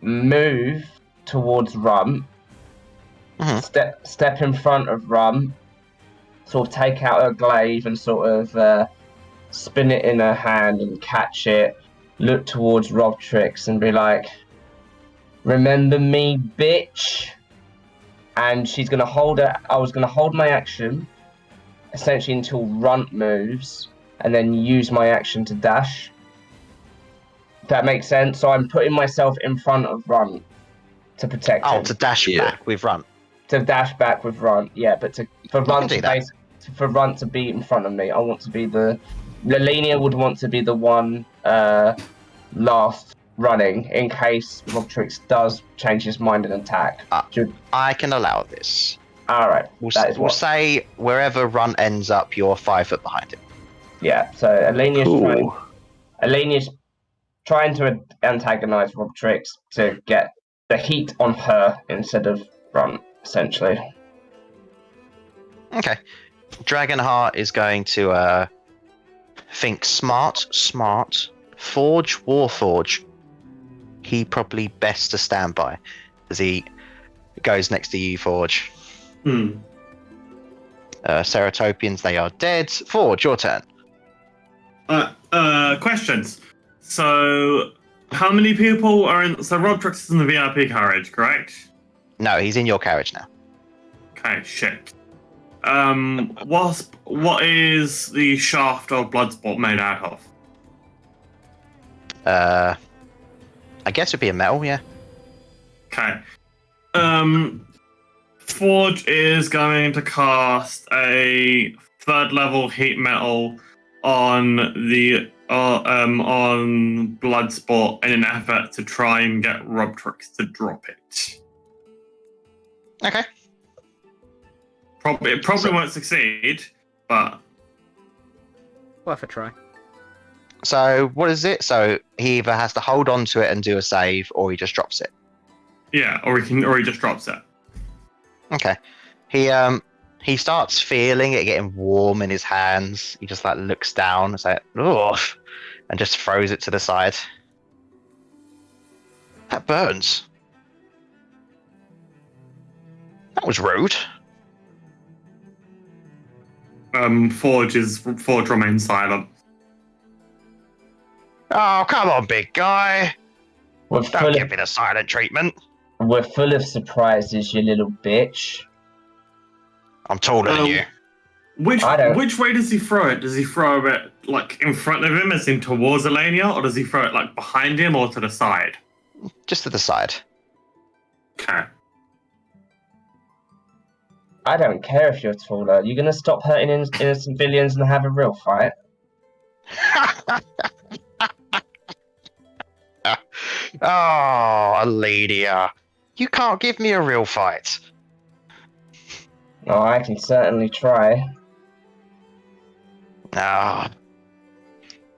move towards Rum, step in front of Rum, sort of take out her glaive and sort of spin it in her hand and catch it, look towards Robtrix and be like, "Remember me, bitch?" And she's gonna hold it. I was gonna hold my action, essentially until Runt moves, and then use my action to dash. If that makes sense. So I'm putting myself in front of Runt to protect him. To dash back with Runt. To dash back with Runt, yeah. But for Runt to be in front of me, I want to be the. Lelenia would want to be the one last running in case Robtrix does change his mind and attack. I can allow this. Alright. We'll say wherever Runt ends up, you're 5 foot behind him. Yeah, so Alenia's trying to antagonize Robtrix to get the heat on her instead of Runt, essentially. Okay. Dragonheart is going to think smart, Forge, Warforge. He probably best to stand by as he goes next to you, Forge. Ceratopians, they are dead. Forge, your turn. Questions. So, how many people are in? So, Rodrix is in the VIP carriage, correct? No, he's in your carriage now. Okay, shit. What is the shaft of Bloodsport made out of? I guess it'd be a metal, yeah. Okay. Forge is going to cast a 3rd level heat metal on the on Bloodsport in an effort to try and get Robtrix to drop it. Okay. It probably won't succeed, but Worth a try. So what is it? So he either has to hold on to it and do a save, or he just drops it. yeah, or he just drops it. Okay. He starts feeling it getting warm in his hands. He just like looks down and like, ugh, and just throws it to the side. That burns. That was rude. Forge remains silent. Oh, come on, big guy. We're Don't full give of me the silent treatment. surprises, you little bitch. I'm taller than Um, you. I don't- Which way does he throw it? Does he throw it like in front of him, as in towards Elenia, or does he throw it like behind him or to the side? Just to the side. Okay. I don't care if you're taller. You're gonna stop hurting innocent civilians and have a real fight? Oh, Aledia. You can't give me a real fight. Oh, I can certainly try. Ah.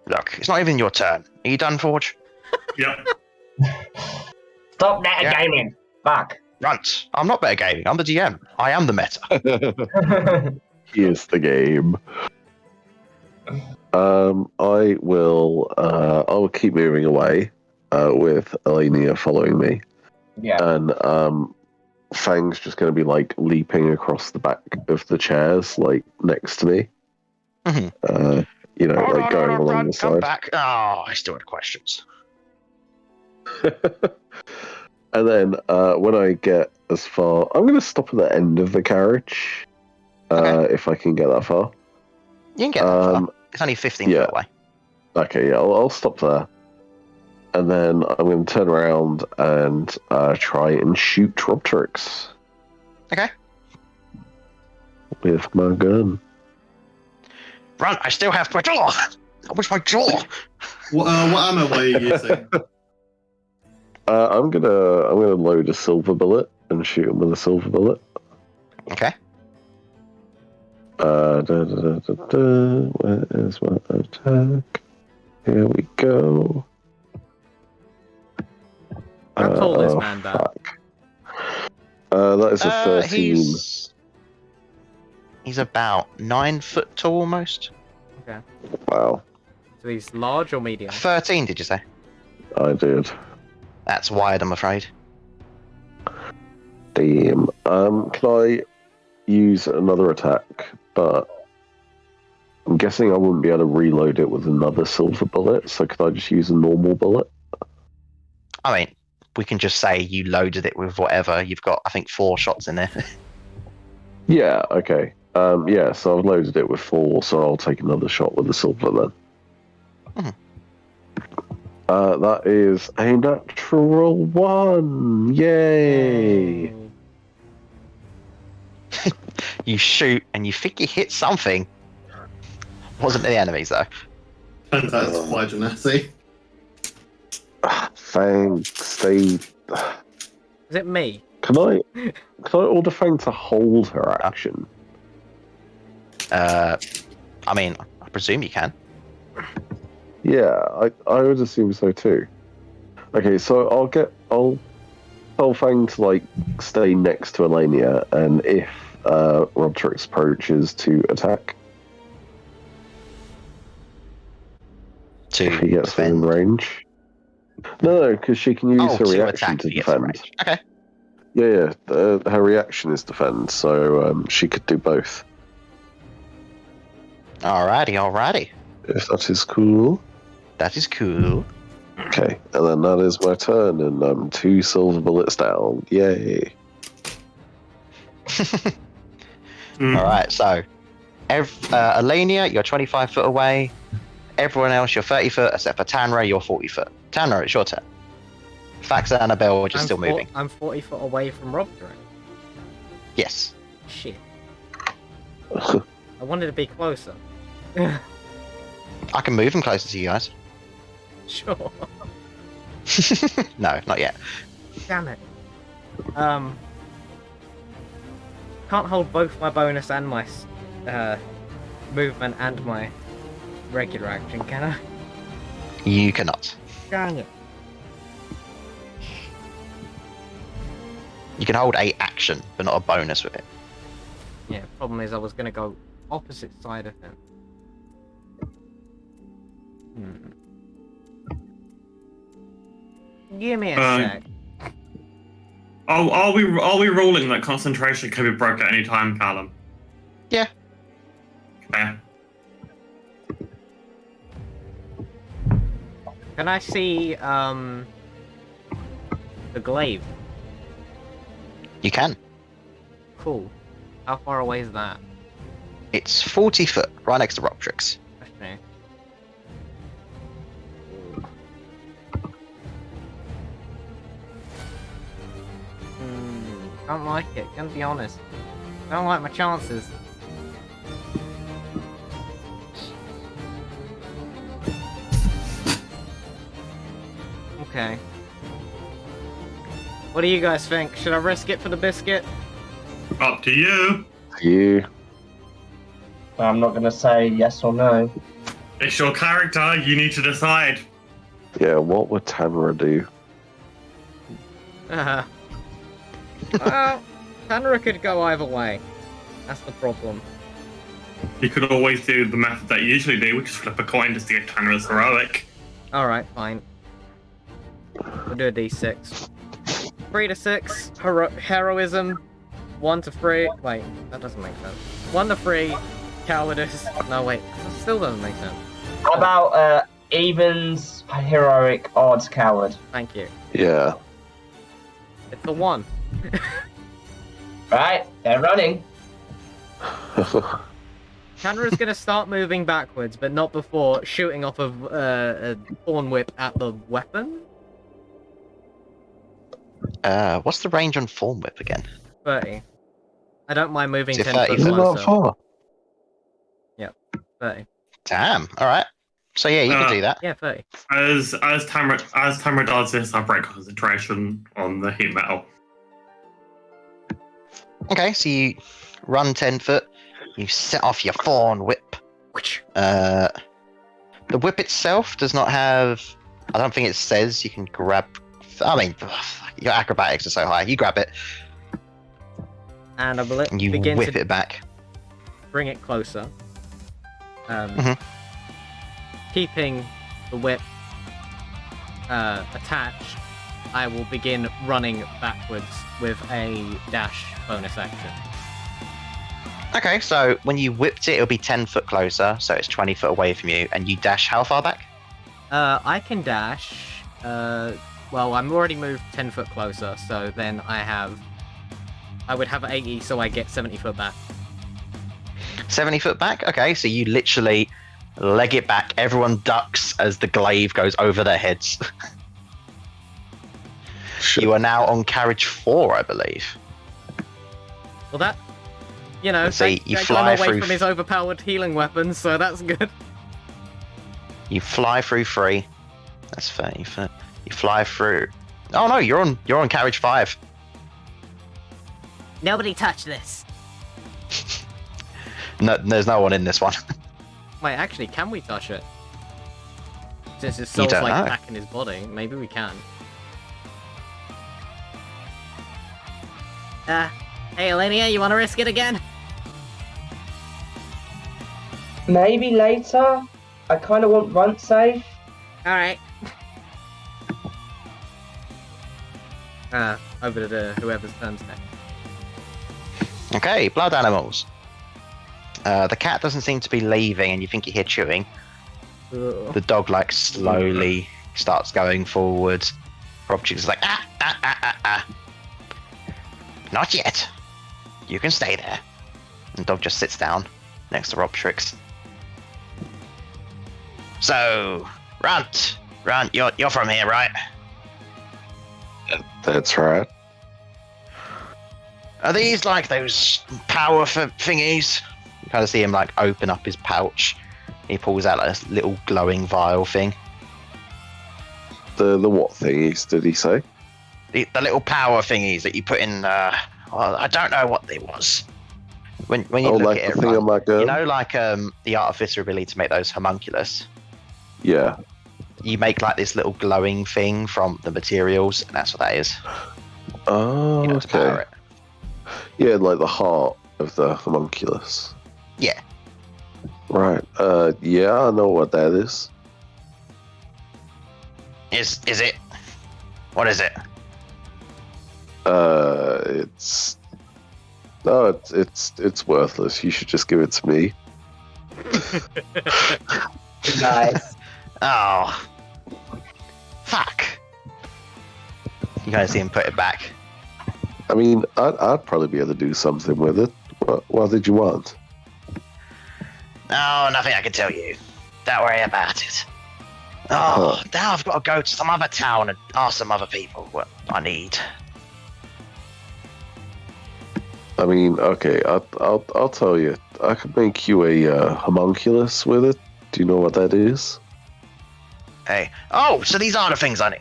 Look, it's not even your turn. Are you done, Forge? Yep. Stop meta Yeah. gaming! Fuck! Runt. I'm not better gaming. I'm the GM. I am the meta. Here's the game. I will keep moving away, with Elenia following me, Yeah. and Fang's just going to be like leaping across the back of the chairs, like next to me. Mhm. Like going along Run, the come side. back. Oh, I still had questions. And then when I get as far, I'm going to stop at the end of the carriage, if I can get that far. You can get that far. It's only 15 yeah. feet away. Okay, yeah, I'll stop there. And then I'm going to turn around and try and shoot Robtrix. Okay. With my gun. Run, I still have my jaw. I wish my jaw. What ammo were you using? I'm gonna load a silver bullet and shoot him with a silver bullet. Okay. Where is my attack? Here we go. How tall is man that? Fuck. That is a 13. He's about 9 foot tall almost. Okay. Wow, So he's large or medium? 13, did you say? I did. That's wide, I'm afraid. Damn. Can I use another attack? But I'm guessing I wouldn't be able to reload it with another silver bullet, so could I just use a normal bullet? I mean, we can just say you loaded it with whatever. You've got, I think, 4 shots in there. Yeah, okay. Yeah, so I've loaded it with 4, so I'll take another shot with the silver then. Mhm. That is a natural 1! Yay! You shoot and you think you hit something. Wasn't the enemies, though. Turns out it's quite Genesi. Thanks, Steve. Is it me? Can I order Fang to hold her action? I mean, I presume you can. Yeah, I would assume so too. Okay, so I'll tell Fang to like stay next to Elenia, and if Robtrix approaches to attack, if he gets within range. No, because she can use her to reaction attack to if he gets in defend. range. Okay. Yeah. Her reaction is defend, so she could do both. Alrighty. If that is cool. That is cool. Okay, and then that is my turn, and I'm 2 silver bullets down. Yay. Alright, so Elenia, you're 25 foot away. Everyone else, you're 30 foot, except for Tanra, you're 40 foot. Tanra, it's your turn. Fax and Annabelle are just still moving. I'm 40 foot away from Robdrick. Yes. Shit. I wanted to be closer. I can move him closer to you guys. Sure. No, not yet. Damn it. Can't hold both my bonus and my movement and my regular action, can I? You cannot. Dang it. You can hold a action, but not a bonus with it. Yeah, problem is I was gonna go opposite side of him. Give me a sec. Are we ruling that concentration can be broke at any time, Callum? Yeah. Okay. Can I see the glaive? You can. Cool. How far away is that? It's 40 foot, right next to Robtrix. Okay. Don't like it, gonna be honest. Don't like my chances. Okay. What do you guys think? Should I risk it for the biscuit? Up to you. You. I'm not going to say yes or no. It's your character. You need to decide. Yeah, what would Tamara do? Well, Tanra could go either way. That's the problem. You could always do the method that you usually do, which is flip a coin to see if Tanner's heroic. Alright, fine. We'll do a d6. 3 to 6, heroism. 1 to 3. Wait, that doesn't make sense. 1 to 3, cowardice. No, wait, that still doesn't make sense. How about evens, heroic, odds, coward? Thank you. Yeah. It's a 1. Right, they're running. Tanra's gonna start moving backwards, but not before shooting off of a thorn whip at the weapon. What's the range on Form Whip again? 30. I don't mind moving Is it 10 30? foot Is it not closer. far? 30. Damn. All right. So yeah, you can do that. Yeah, 30. As Tamara does this, I break concentration on the heat metal. Okay, so you run 10 foot. You set off your Thorn Whip. The whip itself does not have. I don't think it says you can grab. I mean, your acrobatics are so high. You grab it And I will and you begin whip to it back. bring it closer. Mhm. Keeping the whip attached, I will begin running backwards with a dash bonus action. Okay, so when you whipped it, it'll be 10 foot closer, so it's 20 foot away from you, and you dash how far back? I can dash. Well, I'm already moved 10 foot closer, so then I would have 80, so I get 70 foot back. 70 foot back? Okay, so you literally leg it back. Everyone ducks as the glaive goes over their heads. You are now on carriage 4, I believe. Well, that, you know, Let's see, you that fly got away through from his overpowered healing weapons, so that's good. You fly through 3. That's 30 foot. You fly through. Oh no, you're on carriage 5. Nobody touch this. No, there's no one in this one. Wait, actually, can we touch it? Since his soul's don't like know. back in his body, maybe we can. Hey, Alenia, you want to risk it again? Maybe later. I kind of want run safe. Alright. Over to whoever's turn's next. Okay, blood animals. The cat doesn't seem to be leaving, and you think you hear chewing. Ugh. The dog like slowly starts going forward. Robchicks is like ah. Not yet. You can stay there. And the dog just sits down next to Robtrix. So, Runt, you're from here, right? That's right. Are these like those power thingies? You kind of see him like open up his pouch. He pulls out like a little glowing vial thing. The what thingies did he say? The little power thingies that you put in. Well, I don't know what they was. When you look like at it, the thing on my gun? you know, like the artificer ability to make those homunculus. Yeah. You make like this little glowing thing from the materials, and that's what that is. Oh, You know, to power okay. it. Yeah, like the heart of the homunculus. Yeah. Right. Yeah, I know what that is. Is it? What is it? It's no, it's worthless. You should just give it to me. Nice. Oh. Fuck. You guys see him put it back. I mean, I'd probably be able to do something with it. What did you want? Oh, nothing I can tell you. Don't worry about it. Oh, now I've got to go to some other town and ask some other people what I need. I mean, okay, I'll tell you. I could make you a homunculus with it. Do you know what that is? Hey. Oh, so these are the things I need.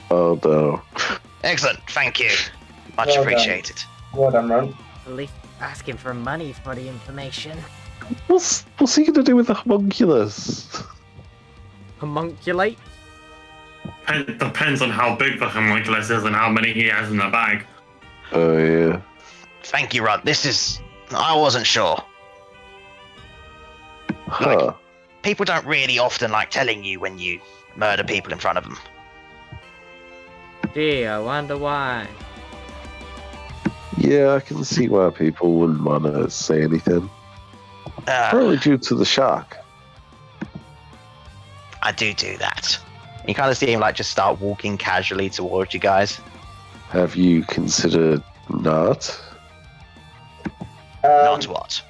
Oh no. Excellent. Thank you. Much Well done. appreciated. Well done, Ron. At least asking for money for the information. What's he gonna do with the homunculus? Homunculate? It depends on how big the homunculus is and how many he has in the bag. Oh yeah. Thank you, Rod. I wasn't sure. Huh. People don't really often like telling you when you murder people in front of them. Gee, I wonder why. Yeah, I can see why people wouldn't want to say anything. Probably due to the shock. I do that. You kind of see him like just start walking casually towards you guys. Have you considered not Not what?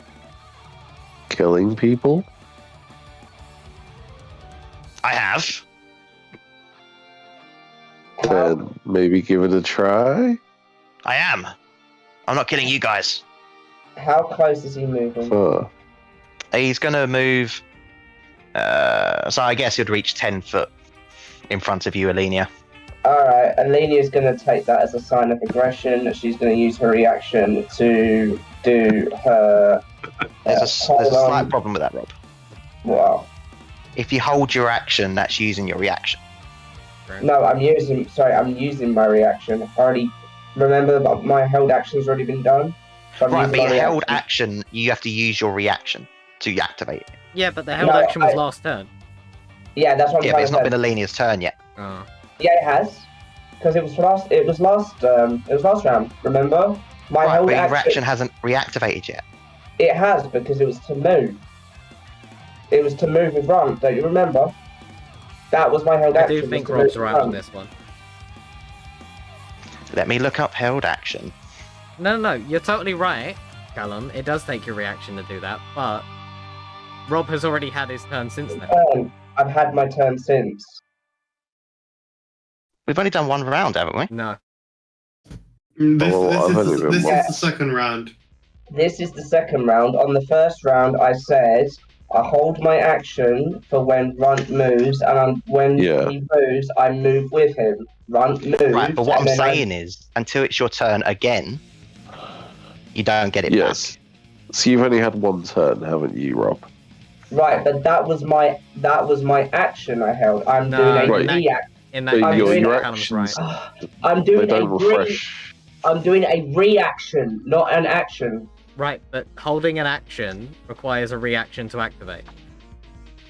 killing people? I have. Then maybe give it a try? I am. I'm not killing you guys. How close is he moving? Huh. He's gonna move. So I guess he'd reach 10 foot in front of you, Alenia. Alright, Alenia's going to take that as a sign of aggression. She's going to use her reaction to do her... There's a hold on. slight problem with that, Rob. Wow. If you hold your action, that's using your reaction. No, I'm using my reaction. I already... Remember that my held action's already been done? So I'm Right, using but my your held reaction. action, you have to use your reaction to activate it. Yeah, but the held No, action was last turn. Yeah, that's what I'm Yeah, but trying it's to not say. been Alenia's turn yet. Oh. Yeah, it has. Because it was last round, remember? My Right, held but your action... action hasn't reactivated yet. It has, because it was to move. It was to move with Ron, don't you remember? That was my held I action. do was think to Rob's move with right on Ron. this one. Let me look up held action. No, you're totally right, Callum. It does take your reaction to do that, but Rob has already had his turn since then. I've had my turn since. We've only done one round, haven't we? No. This I've only been is one. the second round. This is the second round. On the first round, I said I hold my action for when Runt moves, and when Yeah. he moves, I move with him. Runt moves. Right, but what I'm and then saying is, until it's your turn again, you don't get it Yes. So you've only had one turn, haven't you, Rob? Right, but that was my action I held. I'm No, doing a Right. react. In that But I'm case, doing your Callum's right. actions, I'm they doing don't refresh. I'm doing a reaction, not an action. Right, but holding an action requires a reaction to activate.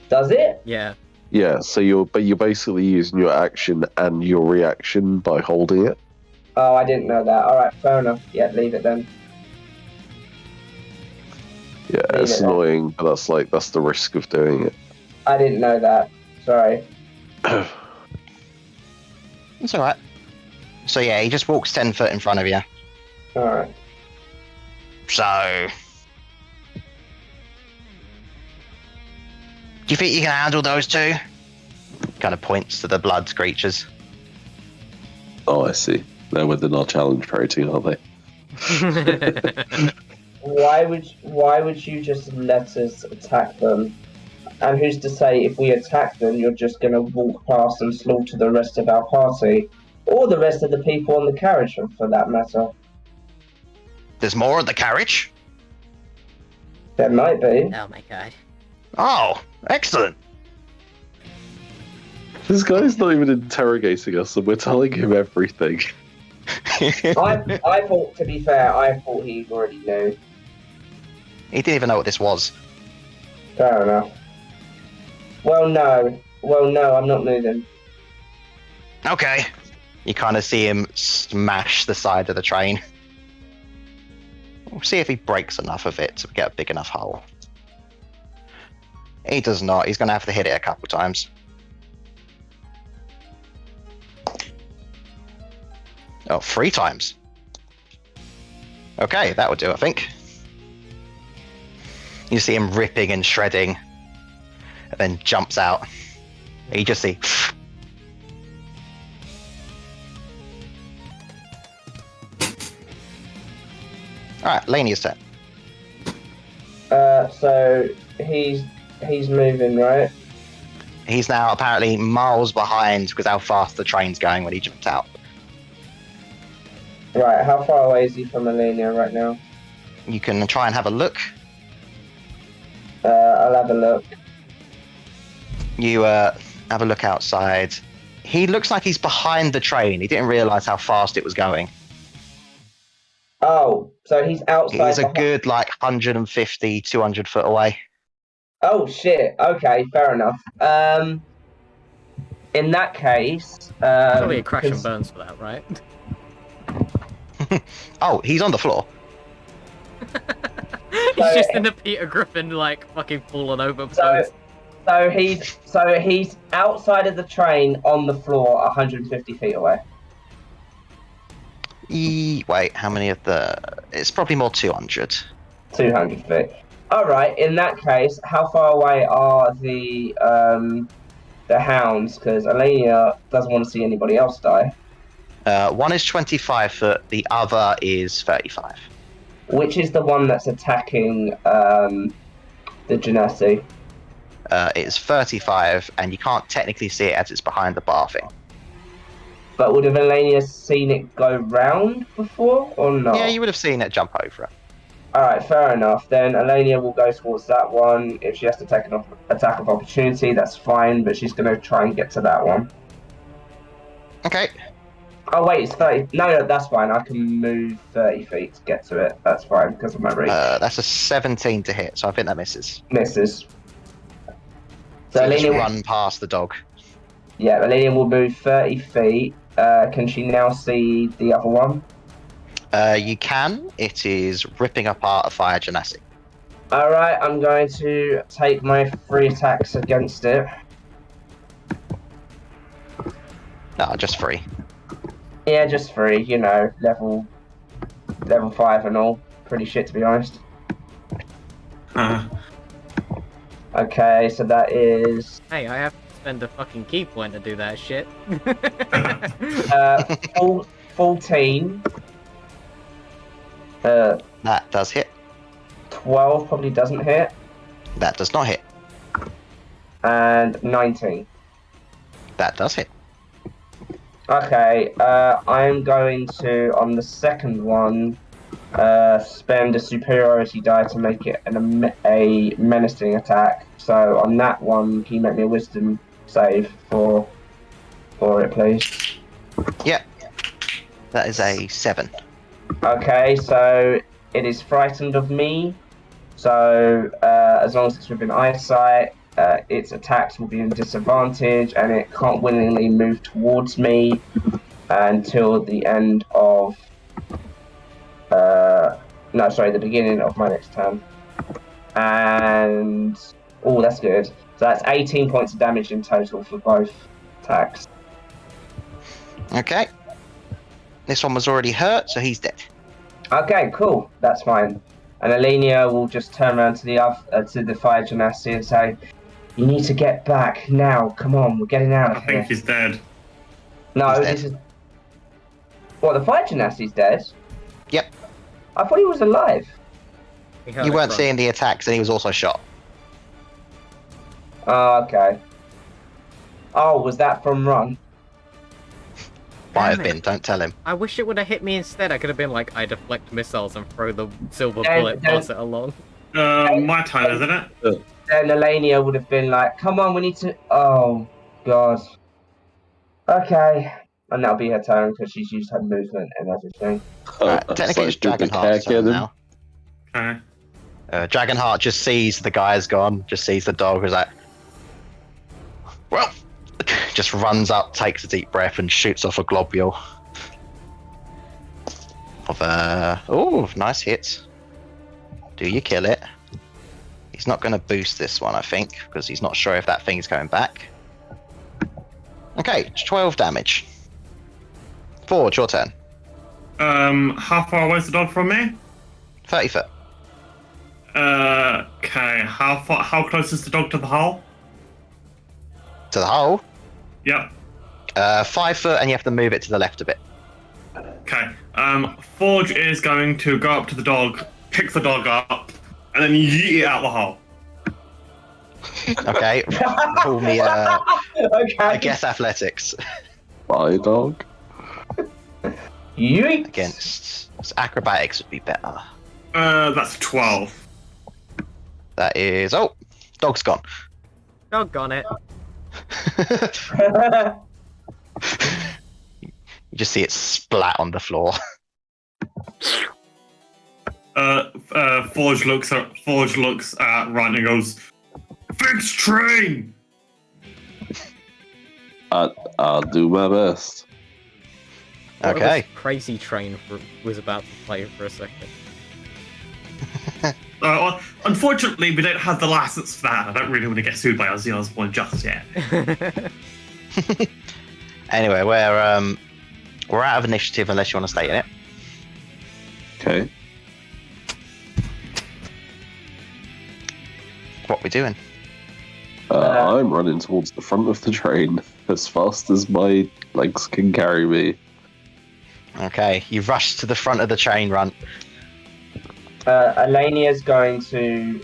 Does it? Yeah. Yeah, so you're basically using your action and your reaction by holding it. Oh, I didn't know that. All right, fair enough. Yeah, leave it then. Yeah, Leave it's it then. annoying, but that's the risk of doing it. I didn't know that. Sorry. It's alright. So yeah, he just walks 10 foot in front of you. All right. So... Do you think you can handle those two? Kind of points to the blood creatures. Oh, I see. They're within our challenge rating, aren't they? Why would you just let us attack them? And who's to say if we attack them, you're just going to walk past and slaughter the rest of our party, or the rest of the people on the carriage, for that matter? There's more of the carriage. There might be. Oh my god. Oh, excellent. This guy's not even interrogating us, and we're telling him everything. I thought, to be fair, I thought he already knew. He didn't even know what this was. Fair enough. Well, no, I'm not moving. Okay. You kind of see him smash the side of the train. We'll see if he breaks enough of it to get a big enough hole. He does not. He's going to have to hit it a couple times. Oh, 3 times. Okay, that would do, I think. You see him ripping and shredding, and then jumps out. You just see. Alright, Laney's turn. So he's moving, right? He's now apparently miles behind because how fast the train's going when he jumped out. Right, how far away is he from Alenia right now? You can try and have a look. I'll have a look. You have a look outside. He looks like he's behind the train. He didn't realise how fast it was going. Oh, so he's outside. He's a good, 150, 200 foot away. Oh shit. Okay, fair enough. In that case, Probably a crash and 'cause- burns for that, right? Oh, he's on the floor. He's just in the Peter Griffin, fucking falling over. So he's outside of the train on the floor, 150 feet away. Wait, how many of the... It's probably more 200. 200 feet. All right. In that case, how far away are the hounds? Because Alenia doesn't want to see anybody else die. One is 25 foot, the other is 35. Which is the one that's attacking the Genasi? It's 35, and you can't technically see it as it's behind the bathing. But would have Alenia seen it go round before, or not? Yeah, you would have seen it jump over it. Alright, fair enough. Then Alenia will go towards that one. If she has to take an attack of opportunity, that's fine, but she's going to try and get to that one. Okay. Oh, wait, it's 30. No, that's fine. I can move 30 feet to get to it. That's fine, because of my reach. That's a 17 to hit, so I think that misses. Misses. So So you just Alenia, run past the dog. yeah, Alenia will move 30 feet. Can she now see the other one? You can. It is ripping apart a fire genasi. Alright, I'm going to take my 3 attacks against it. No, just 3. Yeah, just 3, level 5 and all. Pretty shit, to be honest. Okay, so that is Hey, I have to spend a fucking key point to do that shit. 14. That does hit. 12 probably doesn't hit. That does not hit. And 19. That does hit. Okay, I'm going to, on the second one, spend a superiority die to make it a menacing attack. So on that one, can you make me a wisdom save for it, please? Yep. That is a 7. Okay, so it is frightened of me. So as long as it's within eyesight, its attacks will be in disadvantage, and it can't willingly move towards me until the end of the beginning of my next turn. And oh, that's good. So that's 18 points of damage in total for both attacks. Okay. This one was already hurt, so he's dead. Okay, cool. That's fine. And Alenia will just turn around to the fire genasi and say, "You need to get back now. Come on, we're getting out of I here." think he's dead. No, He's this is. What, the fire genasi's dead? Yep. I thought he was alive. You weren't seeing the attacks, and he was also shot. Oh, okay. Oh, was that from Run? Might have Damn it. been, don't tell him. I wish it would have hit me instead. I could have been like, I deflect missiles and throw the silver Then- bullet, then- pass it along. My turn, isn't it? Then Alenia would have been like, "Come on, we need to." Oh, God. Okay. And that'll be her turn because she's used her movement and everything. Technically, it's Dragonheart's turn now. Okay. Dragonheart just sees the guy's gone, just sees the dog, is like, well, just runs up, takes a deep breath, and shoots off a globule. Of nice hit. Do you kill it? He's not going to boost this one, I think, because he's not sure if that thing's going back. Okay, 12 damage. Forge, your turn. How far away is the dog from me? 30 foot. Okay. How close is the dog to the hull? To the hole. Yep. 5 foot, and you have to move it to the left a bit. Okay. Forge is going to go up to the dog, pick the dog up, and then yeet it out the hole. Okay. Call me, Okay. I guess, athletics. My dog. Yeet. Against acrobatics would be better. That's 12. That is. Oh, dog's gone. Doggone it. You just see it splat on the floor. Forge looks at Ryan and goes, "Fix train." I'll do my best. What if Okay. this Crazy Train was about to play for a second. Unfortunately, we don't have the license for that. I don't really want to get sued by Ozzy Osbourne just yet. Anyway, we're out of initiative unless you want to stay in it. Okay. What we doing? I'm running towards the front of the train as fast as my legs can carry me. Okay, you rush to the front of the train, run. Alania's going to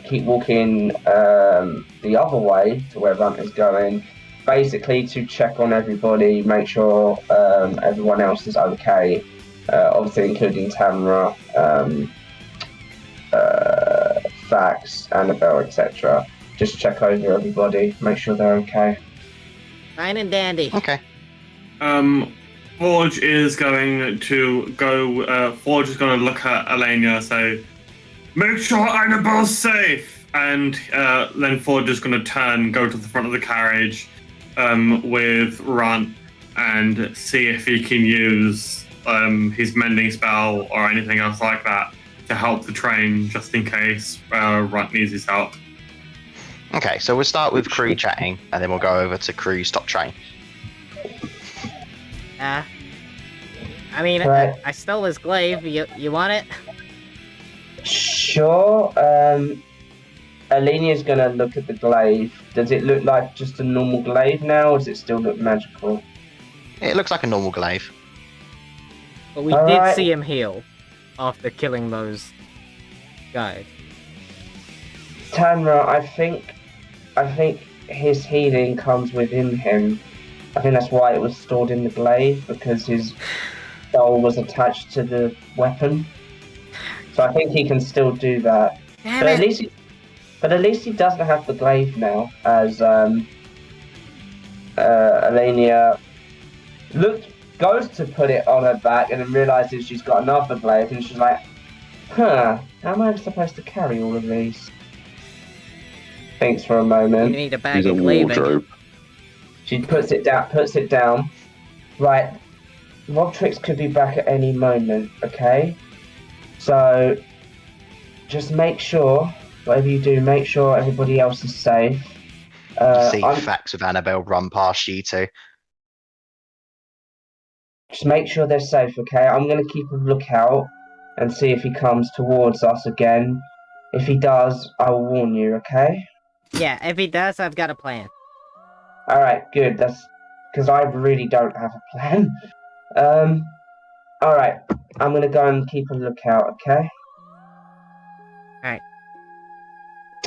keep walking the other way to where Runt is going, basically to check on everybody, make sure everyone else is okay, obviously including Tamara, Fax, Annabelle, etc. Just check over everybody, make sure they're okay. Fine and dandy. Okay. Forge is going to go. Forge is going to look at Alania and say, "Make sure Annabelle's safe." And then Forge is going to turn, go to the front of the carriage with Runt, and see if he can use his mending spell or anything else like that to help the train, just in case Runt needs his help. Okay, so we'll start with crew chatting, and then we'll go over to crew stop train. I mean, Right. I stole his glaive. You want it? Sure. Alenia's gonna look at the glaive. Does it look like just a normal glaive now, or does it still look magical? It looks like a normal glaive. But we All did right. see him heal after killing those guys. Tanra, I think his healing comes within him. I think that's why it was stored in the glaive, because his soul was attached to the weapon. So I think he can still do that. Damn But it! at least he doesn't have the glaive now, as Alania goes to put it on her back and then realizes she's got another glaive, and she's like, "Huh, how am I supposed to carry all of these?" Thinks for a You moment. need a bag He's a of glaving. wardrobe. She puts it down. Right. Rodrix could be back at any moment, okay? So just make sure, whatever you do, make sure everybody else is safe. You see I'm- Fax with Annabelle run past you two. Just make sure they're safe, okay? I'm gonna keep a lookout and see if he comes towards us again. If he does, I will warn you, okay? Yeah, if he does, I've got a plan. Alright, good. That's because I really don't have a plan. Alright. I'm gonna go and keep a lookout, okay? Alright.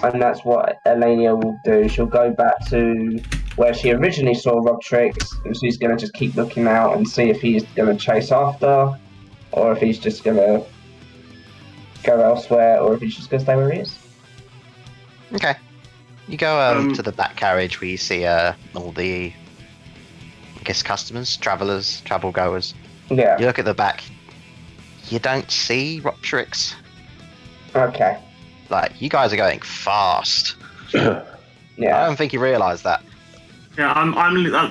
And that's what Elenia will do. She'll go back to where she originally saw Rodrix, and she's gonna just keep looking out and see if he's gonna chase after, or if he's just gonna go elsewhere, or if he's just gonna stay where he is. Okay. You go to the back carriage where you see all the, I guess, customers, travellers, travel goers. Yeah. You look at the back. You don't see Rodrix. Okay. Like, you guys are going fast. I Yeah. don't think you realise that. Yeah,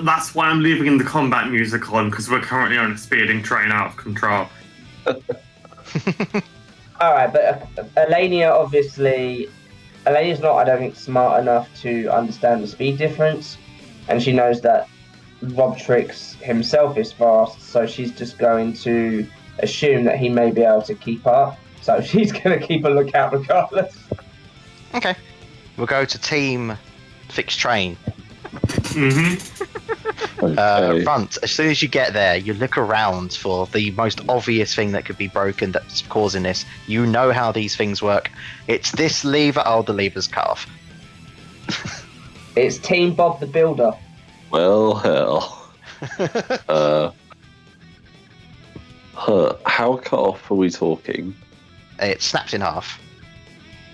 that's why I'm leaving the combat music on, because we're currently on a speeding train out of control. All right, but Elenia obviously, Elenia's not, I don't think, smart enough to understand the speed difference, and she knows that Robtrix himself is fast, so she's just going to assume that he may be able to keep up. So she's going to keep a lookout regardless. Okay. We'll go to team fixed train. Okay. Front, as soon as you get there, you look around for the most obvious thing that could be broken that's causing this. You know how these things work. It's this lever. Oh, the lever's cut off. It's Team Bob the Builder. Well, hell. How cut off are we talking? It snaps in half.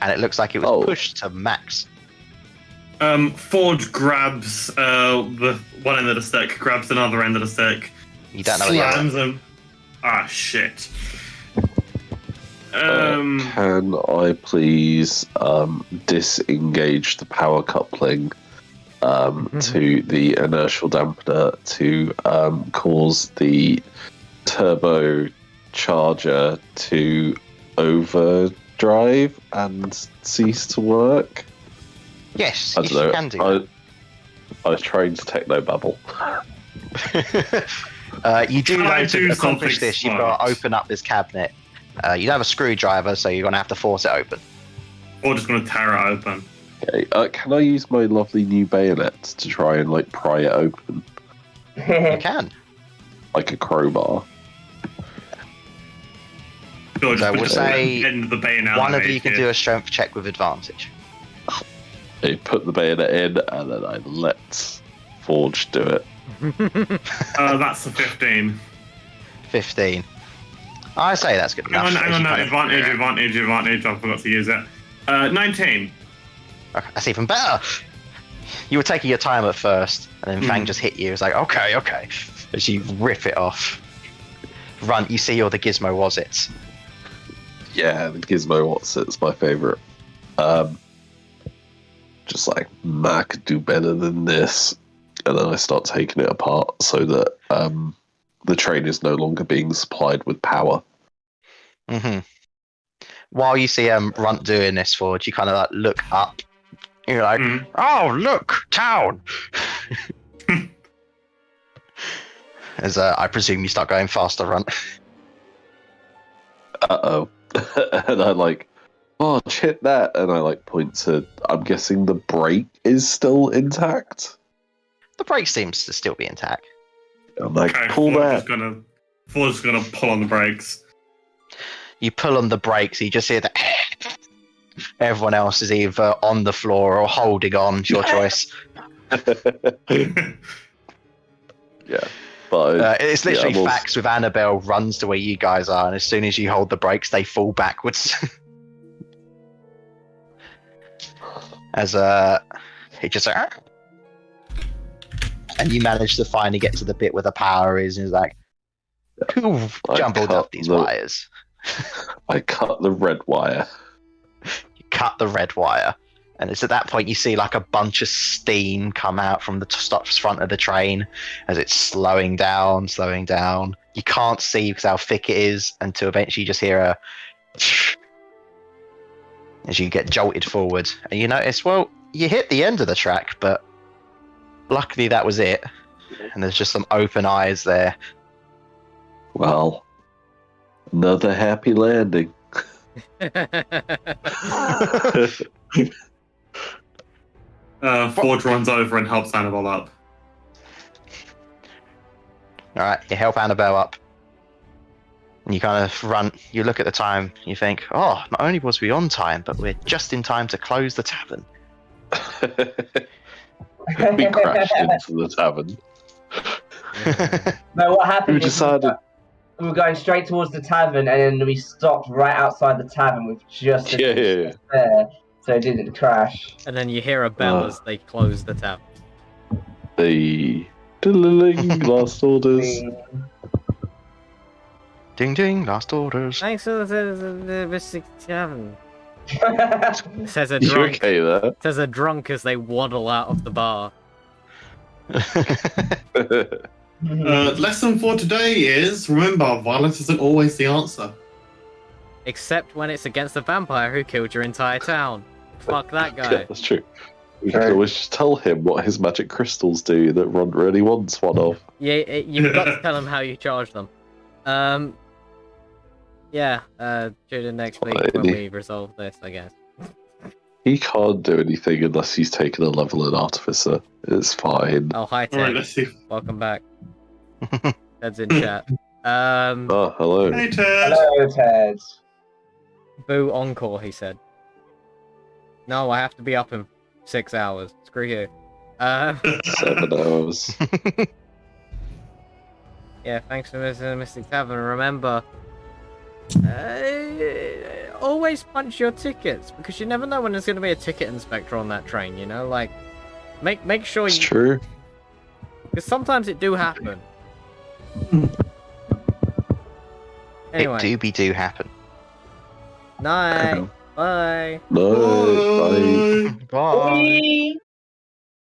And it looks like it was pushed to max. Forge grabs the one end of the stick, grabs another end of the stick. You don't know slams him. Ah, shit. Can I please disengage the power coupling to the inertial dampener to cause the turbo charger to overdrive and cease to work? Yes, I yes, don't know. you can do that. I was trained to technobabble. You do Can I know to do accomplish something this, you've got to smart? open up this cabinet. You don't have a screwdriver, so you're going to have to force it open. Or just gonna tear it open. Okay, can I use my lovely new bayonet to try and like pry it open You can. like a crowbar? Sure, So we'll just say end the bayonet One of out you can do a strength check with advantage. I put the bayonet in and then I let Forge do it. That's a 15. 15. I say that's good enough. Hang as on, you no, kind of- advantage. I forgot to use it. 19. Okay, that's even better. You were taking your time at first, and then Fang just hit you. It's like, okay. As you rip it off. Run, you see all the gizmo was it. Yeah, the Gizmo What's It's my favorite. Just like, I could do better than this. And then I start taking it apart so that the train is no longer being supplied with power. Mm-hmm. While you see Runt doing this, Forge, you kind of like look up. You're like, oh, look, town. As I presume you start going faster, Runt. Uh-oh. And I like, oh, hit that. And I like point to, I'm guessing the brake is still intact. The brake seems to still be intact. I'm like, Okay, pull that. Ford's gonna pull on the brakes. You pull on the brakes, you just hear that. Everyone else is either on the floor or holding on. It's your choice. Yeah. But It's literally I'm also- facts with Annabelle runs to where you guys are, and as soon as you hold the brakes, they fall backwards. As it just and you manage to finally get to the bit where the power is, and it's like, who jumbled cut up these wires? I cut the red wire. You cut the red wire, and it's at that point you see like a bunch of steam come out from the front of the train as it's slowing down. You can't see because how thick it is until eventually you just hear a as you get jolted forward, and you notice, well, you hit the end of the track, but luckily that was it, and there's just some open eyes there. Well, another happy landing. Forge runs over and helps Annabelle up. All right, you help Annabelle up, and you kind of run. You look at the time. You think, oh, not only was we on time, but we're just in time to close the tavern. We crashed into the tavern. No, what happened We is decided. we were going straight towards the tavern, and then we stopped right outside the tavern with just Yeah. there, so it didn't crash. And then you hear a bell as they close the tap. The last orders. Ding ding, last orders. Thanks for the Mystic Tavern. Mm. Says a You drunk. okay there? Says a drunk as they waddle out of the bar. Lesson for today is remember, violence isn't always the answer. except when it's against the vampire who killed your entire town. Fuck that Yeah, guy. that's true. We can always just tell him what his magic crystals do that Ron really wants one of. Yeah, you've got to tell him how you charge them. Yeah, tune in next week when Fine. we resolve this, I guess. He can't do anything unless he's taken a level in Artificer. It's fine. Oh, hi, Ted. Alright, let's see. Welcome back. Ted's in chat. Oh, hello. Hey, Ted. Hello, Ted. Boo encore, he said. No, I have to be up in 6 hours. Screw you. 7 hours. Yeah, thanks for listening to Mystic Tavern. Remember, always punch your tickets, because you never know when there's going to be a ticket inspector on that train, you know? Like, make sure It's you... true. Because sometimes it do happen. Anyway, It do happen. night. Bye. No, bye. Bye. Whee!